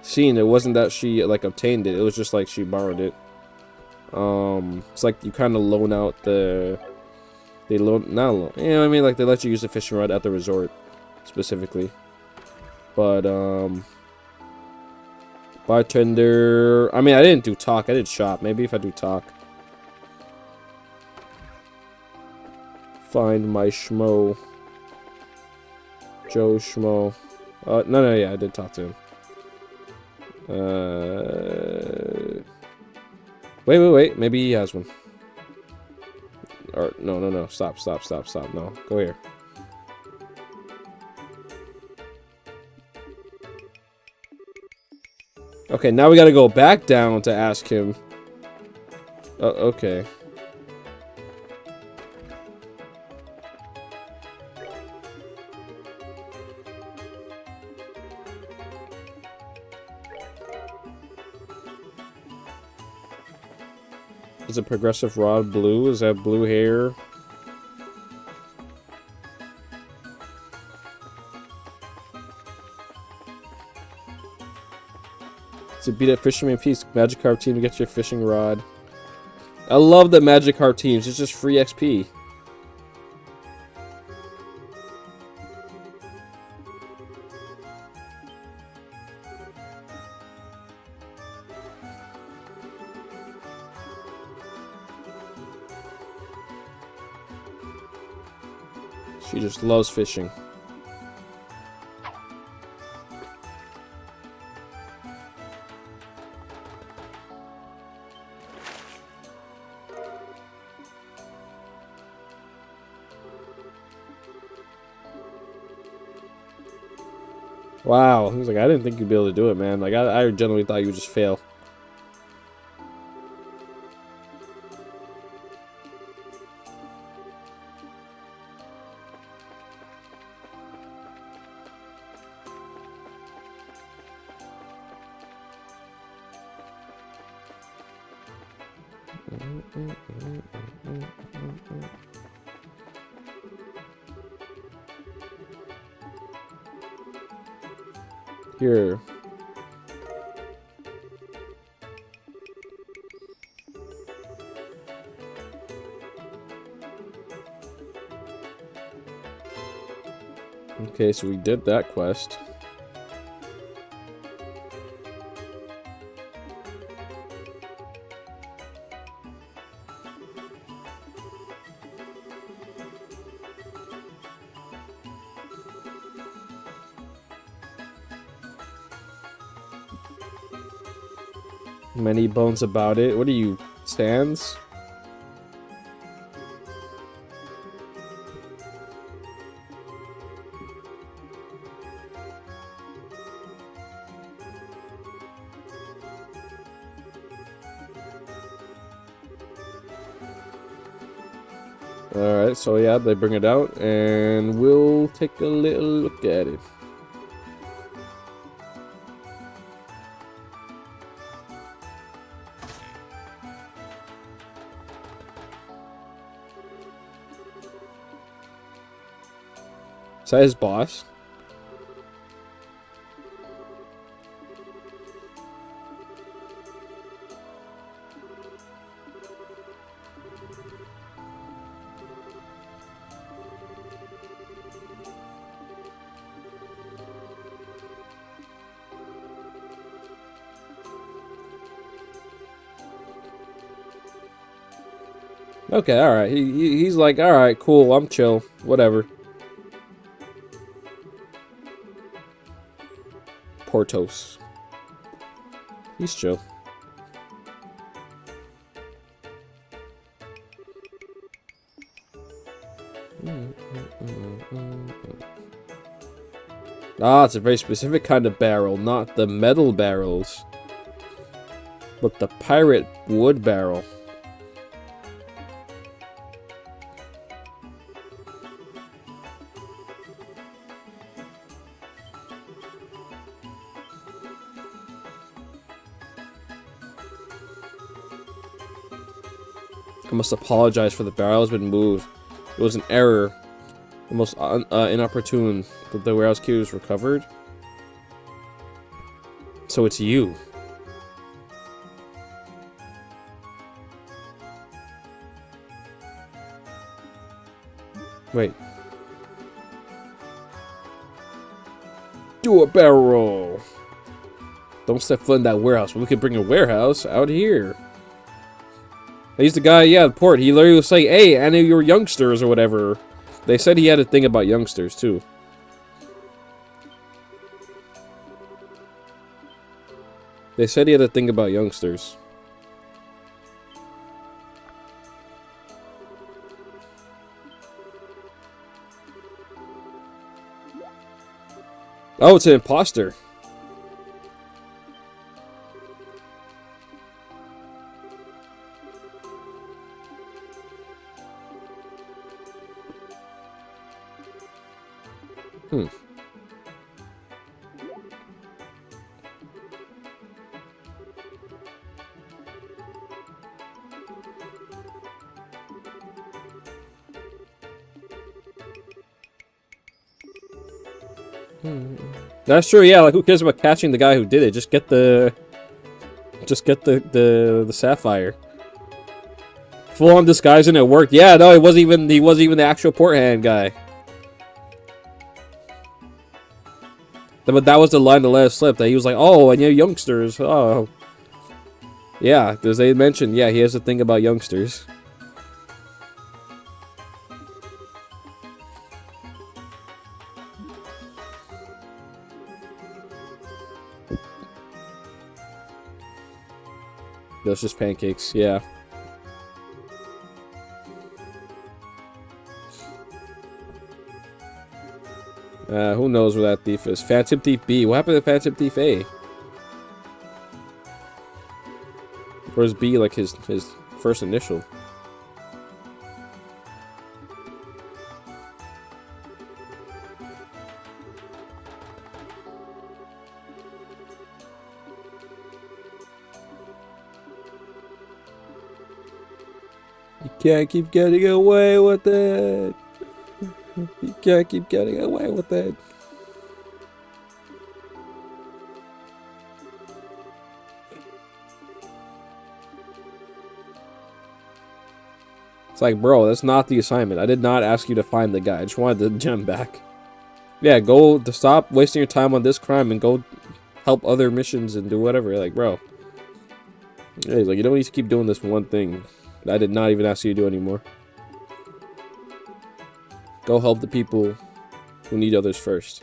scene, it wasn't that she, like, obtained it. It was just, like, she borrowed it. It's like you kind of loan out the... They loan... Not loan. You know what I mean? Like, they let you use the fishing rod at the resort, specifically. But, bartender... I mean, I didn't do talk. I did shop. Maybe if I do talk. Find my schmo. Joe Schmo. No, yeah, I did talk to him. Wait. Maybe he has one. Or, no. Stop. No, go here. Okay, now we gotta go back down to ask him. Okay. Is a progressive rod blue? Is that blue hair? To beat up Fisherman Peace, Magikarp team to get your fishing rod. I love the Magikarp teams. It's just free XP. She just loves fishing. Wow, he was like, I didn't think you'd be able to do it, man. Like, I generally thought you would just fail. Here. Okay, so we did that quest. Many bones about it. What are you, Sands? Alright, so yeah, they bring it out, and we'll take a little look at it. Is that his boss? Okay, alright. He's like, alright, cool, I'm chill. Whatever. Portos. He's chill. Ah, it's a very specific kind of barrel, not the metal barrels, but the pirate wood barrel. I must apologize for the barrel has been moved. It was an error. The most inopportune. But the warehouse key was recovered. So it's you. Wait. Do a barrel roll. Don't step foot in that warehouse. We could bring a warehouse out here. He's the guy, yeah, the port. He literally was saying, hey, I know you're youngsters or whatever. They said he had a thing about youngsters, too. They said he had a thing about youngsters. Oh, it's an imposter. That's true, yeah, like who cares about catching the guy who did it? Just get the sapphire. Full on disguise and it worked. Yeah, no, he wasn't even the actual port hand guy. But that was the line to let us slip, that he was like, oh, and you youngsters, oh. Yeah, because they mentioned, yeah, he has a thing about youngsters. That's just pancakes, yeah. Who knows where that thief is? Phantom Thief B. What happened to Phantom Thief A? Or is B like his first initial? You can't keep getting away with it. You can't keep getting away with it. It's like, bro, that's not the assignment. I did not ask you to find the guy. I just wanted the gem back. Yeah, go to stop wasting your time on this crime and go help other missions and do whatever. Like, bro. Yeah, he's like, you don't need to keep doing this one thing that I did not even ask you to do anymore. Go help the people who need others first.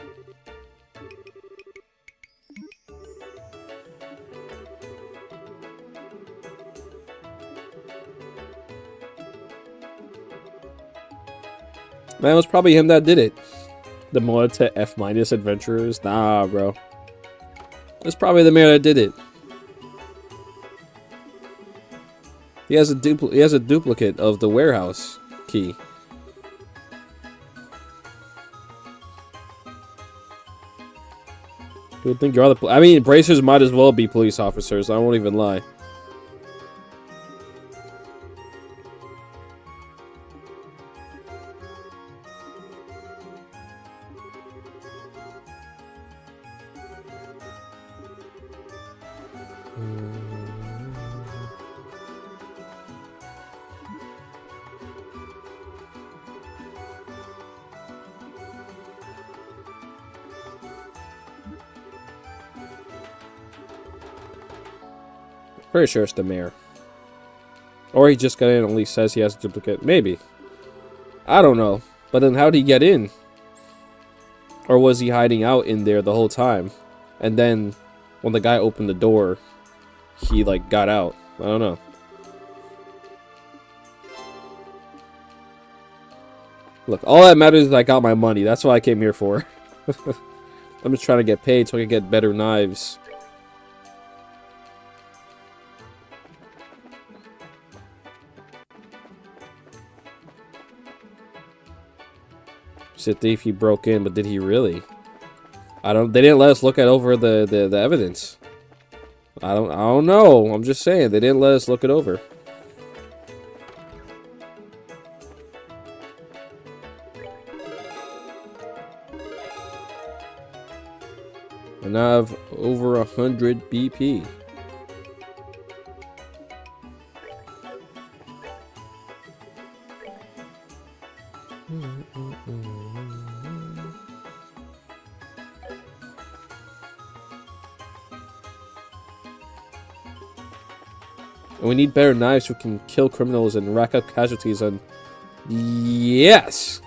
Man, it was probably him that did it. The mod to F- adventurers. Nah, bro. It's probably the man that did it. He has a duplicate of the warehouse key. You would think you're other. I mean, bracers might as well be police officers. I won't even lie. Pretty sure it's the mayor. Or he just got in and at least says he has a duplicate. Maybe. I don't know. But then how'd he get in? Or was he hiding out in there the whole time? And then when the guy opened the door, he like got out. I don't know. Look, all that matters is I got my money. That's what I came here for. I'm just trying to get paid so I can get better knives. He's a thief, he broke in, but did he really? They didn't let us look at over the evidence. I don't know. I'm just saying, they didn't let us look it over. And I have over 100 BP. And we need better knives who can kill criminals and rack up casualties and... Yes!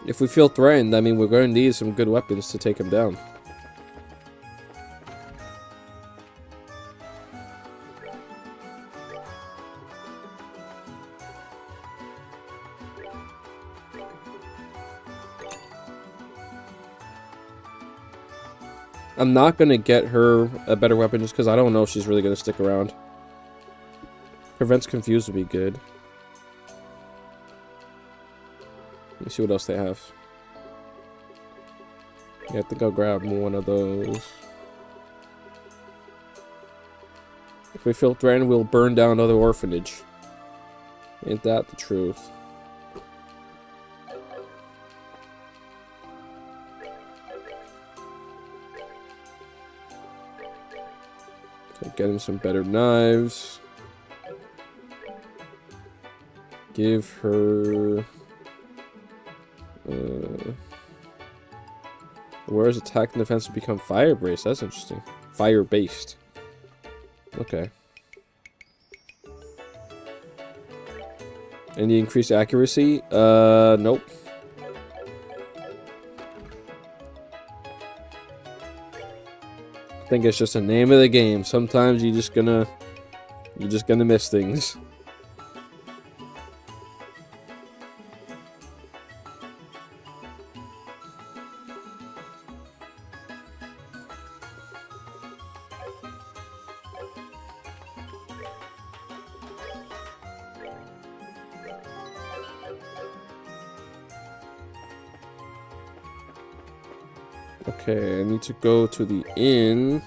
If we feel threatened, I mean, we're going to need some good weapons to take him down. I'm not going to get her a better weapon just because I don't know if she's really going to stick around. Prevents confused would be good. Let me see what else they have. Yeah, I think I'll grab one of those. If we feel threatened, we'll burn down another orphanage. Ain't that the truth? Okay, get him some better knives. Give her... whereas attack and defense become fire-based. That's interesting. Fire-based. Okay. Any increased accuracy? Nope. I think it's just the name of the game. Sometimes you're just gonna miss things. Okay, I need to go to the inn.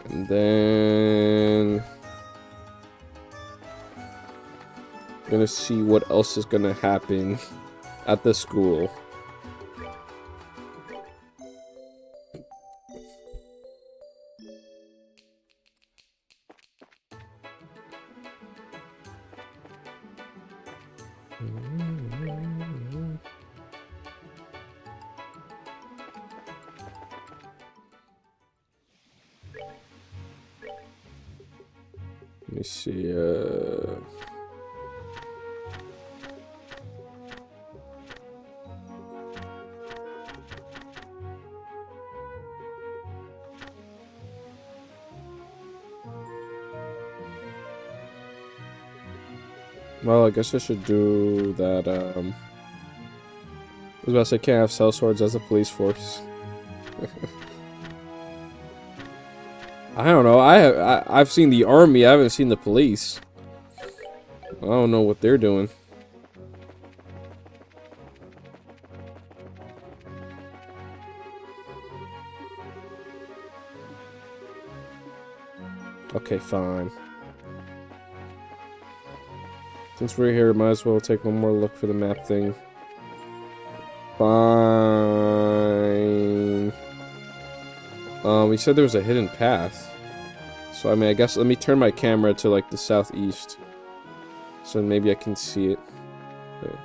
And then... I'm gonna see what else is gonna happen at the school. Let me see. Well, I guess I should do that. I was about to say, can't have sellswords as a police force. I don't know. I've seen the army. I haven't seen the police. I don't know what they're doing. Okay, fine. Since we're here, might as well take one more look for the map thing. Fine. We said there was a hidden path. So, I mean, I guess let me turn my camera to, like, the southeast. So maybe I can see it. There.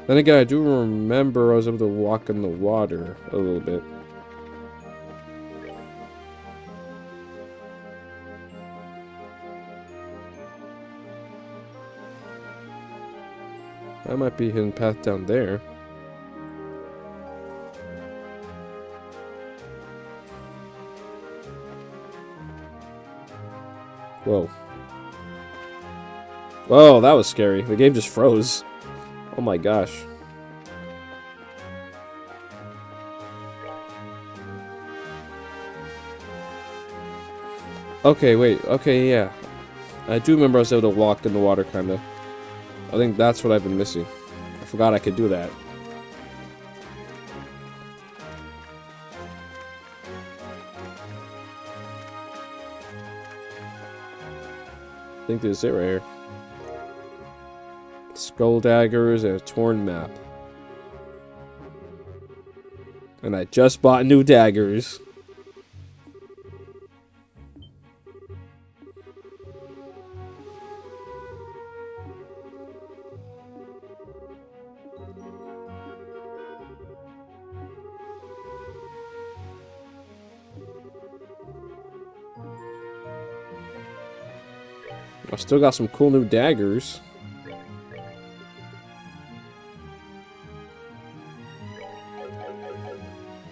Then again, I do remember I was able to walk in the water a little bit. That might be a hidden path down there. Whoa. Whoa, that was scary. The game just froze. Oh my gosh. Okay, wait. Okay, yeah. I do remember I was able to walk in the water, kinda. I think that's what I've been missing. I forgot I could do that. I think this is it right here. Skull daggers and a torn map. And I just bought new daggers. I still got some cool new daggers.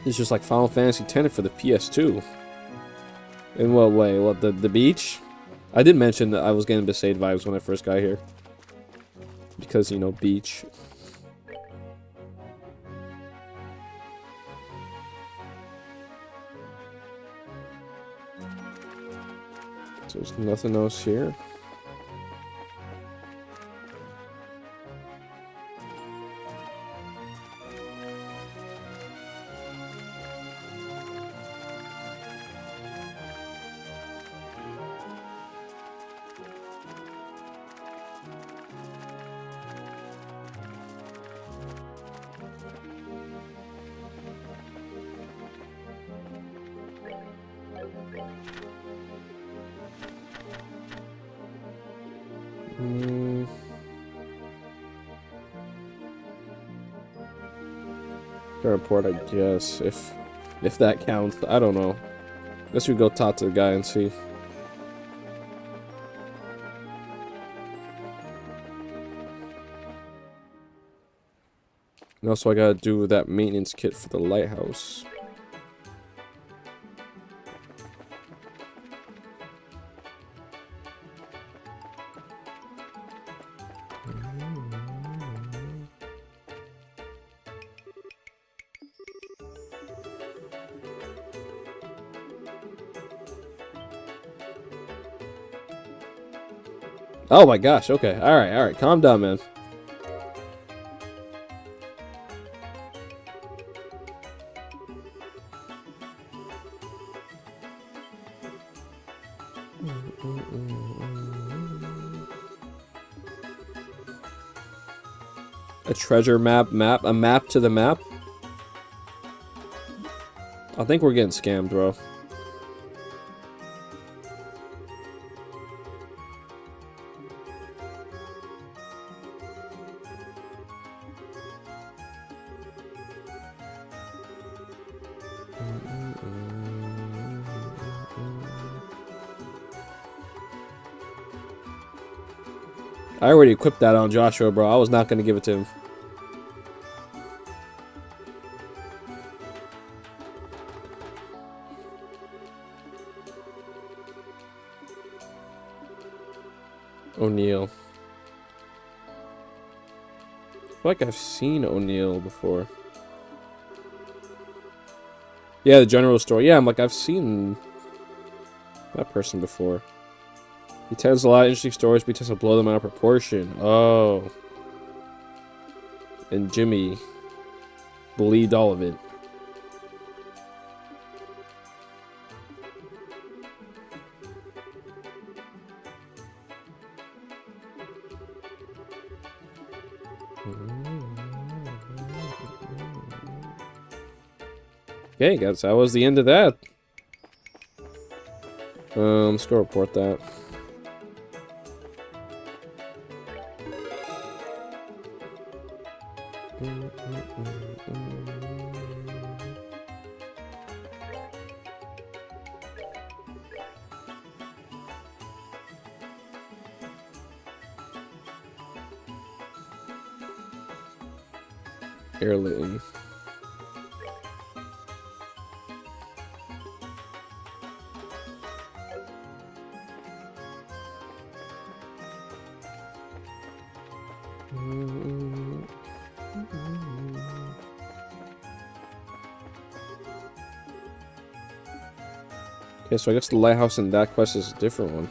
It's just like Final Fantasy X for the PS2. In what way? What, the beach? I did mention that I was getting Besaid vibes when I first got here. Because, you know, beach. So there's nothing else here. Report, I guess, if that counts. I don't know. Guess we go talk to the guy and see. And also, I gotta do that maintenance kit for the lighthouse. Oh my gosh, okay. Alright, calm down, man. A treasure map, a map to the map? I think we're getting scammed, bro. I already equipped that on Joshua, bro. I was not going to give it to him. O'Neil. I feel like I've seen O'Neil before. Yeah, the general store. Yeah, I'm like, I've seen that person before. He tells a lot of interesting stories, but he tends to blow them out of proportion. Oh. And Jimmy believed all of it. Okay, guys, that was the end of that. Let's go report that. Heirloom. Okay, so I guess the lighthouse in that quest is a different one.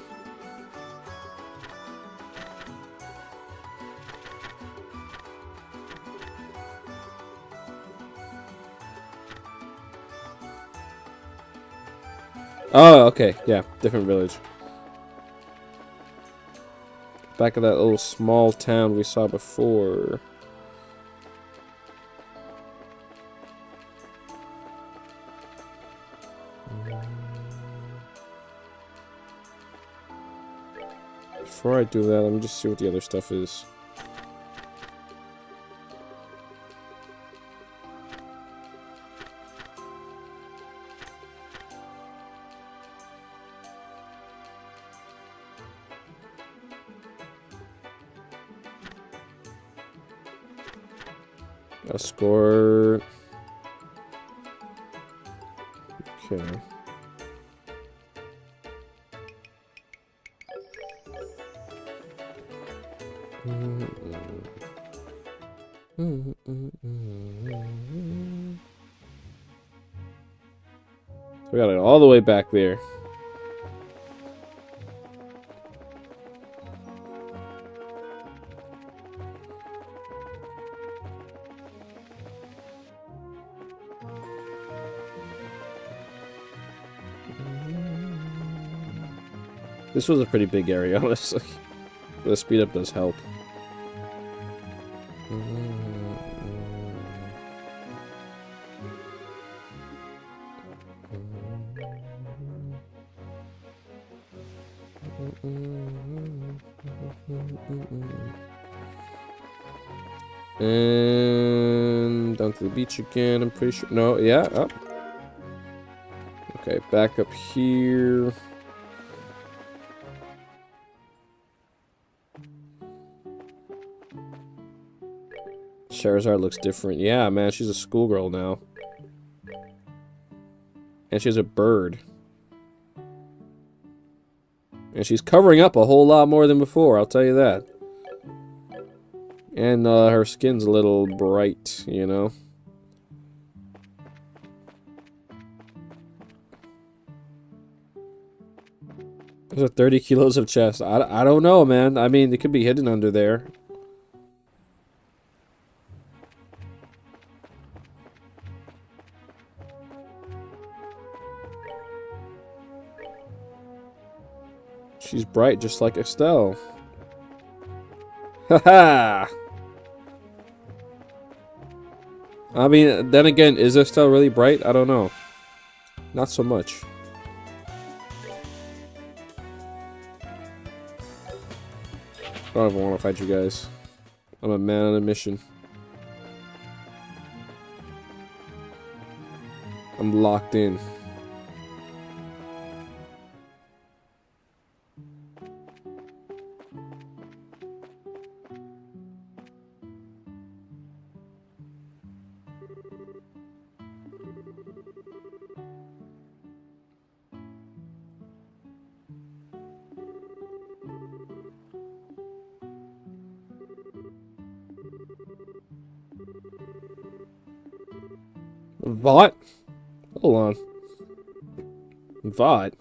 Oh, okay, yeah, different village. Back of that little small town we saw before. Before I do that, let me just see what the other stuff is. Escort. Okay. We got it all the way back there. This was a pretty big area, honestly. The speed up does help. And down to the beach again, I'm pretty sure. No, yeah, up. Okay, back up here. Charizard looks different. Yeah, man, she's a schoolgirl now. And she's a bird. And she's covering up a whole lot more than before, I'll tell you that. And her skin's a little bright, you know. There's a 30 kilos of chest. I don't know, man. I mean, it could be hidden under there. She's bright, just like Estelle. Haha! I mean, then again, is Estelle really bright? I don't know. Not so much. I don't even want to fight you guys. I'm a man on a mission. I'm locked in. Vought? Hold on. Vought?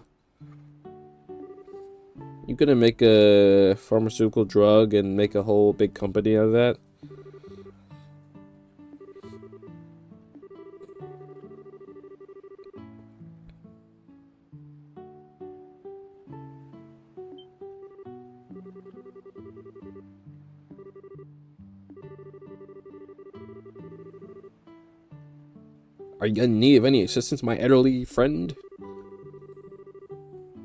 You gonna make a pharmaceutical drug and make a whole big company out of that? Are you in need of any assistance, my elderly friend?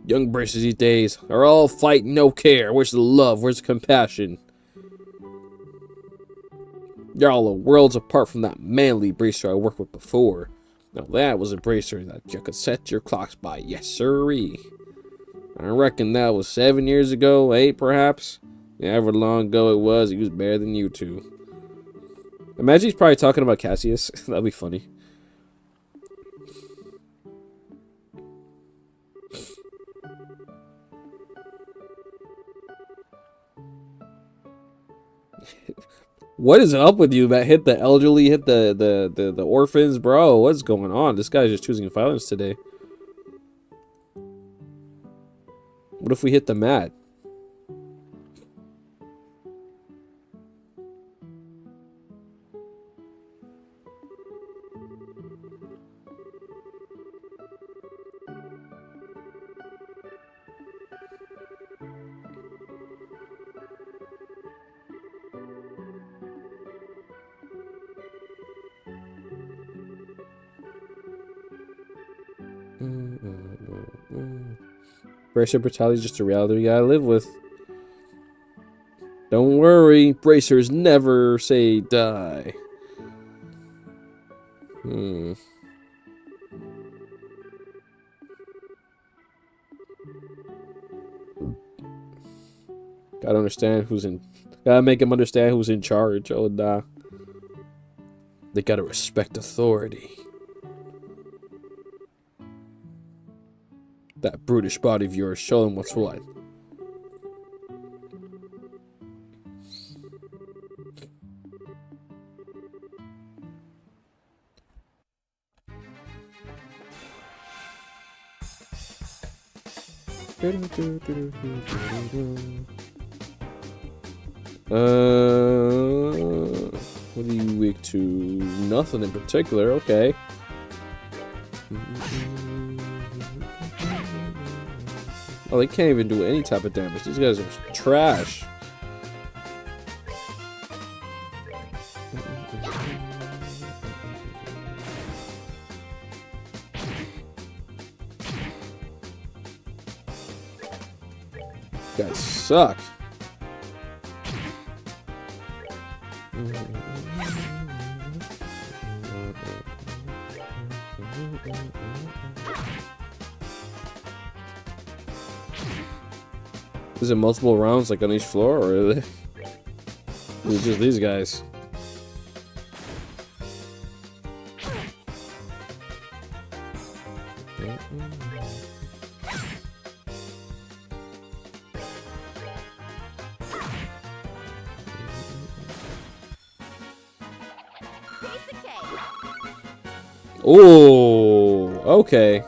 Young bracers these days are all fight, no care. Where's the love? Where's the compassion? You're all worlds apart from that manly bracer I worked with before. Now that was a bracer that you could set your clocks by, yes sirree. I reckon that was 7 years ago, 8 perhaps. Yeah, however long ago it was, he was better than you two. Imagine he's probably talking about Cassius. That'd be funny. What is up with you, man? Hit the elderly, hit the orphans, bro. What's going on? This guy's just choosing violence today. What if we hit the mat? Bracer brutality is just a reality we gotta live with. Don't worry, bracers never say die. Gotta understand who's in. Gotta make him understand who's in charge. Oh nah. They gotta respect authority. That brutish body of yours, show them what's what. What are you weak to? Nothing in particular, okay. Oh, they can't even do any type of damage. These guys are trash. You guys suck. Is it multiple rounds like on each floor, or is it just these guys? Oh, okay.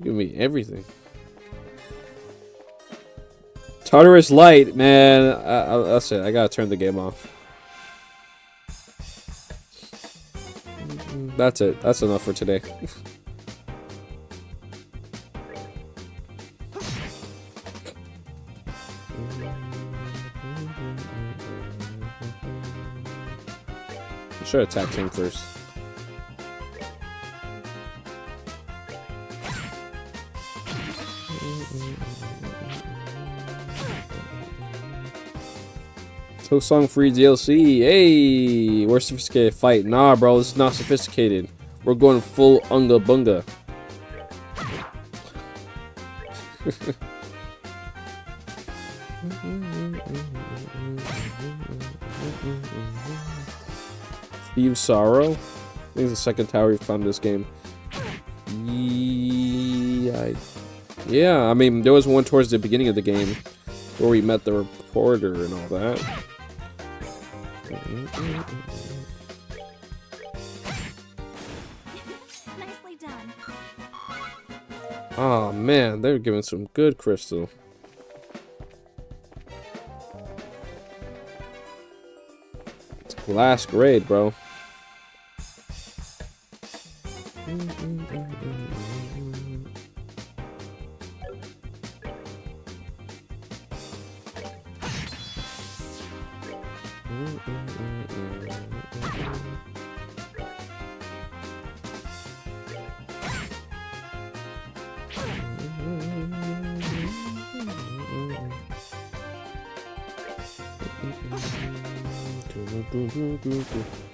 Give me everything. Tartarus Light, man. That's it. I gotta turn the game off. That's it. That's enough for today. I should attack him first. Song free DLC. Hey, we're sophisticated fight. Nah, bro, this is not sophisticated. We're going full unga bunga. Thieves Sorrow. I think it's the second tower we've found in this game. Yeah, I mean, there was one towards the beginning of the game where we met the reporter and all that. Oh man, they're giving some good crystal. It's glass grade, bro.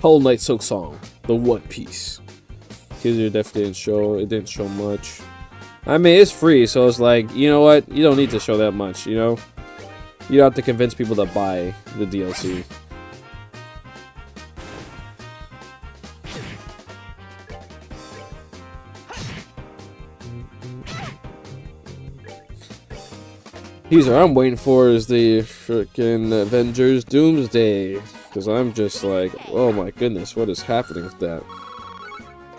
Whole Night Silk Song, the One Piece. Kids definitely didn't show. It didn't show much. I mean, it's free, so it's like, you know what? You don't need to show that much. You know, you don't have to convince people to buy the DLC. Teaser I'm waiting for is the freaking Avengers Doomsday, because I'm just like, oh my goodness, what is happening with that?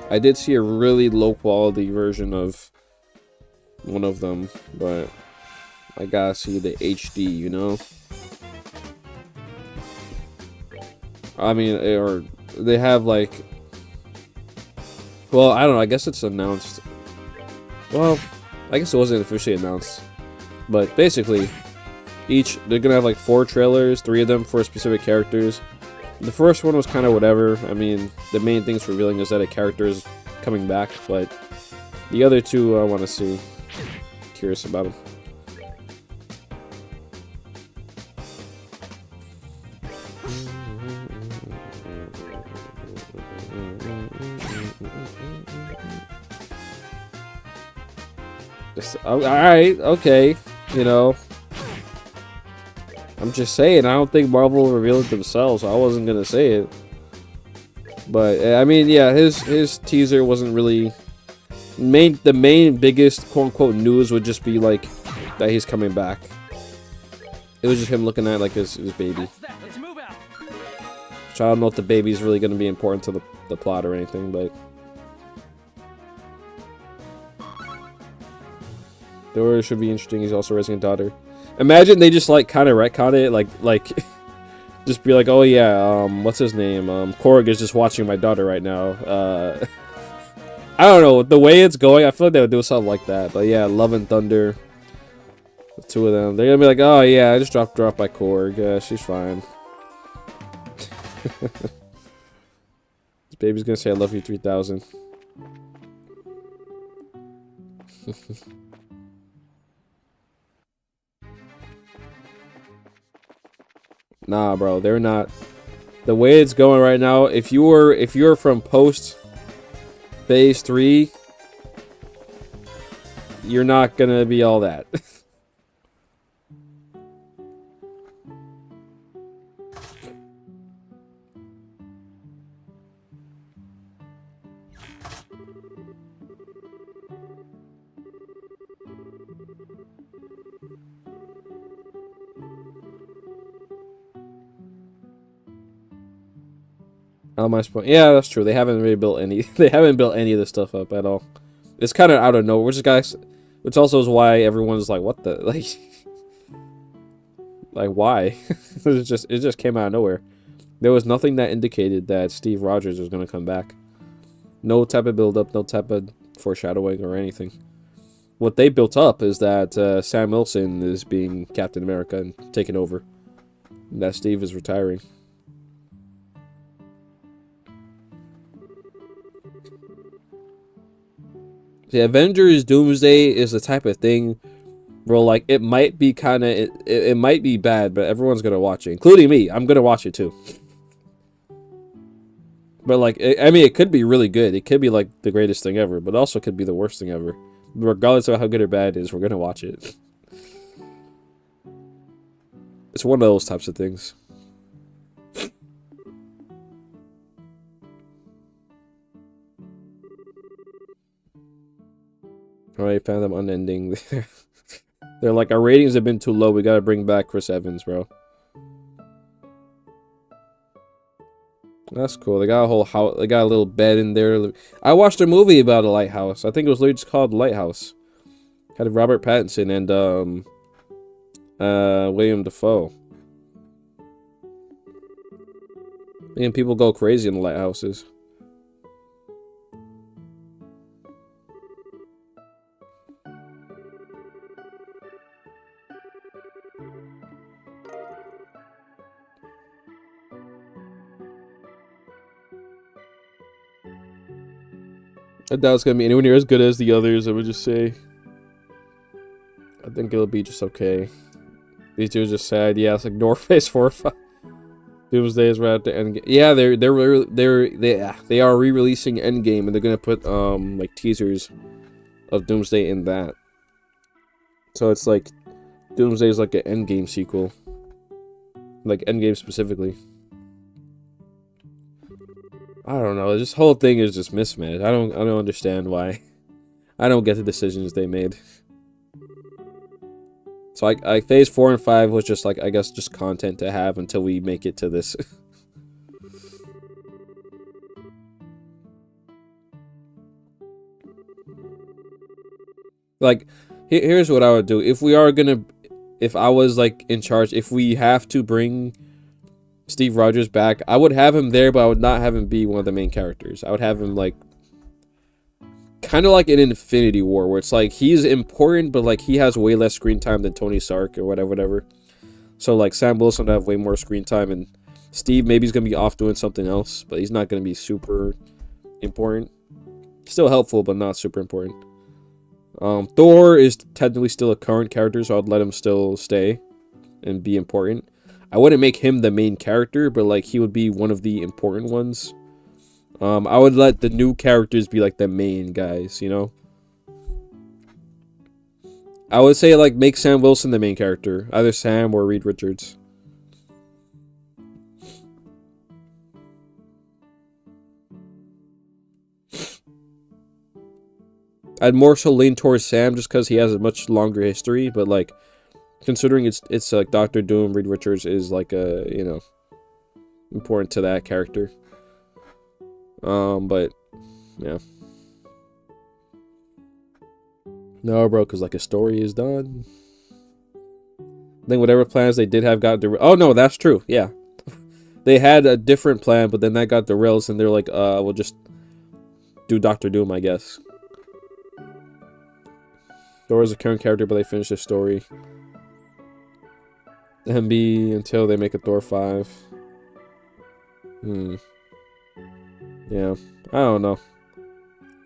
I did see a really low quality version of one of them, but I gotta see the HD, you know? I mean, or they have like, well, I don't know, I guess it's announced. Well, I guess it wasn't officially announced. But basically, they're gonna have like 4 trailers, 3 of them for specific characters. The first one was kind of whatever. I mean, the main thing's revealing is that a character is coming back, but the other 2 I want to see. Curious about them. Alright, okay. You know, I'm just saying, I don't think Marvel will reveal it themselves, so I wasn't gonna say it. But I mean, yeah, his teaser wasn't really the main biggest quote unquote news would just be like that he's coming back. It was just him looking at like his baby. Let's move out. So I don't know if the baby's really gonna be important to the plot or anything, but the order should be interesting. He's also raising a daughter. Imagine they just like kind of retcon it, like just be like, oh yeah, what's his name? Korg is just watching my daughter right now. I don't know, the way it's going, I feel like they would do something like that. But yeah, Love and Thunder, the 2 of them, they're gonna be like, oh yeah, I just dropped her off by Korg. She's fine. This baby's gonna say I love you 3000. Nah, bro, they're not. The way it's going right now, if you're from post phase 3, you're not gonna be all that. How am I supposed? Yeah, that's true. They haven't really built any. They haven't built any of this stuff up at all. It's kind of out of nowhere, which also is why everyone's like, "What the like why?" it just came out of nowhere. There was nothing that indicated that Steve Rogers was going to come back. No type of build up, no type of foreshadowing or anything. What they built up is that Sam Wilson is being Captain America and taking over. And that Steve is retiring. The Avengers Doomsday is the type of thing where, like, it might be kind of... It might be bad, but everyone's going to watch it. Including me. I'm going to watch it, too. But, like, I mean, it could be really good. It could be, like, the greatest thing ever. But also could be the worst thing ever. Regardless of how good or bad it is, we're going to watch it. It's one of those types of things. Alright, found them unending. They're like, our ratings have been too low. We gotta bring back Chris Evans, bro. That's cool. They got a whole house. They got a little bed in there. I watched a movie about a lighthouse. I think it was literally just called Lighthouse. Had Robert Pattinson and William Dafoe. And people go crazy in the lighthouses. I doubt it's gonna be anywhere near as good as the others, I would just say. I think it'll be just okay. These two are just sad. Yeah, it's like North Face 4 or 5. Doomsday is right at the end. Yeah, they are re-releasing Endgame, and they're gonna put like teasers of Doomsday in that. So it's like Doomsday is like an Endgame sequel, like Endgame specifically. I don't know. This whole thing is just mismatched. I don't understand why. I don't get the decisions they made. So I phase 4 and 5 was just like, I guess, just content to have until we make it to this. Like, here's what I would do. If I was like in charge, if we have to bring Steve Rogers back, I would have him there, but I would not have him be one of the main characters. I would have him like kind of like in Infinity War, where it's like he's important, but like he has way less screen time than Tony Stark or whatever. So like Sam Wilson would have way more screen time, and Steve maybe he's gonna be off doing something else, but he's not gonna be super important. Still helpful, but not super important. Thor is technically still a current character, so I'd let him still stay and be important. I wouldn't make him the main character, but like he would be one of the important ones. I would let the new characters be like the main guys, you know? I would say like make Sam Wilson the main character. Either Sam or Reed Richards. I'd more so lean towards Sam just because he has a much longer history, but like considering it's like Doctor Doom, Reed Richards is like a, you know, important to that character. But yeah. No, bro, because like a story is done. I think whatever plans they did have got derailed. Oh no, that's true. Yeah, they had a different plan, but then that got derailed, and they're like, we'll just do Doctor Doom, I guess. Thor is a current character, but they finished the story. MB until they make a Thor 5. Yeah, I don't know.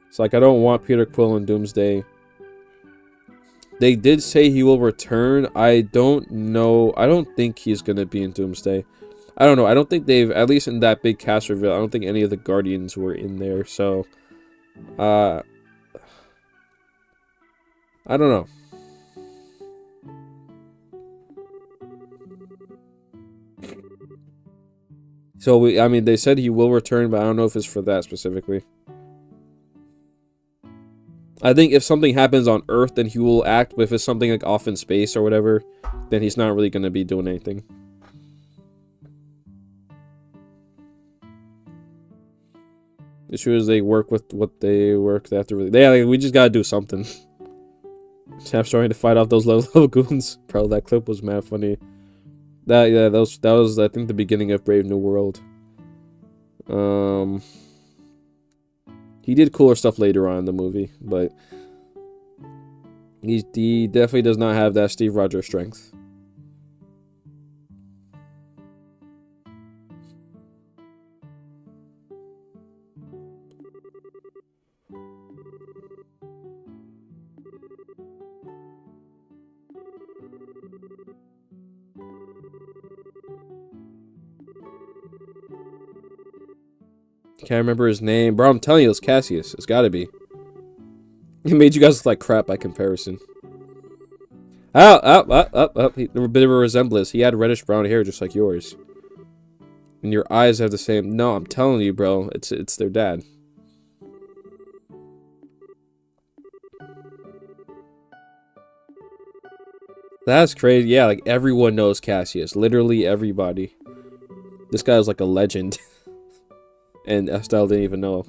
It's like I don't want Peter Quill in Doomsday. They did say he will return. I don't know. I don't think he's gonna be in Doomsday. I don't know. I don't think they've, at least in that big cast reveal, I don't think any of the Guardians were in there. So, I don't know. So, I mean, they said he will return, but I don't know if it's for that specifically. I think if something happens on Earth, then he will act, but if it's something like off in space or whatever, then he's not really going to be doing anything. The issue is they work with what they work. They have to really... Like, we just got to do something. Sam's trying to fight off those level goons. Probably that clip was mad funny. That was I think the beginning of Brave New World. He did cooler stuff later on in the movie, but he definitely does not have that Steve Rogers strength. Can't remember his name. Bro, I'm telling you, it's Cassius. It's gotta be. He made you guys look like crap by comparison. There were a bit of a resemblance. He had reddish brown hair just like yours. And your eyes have the same... No, I'm telling you, bro. It's their dad. That's crazy. Yeah, like everyone knows Cassius. Literally everybody. This guy is like a legend. And Estelle didn't even know.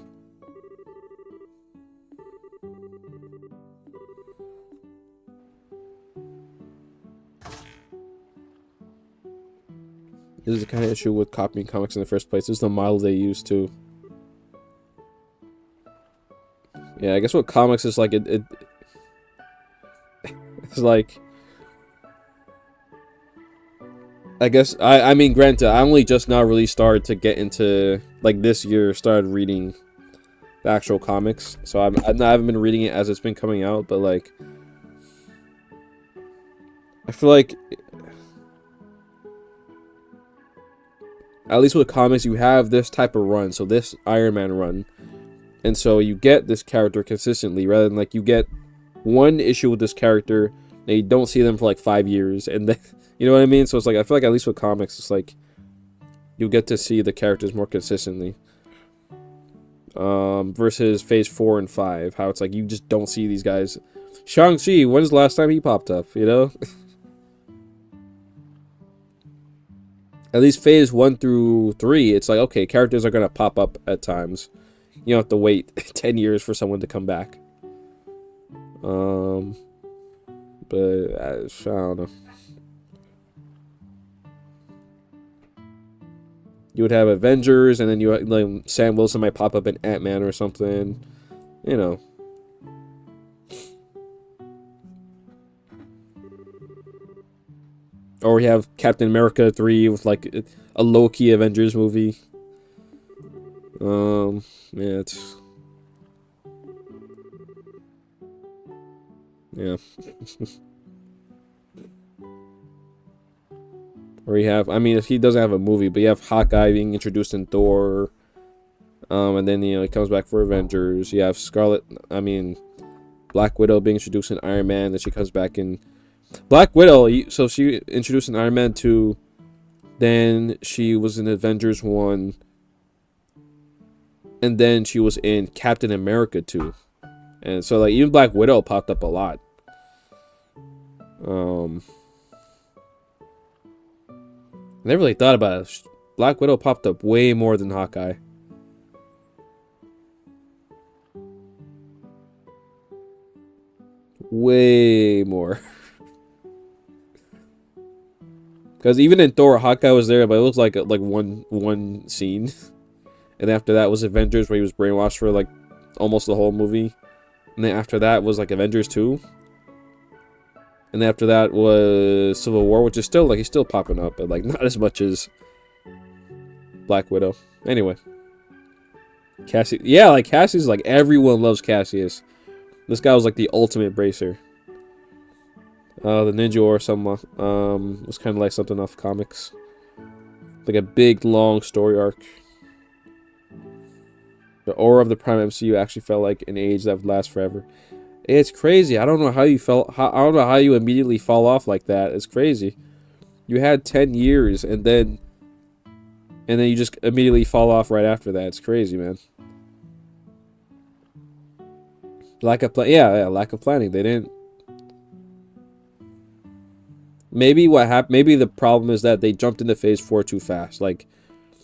This is the kind of issue with copying comics in the first place. This is the model they use too. Yeah, I guess what comics is like, it's like, I guess, I mean, granted, I only just now really started to get into, like, this year, started reading the actual comics. So I haven't been reading it as it's been coming out, but, like, I feel like, at least with comics, you have this type of run, so this Iron Man run. And so you get this character consistently, rather than, like, you get one issue with this character, and you don't see them for, like, 5 years, and then, you know what I mean? So it's like, I feel like at least with comics, it's like, you get to see the characters more consistently. Versus Phase 4 and 5, how it's like, you just don't see these guys. Shang-Chi, when's the last time he popped up, you know? At least Phase 1 through 3, it's like, okay, characters are gonna pop up at times. You don't have to wait 10 years for someone to come back. But I don't know. You would have Avengers, and then you like Sam Wilson might pop up in Ant-Man or something. You know. Or we have Captain America 3 with like a low-key Avengers movie. Yeah, it's... Yeah. Or you have, I mean, he doesn't have a movie, but you have Hawkeye being introduced in Thor. And then, you know, he comes back for Avengers. You have Black Widow being introduced in Iron Man, then she comes back in... Black Widow, so she introduced in Iron Man 2, then she was in Avengers 1, and then she was in Captain America 2. And so, like, even Black Widow popped up a lot. I never really thought about it. Black Widow popped up way more than Hawkeye. Way more. Because even in Thor, Hawkeye was there, but it was like one scene. And after that was Avengers, where he was brainwashed for like almost the whole movie. And then after that was like Avengers 2. And then after that was Civil War, which is still like, he's still popping up, but like not as much as Black Widow. Anyway. Cassie, yeah, like Cassius, like everyone loves Cassius. This guy was like the ultimate bracer. The Ninja or something was kind of like something off comics. Like a big, long story arc. The aura of the Prime MCU actually felt like an age that would last forever. It's crazy. I don't know how you felt. I don't know how you immediately fall off like that. It's crazy. You had 10 years and then you just immediately fall off right after that. It's crazy, man. Lack of lack of planning. They didn't. Maybe what happened? Maybe the problem is that they jumped into Phase 4 too fast. Like,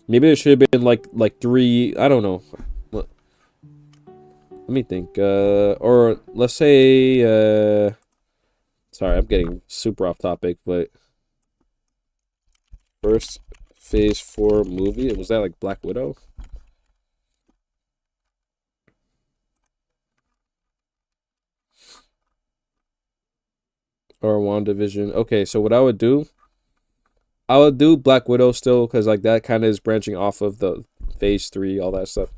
maybe there should have been like 3. I don't know. Let me think. Or let's say. Sorry, I'm getting super off topic, but first Phase 4 movie, was that like Black Widow? Or WandaVision. Okay, so what I would do Black Widow still, because like that kind of is branching off of the Phase 3, all that stuff.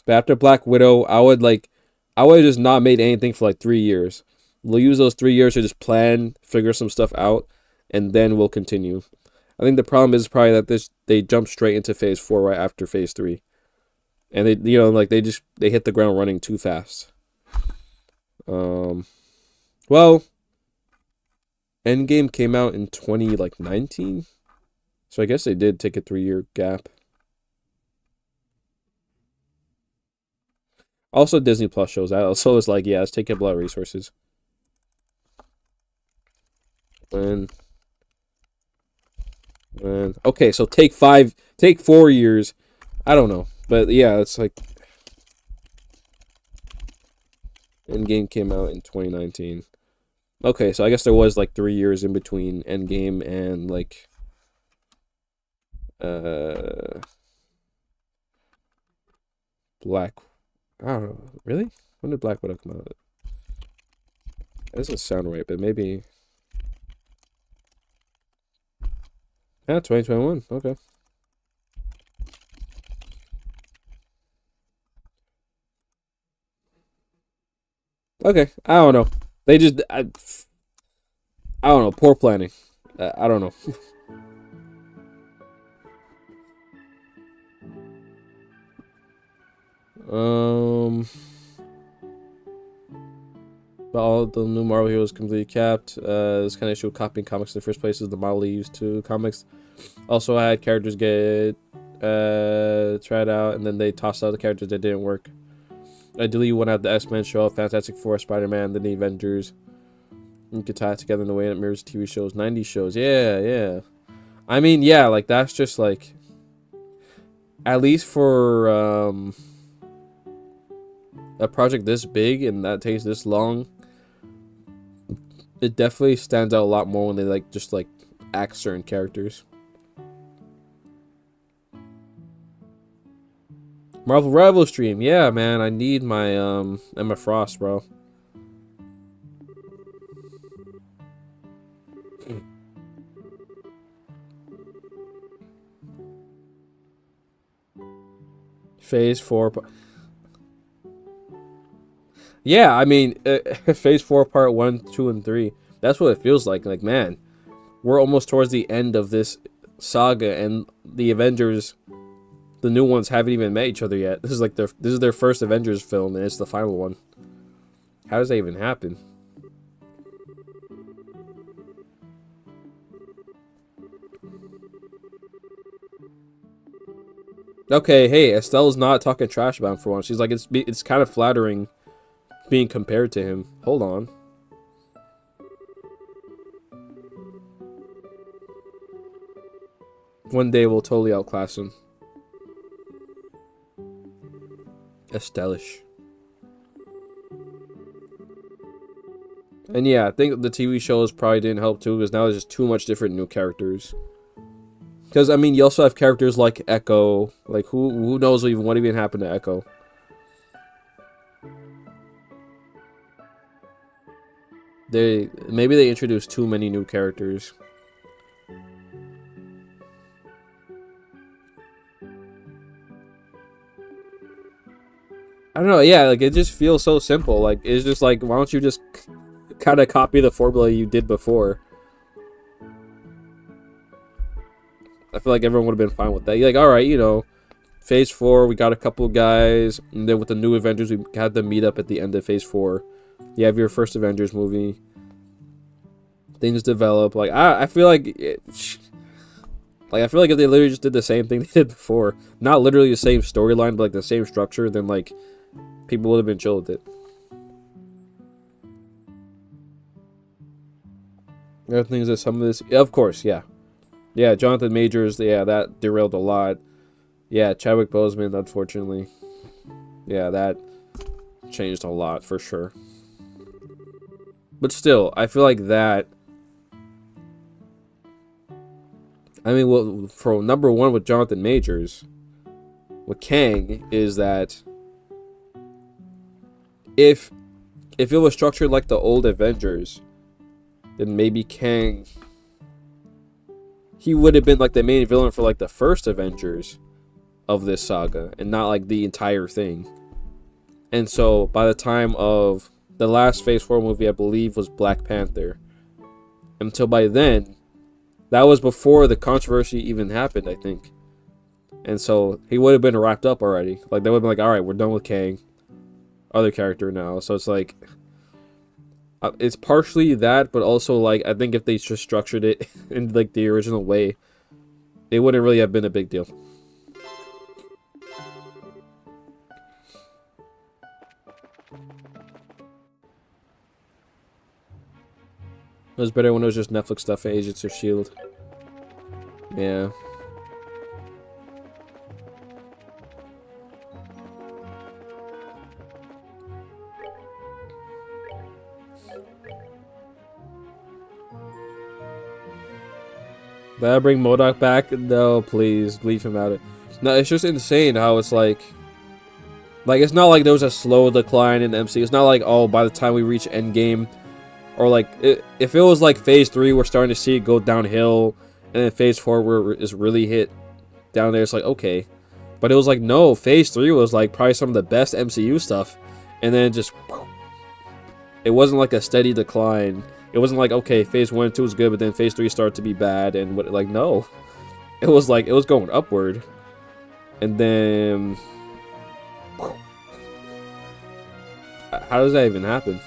But after Black Widow, I would just not made anything for like 3 years. We'll use those 3 years to just plan, figure some stuff out, and then we'll continue. I think the problem is probably that they jumped straight into Phase 4 right after Phase 3. And they, you know, like they hit the ground running too fast. Well, Endgame came out in 2019, so I guess they did take a 3-year gap. Also, Disney Plus shows that, so it's like, yeah, it's taking up a lot of resources. And okay, so take 4 years. I don't know, but yeah, it's like Endgame came out in 2019. Okay, so I guess there was like 3 years in between Endgame and like Black. I don't know. Really? When did Black Widow come out? That doesn't sound right, but maybe. Yeah, 2021. Okay. Okay. I don't know. They just. I don't know. Poor planning. I don't know. But all the new Marvel heroes completely capped. This kind of issue of copying comics in the first place is the model they used to comics. Also, I had characters get tried out, and then they tossed out the characters that didn't work. Ideally, you want to have the X-Men show up, Fantastic Four, Spider-Man, then the Avengers. You could tie it together in a way that mirrors TV shows, 90s shows. Yeah, yeah. I mean, yeah, like, that's just, like... At least for, a project this big and that takes this long, it definitely stands out a lot more when they, like, just, like, act certain characters. Marvel Rival stream. Yeah, man, I need my, Emma Frost, bro. Phase 4. Yeah, I mean, Phase 4, Part 1, 2, and 3. That's what it feels like. Like, man, we're almost towards the end of this saga, and the Avengers, the new ones, haven't even met each other yet. This is like this is their first Avengers film, and it's the final one. How does that even happen? Okay, hey, Estelle's not talking trash about him for once. She's like, it's kind of flattering being compared to him. Hold on. One day we'll totally outclass him. Estelle-ish. And yeah, I think the TV shows probably didn't help too, because now there's just too much different new characters. Because, I mean, you also have characters like Echo. Like, who knows what even happened to Echo? Maybe they introduced too many new characters. I don't know, yeah, like, it just feels so simple. Like, it's just like, why don't you just kind of copy the formula you did before? I feel like everyone would have been fine with that. You're like, alright, you know, Phase 4, we got a couple guys, and then with the new Avengers, we had them meet up at the end of Phase 4. You have your first Avengers movie. Things develop. Like, I feel like... I feel like if they literally just did the same thing they did before, not literally the same storyline, but, like, the same structure, then, like, people would have been chill with it. The other thing is that some of this... Yeah, of course, yeah. Yeah, Jonathan Majors, yeah, that derailed a lot. Yeah, Chadwick Boseman, unfortunately. Yeah, that changed a lot, for sure. But still, I feel like that... I mean, well, for number one with Jonathan Majors, with Kang, is that if it was structured like the old Avengers, then maybe Kang, he would have been like the main villain for like the first Avengers of this saga, and not like the entire thing. And so by the time of the last Phase 4 movie, I believe, was Black Panther. Until by then, that was before the controversy even happened, I think. And so he would have been wrapped up already. Like, they would have been like, alright, we're done with Kang. Other character now. So it's like... it's partially that, but also, like, I think if they just structured it in, like, the original way, it wouldn't really have been a big deal. It was better when it was just Netflix stuff and Agents of S.H.I.E.L.D. Yeah. Better bring MODOK back? No, please leave him out. No, it's just insane how it's like it's not like there was a slow decline in MC. It's not like, oh, by the time we reach Endgame, or like if it was like Phase 3, we're starting to see it go downhill, and then Phase 4 where it's really hit down there. It's like okay, but it was like no, Phase 3 was like probably some of the best MCU stuff, and then it wasn't like a steady decline. It wasn't like okay, Phase 1 and 2 was good, but then Phase 3 started to be bad, and what like no, it was like it was going upward, and then. How does that even happen?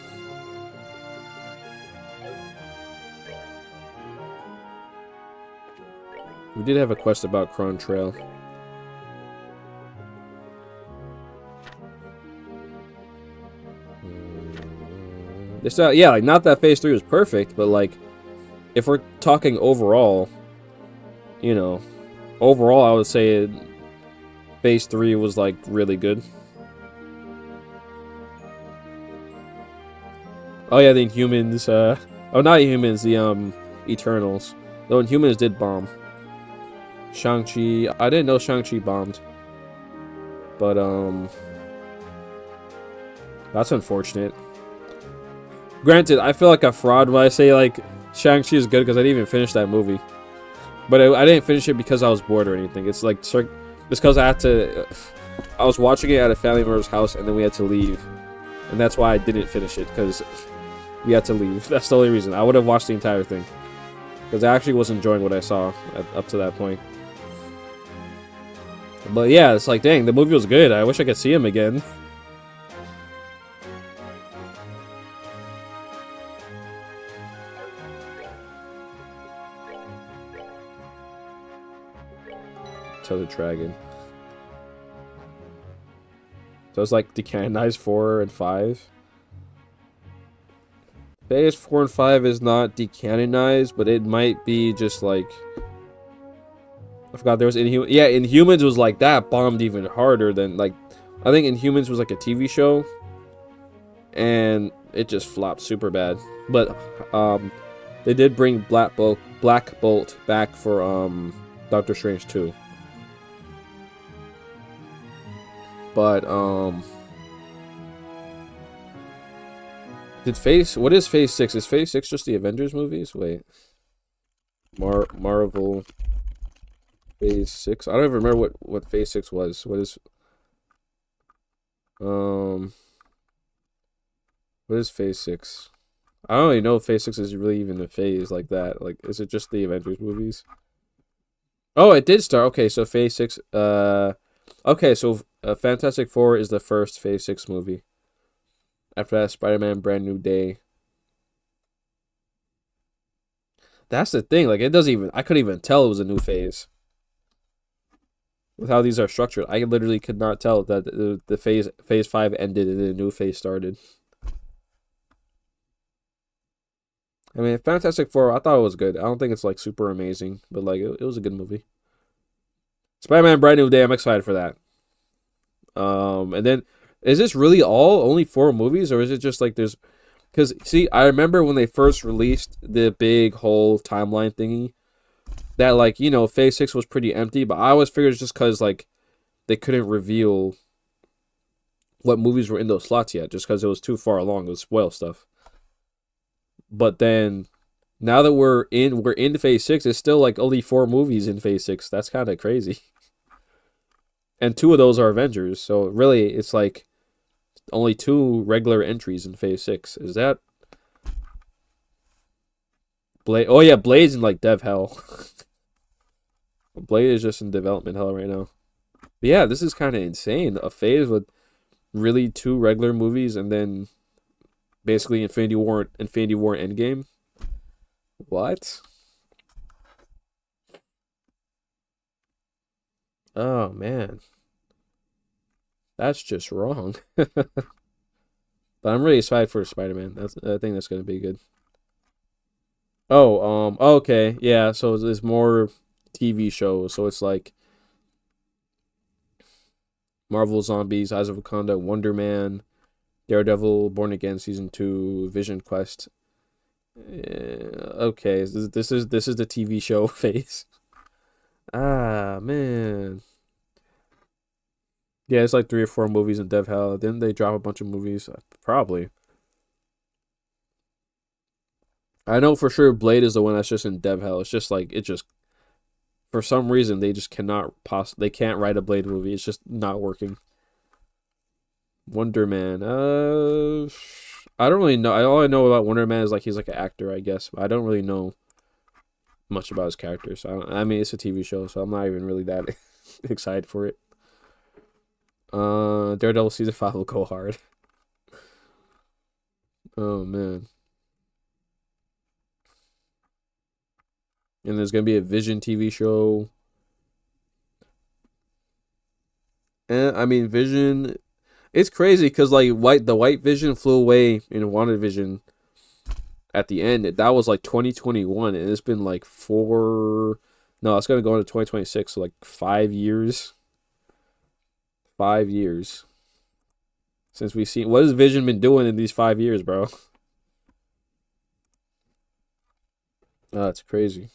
We did have a quest about Cron Trail. It's not, yeah, like not that Phase 3 was perfect, but like if we're talking overall, you know, overall I would say Phase 3 was like really good. Oh yeah, the Inhumans, oh not Inhumans, the Eternals. Though Inhumans did bomb. Shang-Chi, I didn't know Shang-Chi bombed. But that's unfortunate. Granted, I feel like a fraud when I say like Shang-Chi is good because I didn't even finish that movie. But I didn't finish it because I was bored or anything. It's like it's because I had to I was watching it at a family member's house and then we had to leave. And that's why I didn't finish it, because we had to leave. That's the only reason. I would have watched the entire thing. Because I actually was enjoying what I saw up to that point. But yeah, it's like, dang, the movie was good. I wish I could see him again. Tell the Dragon. So it's like decanonized 4 and 5. Phase 4 and 5 is not decanonized, but it might be just like... I forgot there was Inhumans. Yeah, Inhumans was like that, bombed even harder than like... I think Inhumans was like a TV show. And it just flopped super bad. But they did bring Black Bolt back for Doctor Strange 2. But what is Phase 6? Is Phase 6 just the Avengers movies? Wait. Marvel Phase 6. I don't even remember what Phase 6 was. What is Phase 6? I don't even know if Phase 6 is really even a phase like that. Like, is it just the Avengers movies? Oh, it did start. Okay, so Phase 6 okay, so Fantastic Four is the first Phase 6 movie. After that, Spider-Man Brand New Day. That's the thing, like, I couldn't even tell it was a new phase. With how these are structured, I literally could not tell that the phase 5 ended and a new phase started. I mean, Fantastic Four, I thought it was good. I don't think it's, like, super amazing, but, like, it was a good movie. Spider-Man Brand New Day, I'm excited for that. And then, is this really only 4 movies, or is it just, like, there's... Because, see, I remember when they first released the big whole timeline thingy, that, like, you know, Phase 6 was pretty empty, but I always figured it's just because, like, they couldn't reveal what movies were in those slots yet, just because it was too far along, it would spoil stuff. But then, now that we're in Phase 6, it's still, like, only 4 movies in Phase 6. That's kind of crazy. And 2 of those are Avengers, so really, it's, like, only 2 regular entries in Phase 6. Is that... Blade? Oh, yeah, Blade's in, like, dev hell. Blade is just in development hell right now. But yeah, this is kind of insane. A phase with really 2 regular movies and then basically Infinity War Endgame. What? Oh, man. That's just wrong. But I'm really excited for Spider-Man. I think that's going to be good. Oh, okay. Yeah, so there's more TV shows. So it's like Marvel Zombies, Eyes of Wakanda, Wonder Man, Daredevil, Born Again Season 2, Vision Quest, Okay, this is the TV show phase. Ah, man. Yeah, it's like 3 or 4 movies in Dev Hell. Didn't they drop a bunch of movies? Probably. I know for sure Blade is the one that's just in Dev Hell. It's just like it just for some reason they just cannot they can't write a Blade movie. It's just not working. Wonder Man. I don't really know. All I know about Wonder Man is like he's like an actor, I guess. I don't really know much about his character. So I mean, it's a TV show, so I'm not even really that excited for it. Daredevil season 5 will go hard. Oh man. And there's gonna be a Vision TV show. And I mean, Vision. It's crazy because like the white Vision flew away in WandaVision at the end. That was like 2021, and it's been like 4. No, it's gonna go into 2026. So like 5 years. 5 years since we've seen. What has Vision been doing in these 5 years, bro? Oh, that's crazy.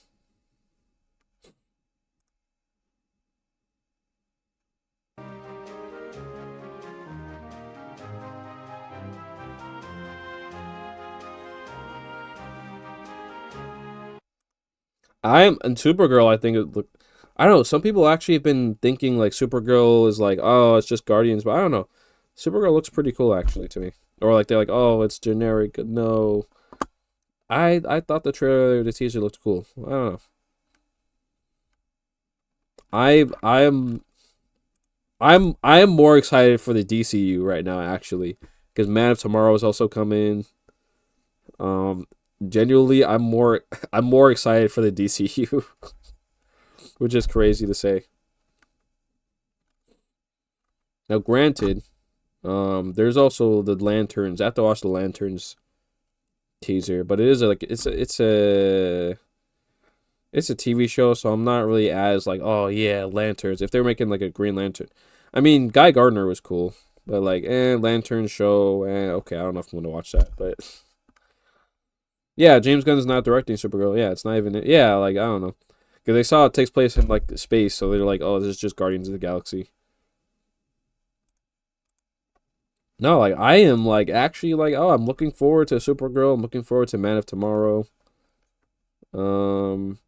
I'm and Supergirl. I think it look. I don't know. Some people actually have been thinking like Supergirl is like, oh, it's just Guardians, but I don't know. Supergirl looks pretty cool actually to me. Or like they're like, oh, it's generic. No, I thought the trailer, the teaser looked cool. I don't know. I I'm I am more excited for the DCU right now actually because Man of Tomorrow is also coming. Um, Genuinely, I'm more excited for the DCU, which is crazy to say. Now, granted, there's also the Lanterns. I have to watch the Lanterns teaser, but it is like it's a TV show, so I'm not really as like, oh yeah, Lanterns. If they're making like a Green Lantern, I mean, Guy Gardner was cool, but like, Lantern show, okay, I don't know if I'm gonna watch that, but yeah, James Gunn's not directing Supergirl. Yeah, it's not even, yeah, like I don't know, because they saw it takes place in like space, so they're like, oh, this is just Guardians of the Galaxy. No, like I am like actually like, oh, I'm looking forward to Supergirl. I'm looking forward to Man of Tomorrow. Um,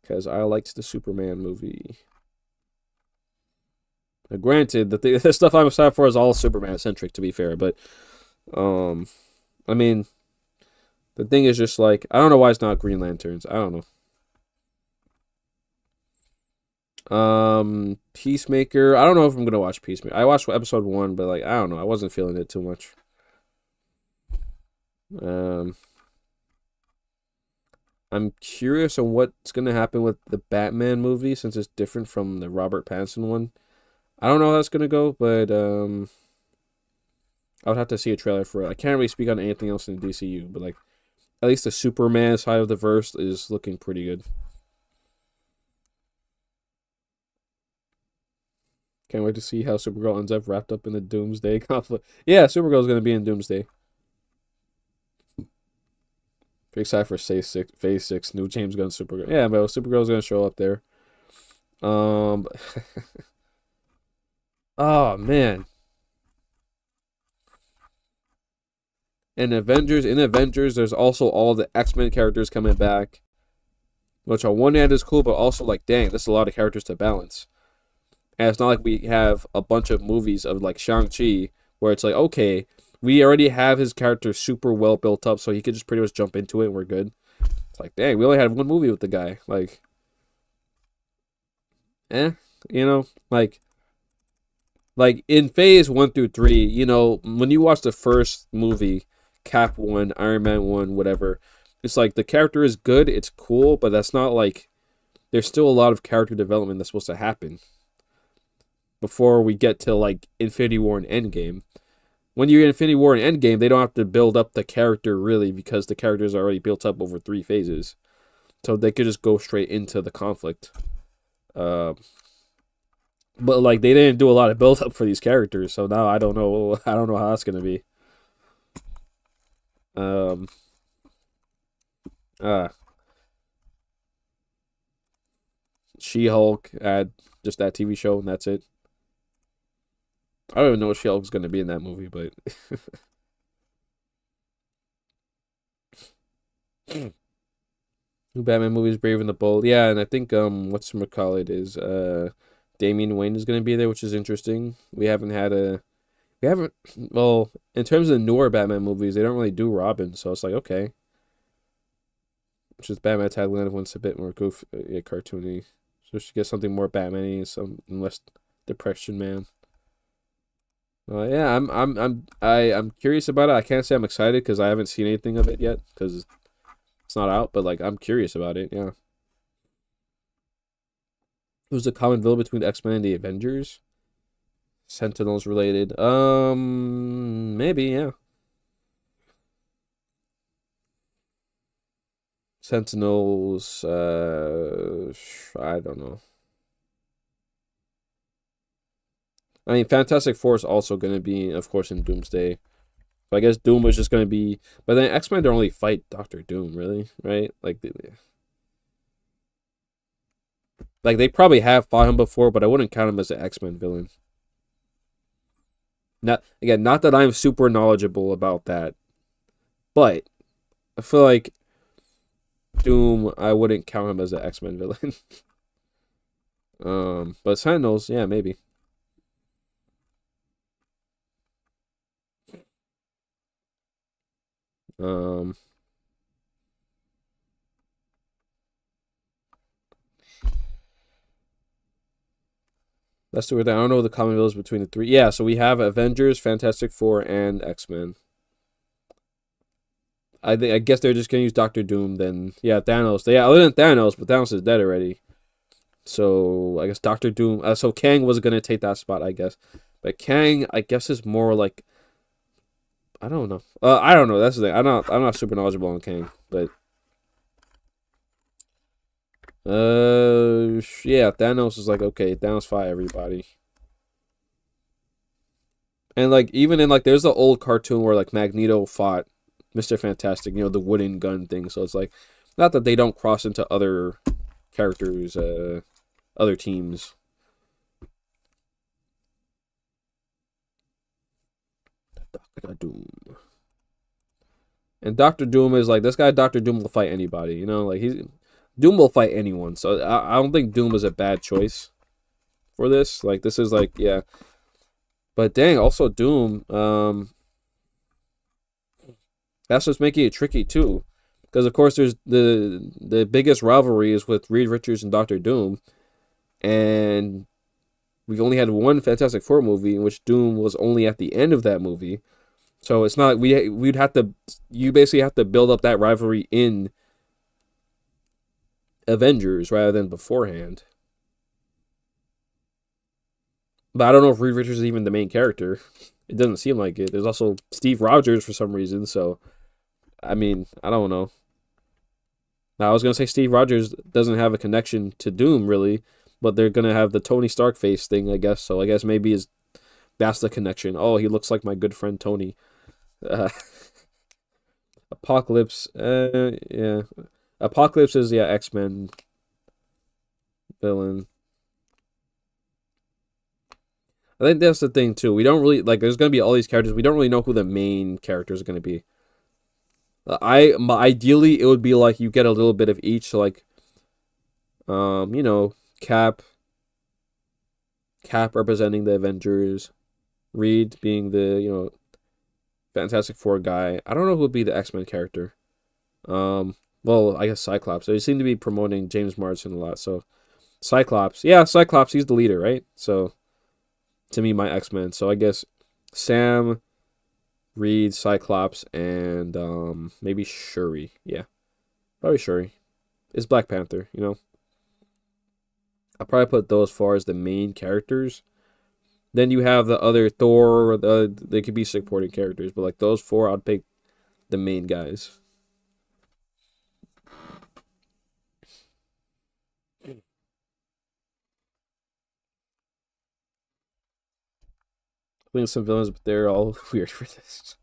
because I liked the Superman movie. Now, granted, the stuff I'm excited for is all Superman centric, to be fair. But um, I mean, the thing is just like I don't know why it's not Green Lanterns. I don't know. Peacemaker. I don't know if I'm gonna watch Peacemaker. I watched episode 1, but like I don't know. I wasn't feeling it too much. Um, I'm curious on what's gonna happen with the Batman movie since it's different from the Robert Pattinson one. I don't know how that's gonna go, but I would have to see a trailer for it. I can't really speak on anything else in the DCU, but like at least the Superman side of the verse is looking pretty good. Can't wait to see how Supergirl ends up wrapped up in the Doomsday conflict. Yeah, Supergirl's gonna be in Doomsday. Pretty excited for Phase 6, new James Gunn Supergirl. Yeah, but Supergirl's gonna show up there. Um, oh man, in Avengers, there's also all the X-Men characters coming back, which on one hand is cool, but also like, dang, that's a lot of characters to balance. And it's not like we have a bunch of movies of like Shang-Chi where it's like, okay, we already have his character super well built up, so he could just pretty much jump into it and we're good. It's like, dang, we only had one movie with the guy. Like, eh, you know, like in phase 1 through 3, when you watch the first movie, Cap 1, Iron Man 1, whatever, it's like the character is good, it's cool, but that's not like there's still a lot of character development that's supposed to happen before we get to like Infinity War and Endgame. When you're in Infinity War and Endgame, they don't have to build up the character really because the characters are already built up over 3 phases. So they could just go straight into the conflict. But like they didn't do a lot of build up for these characters, so now I don't know how that's gonna be. Um, uh, She-Hulk, just that TV show, and that's it. I don't even know what She-Hulk's gonna be in that movie, but new Batman movies, Brave and the Bold. Yeah, and I think whatchamacallit is Damian Wayne is gonna be there, which is interesting. We haven't well, in terms of the newer Batman movies, they don't really do Robin, so it's like okay. Which is Batman tagline once a bit more goofy, yeah, cartoony. So she gets something more Batman-y and less Depression Man. Yeah, I'm curious about it. I can't say I'm excited because I haven't seen anything of it yet because it's not out. But like, I'm curious about it. Yeah. Who's the common villain between X-Men and the Avengers? Sentinels related. Maybe yeah. Sentinels. I don't know. I mean, Fantastic Four is also going to be, of course, in Doomsday. So I guess Doom was just going to be, but then X-Men don't really fight Doctor Doom, really, right? Like they probably have fought him before, but I wouldn't count him as an X-Men villain. Not that I'm super knowledgeable about that, but I feel like Doom, I wouldn't count him as an X-Men villain. But Sentinels, yeah, maybe. Um, Let's do it. I don't know the common villains between the three. Yeah, so we have Avengers, Fantastic Four, and X-Men. I guess they're just gonna use Doctor Doom. Then yeah, Thanos. Yeah, other than Thanos, but Thanos is dead already. So I guess Doctor Doom. So Kang was gonna take that spot, I guess. But Kang, I guess, is more like I don't know. I don't know. That's the thing. I'm not super knowledgeable on Kang, but yeah, Thanos is like okay, Thanos fight everybody. And like even in like there's the old cartoon where like Magneto fought Mr. Fantastic, the wooden gun thing. So it's like not that they don't cross into other characters, other teams. Doctor Doom. And Doctor Doom is like this guy. Doctor Doom will fight anybody. Like Doom will fight anyone. So I don't think Doom is a bad choice for this. Like this is like yeah. But dang, also Doom. That's what's making it tricky too, because of course there's the biggest rivalry is with Reed Richards and Doctor Doom, and we've only had one Fantastic Four movie in which Doom was only at the end of that movie. So it's not we'd have to you basically have to build up that rivalry in Avengers rather than beforehand. But I don't know if Reed Richards is even the main character. It doesn't seem like it. There's also Steve Rogers for some reason, so I mean, I don't know. Now, I was gonna say Steve Rogers doesn't have a connection to Doom really, but they're gonna have the Tony Stark face thing, I guess. So I guess maybe that's the connection. Oh, he looks like my good friend Tony. Uh, Apocalypse, yeah, Apocalypse is X-Men villain. I think that's the thing too. We don't really like. There's gonna be all these characters. We don't really know who the main characters are gonna be. Ideally it would be like you get a little bit of each, so like, Cap, representing the Avengers, Reed being the Fantastic Four guy. I don't know who would be the X-Men character. Well, I guess Cyclops. They seem to be promoting James Marsden a lot, so Cyclops. Yeah, Cyclops. He's the leader, right? So to me, my X-Men. So I guess Sam, Reed, Cyclops, and maybe Shuri. Yeah, probably Shuri. It's Black Panther, I'll probably put those far as the main characters. Then you have the other Thor. They could be supporting characters, but like those four, I'd pick the main guys. I think some villains, but they're all weird for this.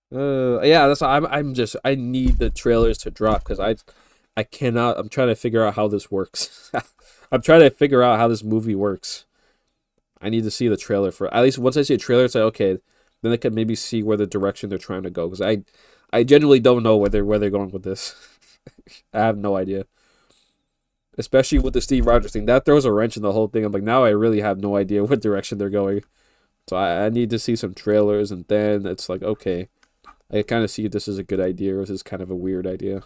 Yeah, that's I need the trailers to drop because I cannot. I'm trying to figure out how this works. I'm trying to figure out how this movie works. I need to see the trailer for at least once I see a trailer, it's like okay, then I could maybe see where the direction they're trying to go because I genuinely don't know where they're going with this. I have no idea. Especially with the Steve Rogers thing, that throws a wrench in the whole thing. I'm like, now I really have no idea what direction they're going. So I need to see some trailers, and then it's like, okay, I kind of see if this is a good idea or if this is kind of a weird idea.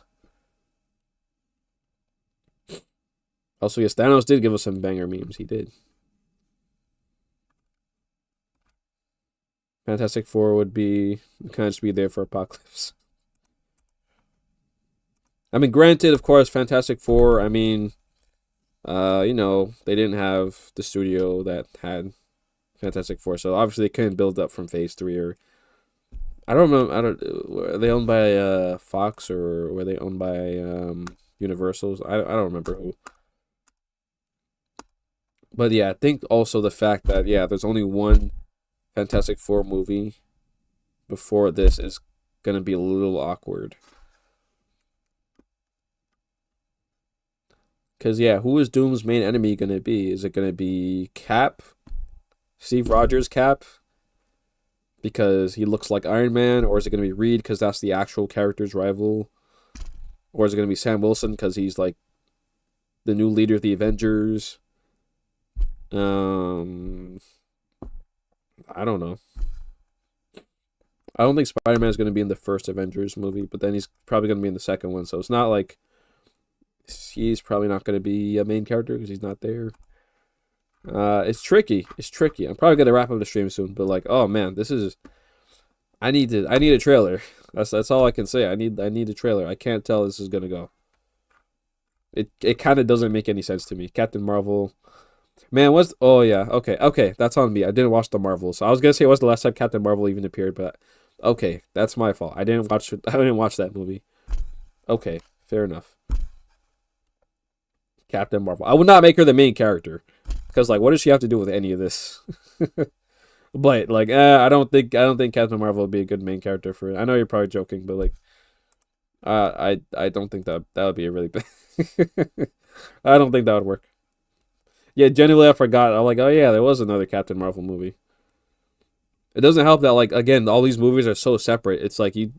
Also, yes, Thanos did give us some banger memes. He did. Fantastic Four would be kind of just be there for Apocalypse. I mean, granted, of course, Fantastic Four. I mean, they didn't have the studio that had Fantastic Four, so obviously they couldn't build up from Phase 3 or I don't know. I don't. Were they owned by Fox or were they owned by Universals? I don't remember who. But yeah, I think also the fact that yeah, there's only one Fantastic Four movie before this is gonna be a little awkward. Cause yeah, who is Doom's main enemy gonna be? Is it gonna be Cap? Steve Rogers Cap? Because he looks like Iron Man, or is it gonna be Reed because that's the actual character's rival? Or is it gonna be Sam Wilson because he's like the new leader of the Avengers? I don't know. I don't think Spider-Man is going to be in the first Avengers movie, but then he's probably going to be in the second one. So it's not like he's probably not going to be a main character because he's not there. It's tricky. It's tricky. I'm probably going to wrap up the stream soon, but like, oh man, this is. I need a trailer. That's all I can say. I need a trailer. I can't tell this is going to go. It kind of doesn't make any sense to me. Captain Marvel. Man, oh yeah, okay, that's on me. I didn't watch the Marvels. So I was gonna say it was the last time Captain Marvel even appeared, but okay, that's my fault. I didn't watch it. I didn't watch that movie. Okay, fair enough. Captain Marvel. I would not make her the main character because like, what does she have to do with any of this? But like, I don't think Captain Marvel would be a good main character for it. I know you're probably joking, but like, I don't think that would be a really big. I don't think that would work. Yeah, genuinely, I forgot. I'm like, oh yeah, there was another Captain Marvel movie. It doesn't help that, like, again, all these movies are so separate. It's like you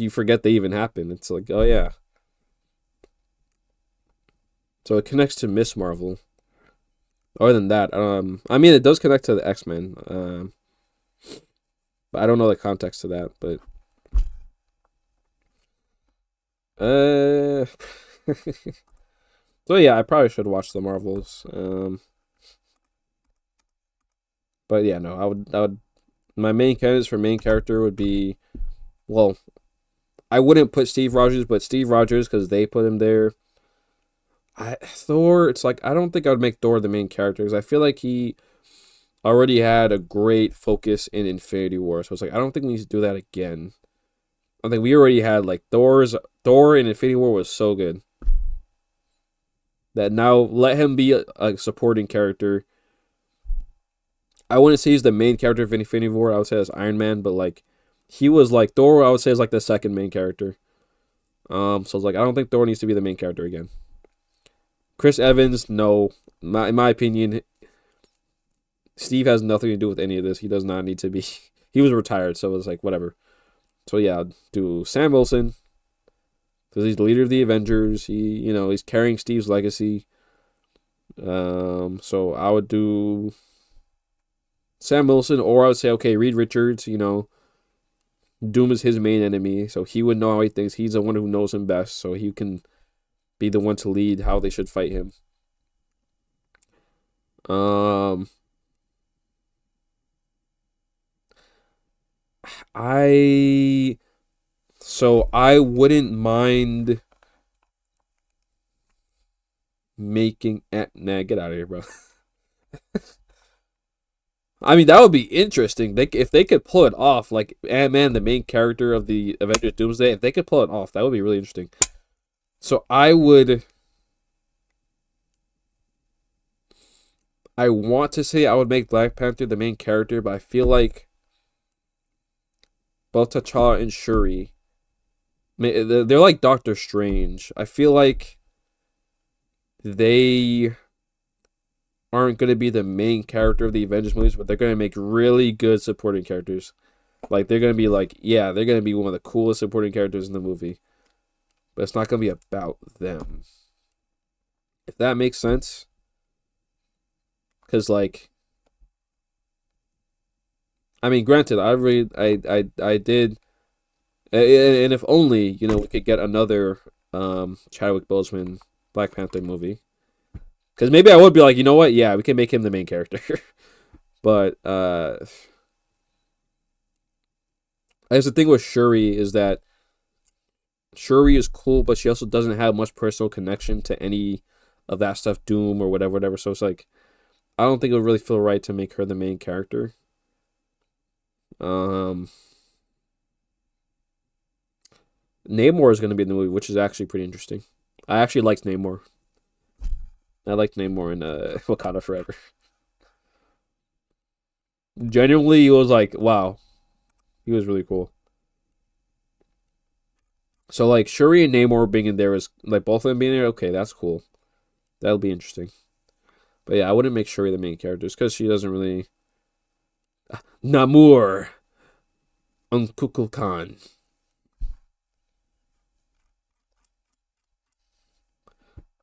forget they even happen. It's like, oh yeah. So it connects to Miss Marvel. Other than that, I mean, it does connect to the X-Men. But I don't know the context to that. But so yeah, I probably should watch the Marvels. But yeah, no, I would. My main candidates for main character would be, well, I wouldn't put Steve Rogers, but Steve Rogers because they put him there. Thor, it's like I don't think I would make Thor the main character because I feel like he already had a great focus in Infinity War, so it's like I don't think we need to do that again. I think we already had like Thor in Infinity War was so good that now let him be a supporting character. I wouldn't say he's the main character of Infinity War. I would say that's Iron Man, but like he was like Thor. I would say is like the second main character. So it's like I don't think Thor needs to be the main character again. Chris Evans, no. In my opinion, Steve has nothing to do with any of this. He does not need to be. He was retired, so it's like whatever. So yeah, I'll do Sam Wilson because he's the leader of the Avengers. He's carrying Steve's legacy. So I would do Sam Wilson, or I would say, okay, Reed Richards, Doom is his main enemy, so he would know how he thinks. He's the one who knows him best, so he can be the one to lead how they should fight him. I wouldn't mind making nah, get out of here, bro. I mean, that would be interesting. If they could pull it off, like Ant-Man, the main character of the Avengers Doomsday, if they could pull it off, that would be really interesting. So I want to say I would make Black Panther the main character, but I feel like both T'Challa and Shuri. They're like Doctor Strange. I feel like they aren't going to be the main character of the Avengers movies, but they're going to make really good supporting characters. Like, they're going to be like, yeah, they're going to be one of the coolest supporting characters in the movie. But it's not going to be about them. If that makes sense. Because, like, I mean, granted, I did, and if only, you know, we could get another Chadwick Boseman Black Panther movie. Because maybe I would be like, you know what? Yeah, we can make him the main character. But as the thing with Shuri is that Shuri is cool, but she also doesn't have much personal connection to any of that stuff, Doom or whatever. So it's like, I don't think it would really feel right to make her the main character. Namor is going to be in the movie, which is actually pretty interesting. I actually liked Namor. I liked Namor in Wakanda Forever. Genuinely, he was like, wow. He was really cool. So, like, Shuri and Namor being in there is, like, both of them being there, okay, that's cool. That'll be interesting. But yeah, I wouldn't make Shuri the main character, because she doesn't really... Namor! Unkukul Khan.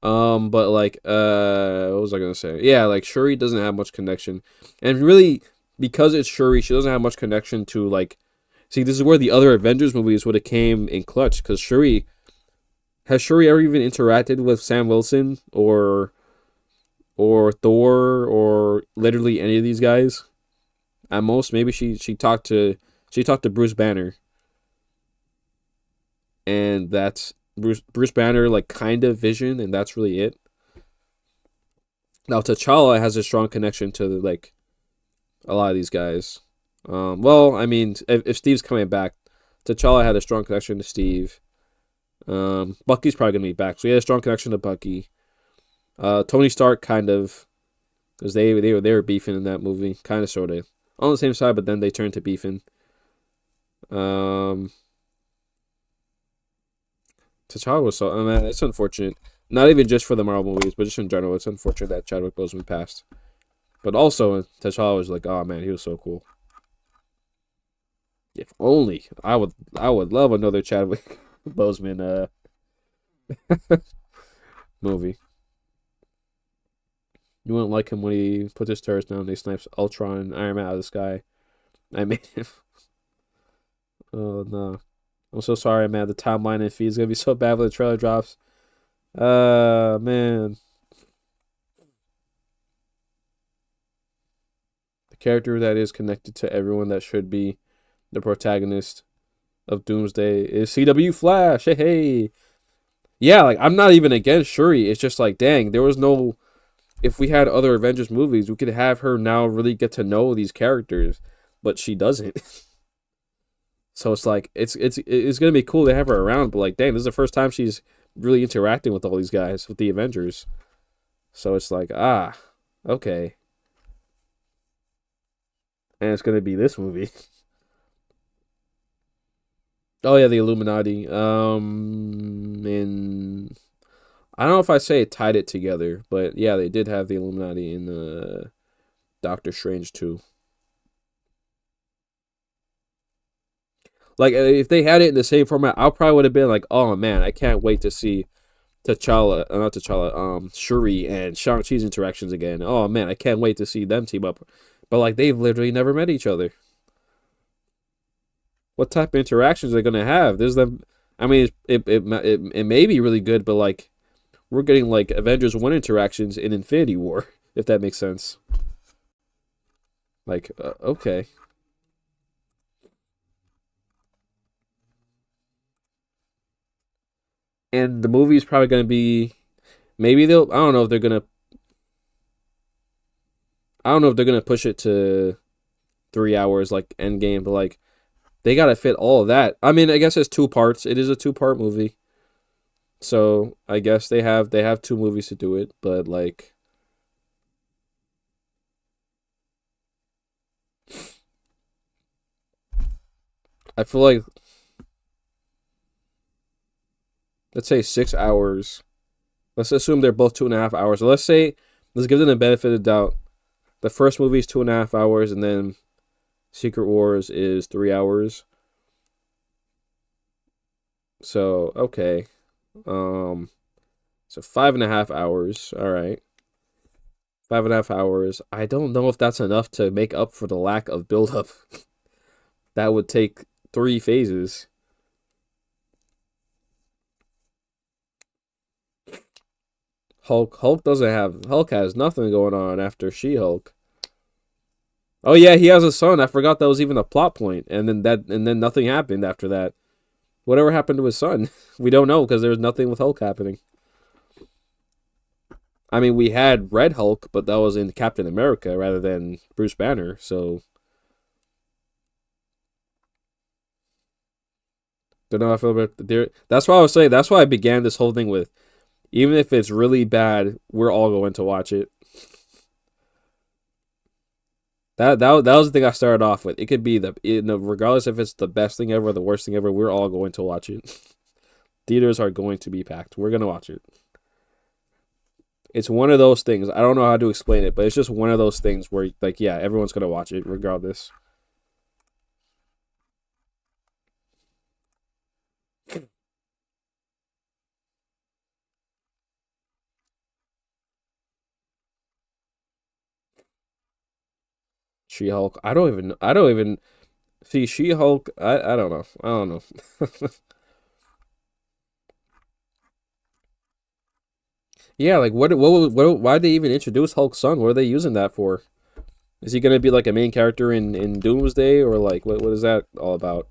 But like, what was I gonna say? Yeah, like Shuri doesn't have much connection, and really, because it's Shuri, she doesn't have much connection to like. See, this is where the other Avengers movies would have came in clutch, because Shuri has Shuri ever even interacted with Sam Wilson or Thor or literally any of these guys? At most, maybe she talked to Bruce Banner, and that's Bruce Banner, like, kind of Vision, and that's really it. Now, T'Challa has a strong connection to, like, a lot of these guys. Well, I mean, if Steve's coming back, T'Challa had a strong connection to Steve. Bucky's probably going to be back, so he had a strong connection to Bucky. Tony Stark, kind of, because they were beefing in that movie, kind of, sort of. On the same side, but then they turned to beefing. T'Challa was so... I mean, it's unfortunate. Not even just for the Marvel movies, but just in general, it's unfortunate that Chadwick Boseman passed. But also, T'Challa was like, oh man, he was so cool. If only. I would love another Chadwick Boseman movie. You wouldn't like him when he puts his turrets down and he snipes Ultron and Iron Man out of the sky. I made him. Oh no. I'm so sorry, man. The timeline and feed is gonna be so bad when the trailer drops. Man. The character that is connected to everyone that should be the protagonist of Doomsday is CW Flash. Hey, hey. Yeah, like, I'm not even against Shuri. It's just like, dang, there was no... If we had other Avengers movies, we could have her now really get to know these characters, but she doesn't. So it's like, it's gonna be cool to have her around, but like, dang, this is the first time she's really interacting with all these guys, with the Avengers. So it's like, okay. And it's gonna be this movie. Oh yeah, the Illuminati. And I don't know if I say it tied it together, but yeah, they did have the Illuminati in Doctor Strange 2. Like, if they had it in the same format, I probably would have been like, oh man, I can't wait to see Shuri and Shang-Chi's interactions again. Oh man, I can't wait to see them team up. But like, they've literally never met each other. What type of interactions are they gonna have? There's them. I mean, it may be really good, but like, we're getting like Avengers 1 interactions in Infinity War, if that makes sense. Like, okay. And the movie is probably going to be, maybe they'll, I don't know if they're going to push it to 3 hours like Endgame, but like, they got to fit all of that. I mean, I guess it's 2 parts. It is a 2-part movie. So I guess they have 2 movies to do it, but like, I feel like, let's say 6 hours. Let's assume they're both 2.5 hours. So let's give them the benefit of the doubt. The first movie is 2.5 hours, and then Secret Wars is 3 hours. So, okay. So 5.5 hours. All right. 5.5 hours. I don't know if that's enough to make up for the lack of buildup. That would take 3 phases. Hulk has nothing going on after She-Hulk. Oh yeah, he has a son. I forgot that was even a plot point. And then nothing happened after that. Whatever happened to his son? We don't know because there was nothing with Hulk happening. I mean, we had Red Hulk, but that was in Captain America rather than Bruce Banner, so don't know how I feel about that's why I was saying that's why I began this whole thing with even if it's really bad, we're all going to watch it. That was the thing I started off with. It could be regardless if it's the best thing ever or the worst thing ever, we're all going to watch it. Theaters are going to be packed. We're gonna watch it. It's one of those things. I don't know how to explain it, but it's just one of those things where, like, yeah, everyone's gonna watch it regardless. She-Hulk. I don't even see She-Hulk. I don't know. I don't know. Yeah, like why did they even introduce Hulk's son? What are they using that for? Is he gonna be like a main character in Doomsday or like what is that all about?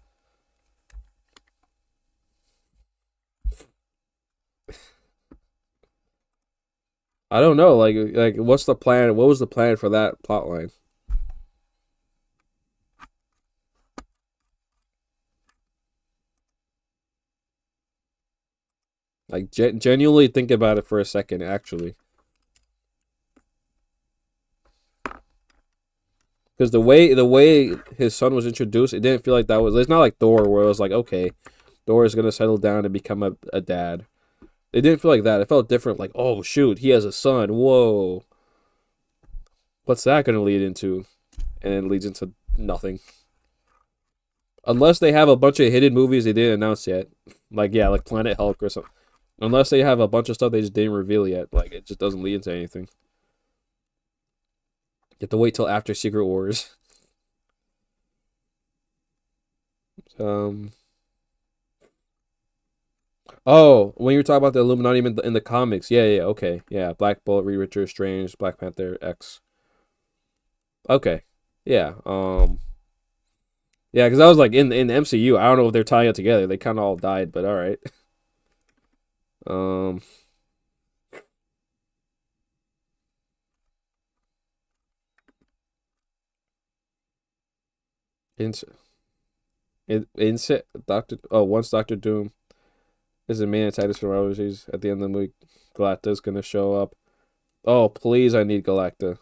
I don't know. Like what's the plan? What was the plan for that plot line? Like genuinely think about it for a second, actually. Because the way his son was introduced, it didn't feel like that was. It's not like Thor, where it was like, okay, Thor is gonna settle down and become a dad. It didn't feel like that. It felt different. Like, oh shoot, he has a son. Whoa, what's that gonna lead into? And it leads into nothing. Unless they have a bunch of hidden movies they didn't announce yet, like yeah, like Planet Hulk or something. Unless they have a bunch of stuff they just didn't reveal yet, like it just doesn't lead into anything. You have to wait till after Secret Wars. Um. Oh, when you were talking about the Illuminati in the comics, yeah, okay, yeah. Black Bolt, Reed Richards, Strange, Black Panther, X. Okay, yeah. Yeah, because I was like in the MCU. I don't know if they're tying it together. They kind of all died, but all right. Um, ins in Doctor. Oh, once Doctor Doom is a main antagonist for Marvel series at the end of the movie, Galacta's gonna show up. Oh, please, I need Galacta.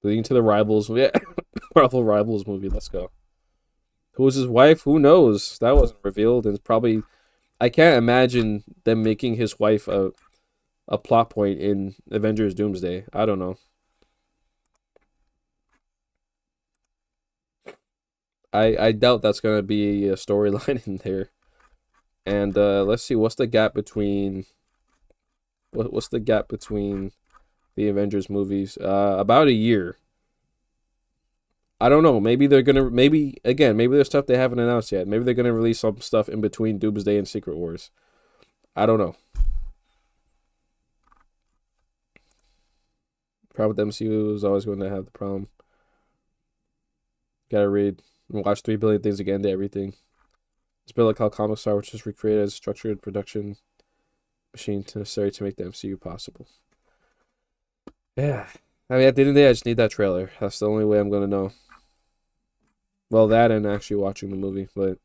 Leading to the Rivals, yeah, Marvel Rivals movie. Let's go. Who was his wife? Who knows? That wasn't revealed, and it's probably I can't imagine them making his wife a plot point in Avengers Doomsday. I don't know. I doubt that's gonna be a storyline in there. And let's see, what's the gap between what's the gap between the Avengers movies? About a year. I don't know. Maybe they're gonna maybe there's stuff they haven't announced yet. Maybe they're gonna release some stuff in between Doomsday and Secret Wars. I don't know. Problem with the MCU is always going to have the problem. Gotta read and watch 3 billion things again to everything. It's a bit like how comics are, which is recreated as a structured production machine necessary to make the MCU possible. Yeah. I mean, at the end of the day, I just need that trailer. That's the only way I'm gonna know. Well, that and actually watching the movie, but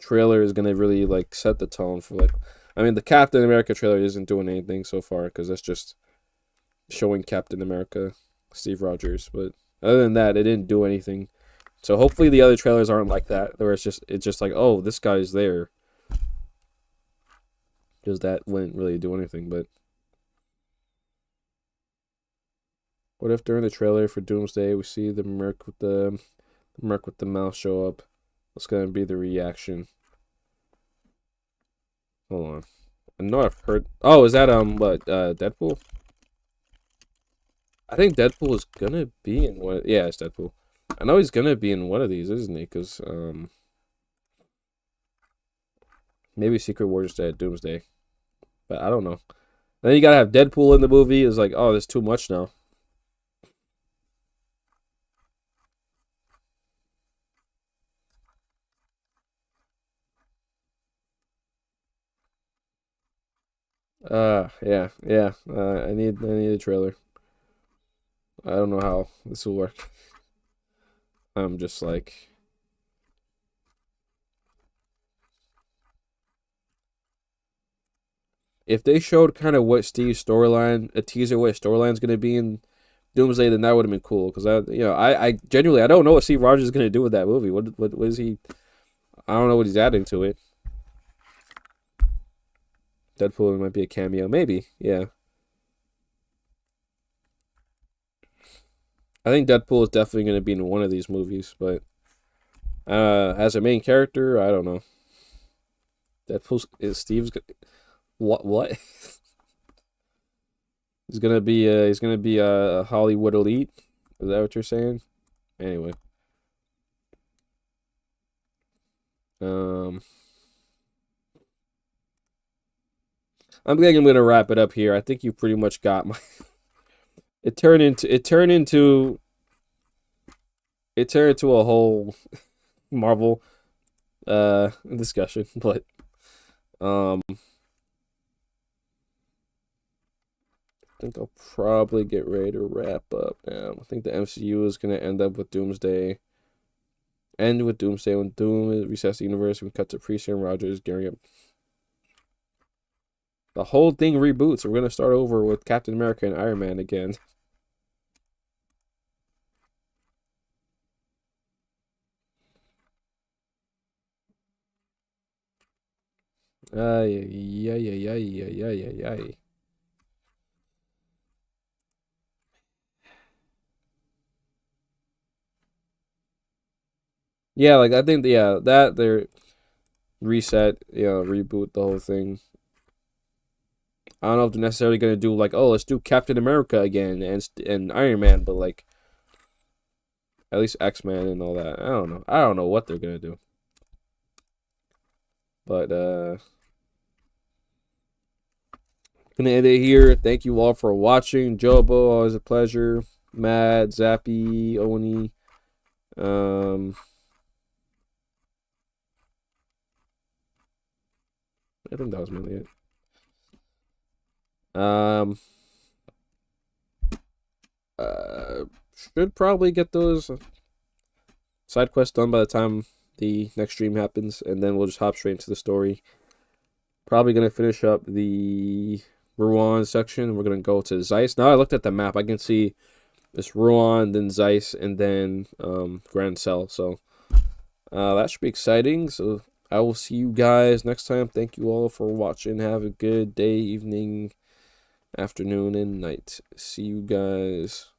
trailer is gonna really like set the tone for like. I mean, the Captain America trailer isn't doing anything so far because that's just showing Captain America, Steve Rogers, but Other than that, it didn't do anything. So hopefully the other trailers aren't like that, where it's just like, oh, this guy's there. Because that wouldn't really do anything. But what if during the trailer for Doomsday we see the merc with the mouse show up? What's gonna be the reaction? Hold on. I know I've heard. Oh, is that what Deadpool? I think Deadpool is gonna be in one. Yeah, it's Deadpool. I know he's gonna be in one of these, isn't he? Because maybe Secret Wars at Doomsday, but I don't know. Then you gotta have Deadpool in the movie. It's like, oh, there's too much now. Yeah. I need a trailer. I don't know how this will work. I'm just like, if they showed kind of what Steve's storyline, a teaser what his storyline's gonna be in Doomsday, then that would have been cool. Because I genuinely I don't know what Steve Rogers is gonna do with that movie. What is he? I don't know what he's adding to it. Deadpool might be a cameo, maybe. Yeah, I think Deadpool is definitely gonna be in one of these movies, but as a main character, I don't know. Deadpool's is Steve's. What? He's gonna be a Hollywood elite. Is that what you're saying? Anyway. I'm think I'm gonna wrap it up here. I think you pretty much got my it turned into a whole Marvel discussion, but I think I'll probably get ready to wrap up now. I think the MCU is gonna end up with Doomsday. End with Doomsday when Doom resets the universe. We cut to Priest and Rogers gearing up. The whole thing reboots. We're gonna start over with Captain America and Iron Man again. Ay. Yeah, like I think that they're reset, reboot the whole thing. I don't know if they're necessarily gonna do like, oh, let's do Captain America again and Iron Man, but like at least X-Men and all that. I don't know. I don't know what they're gonna do. But gonna end it here. Thank you all for watching. Jobo, always a pleasure. Matt, Zappy, Oni. I think that was mainly it. Should probably get those side quests done by the time the next stream happens, and then we'll just hop straight into the story. Probably gonna finish up the Ruan section. We're gonna go to Zeiss. Now I looked at the map, I can see this Ruan, then Zeiss, and then Grand Cell. So that should be exciting. So I will see you guys next time. Thank you all for watching. Have a good day, evening, afternoon, and night. See you guys.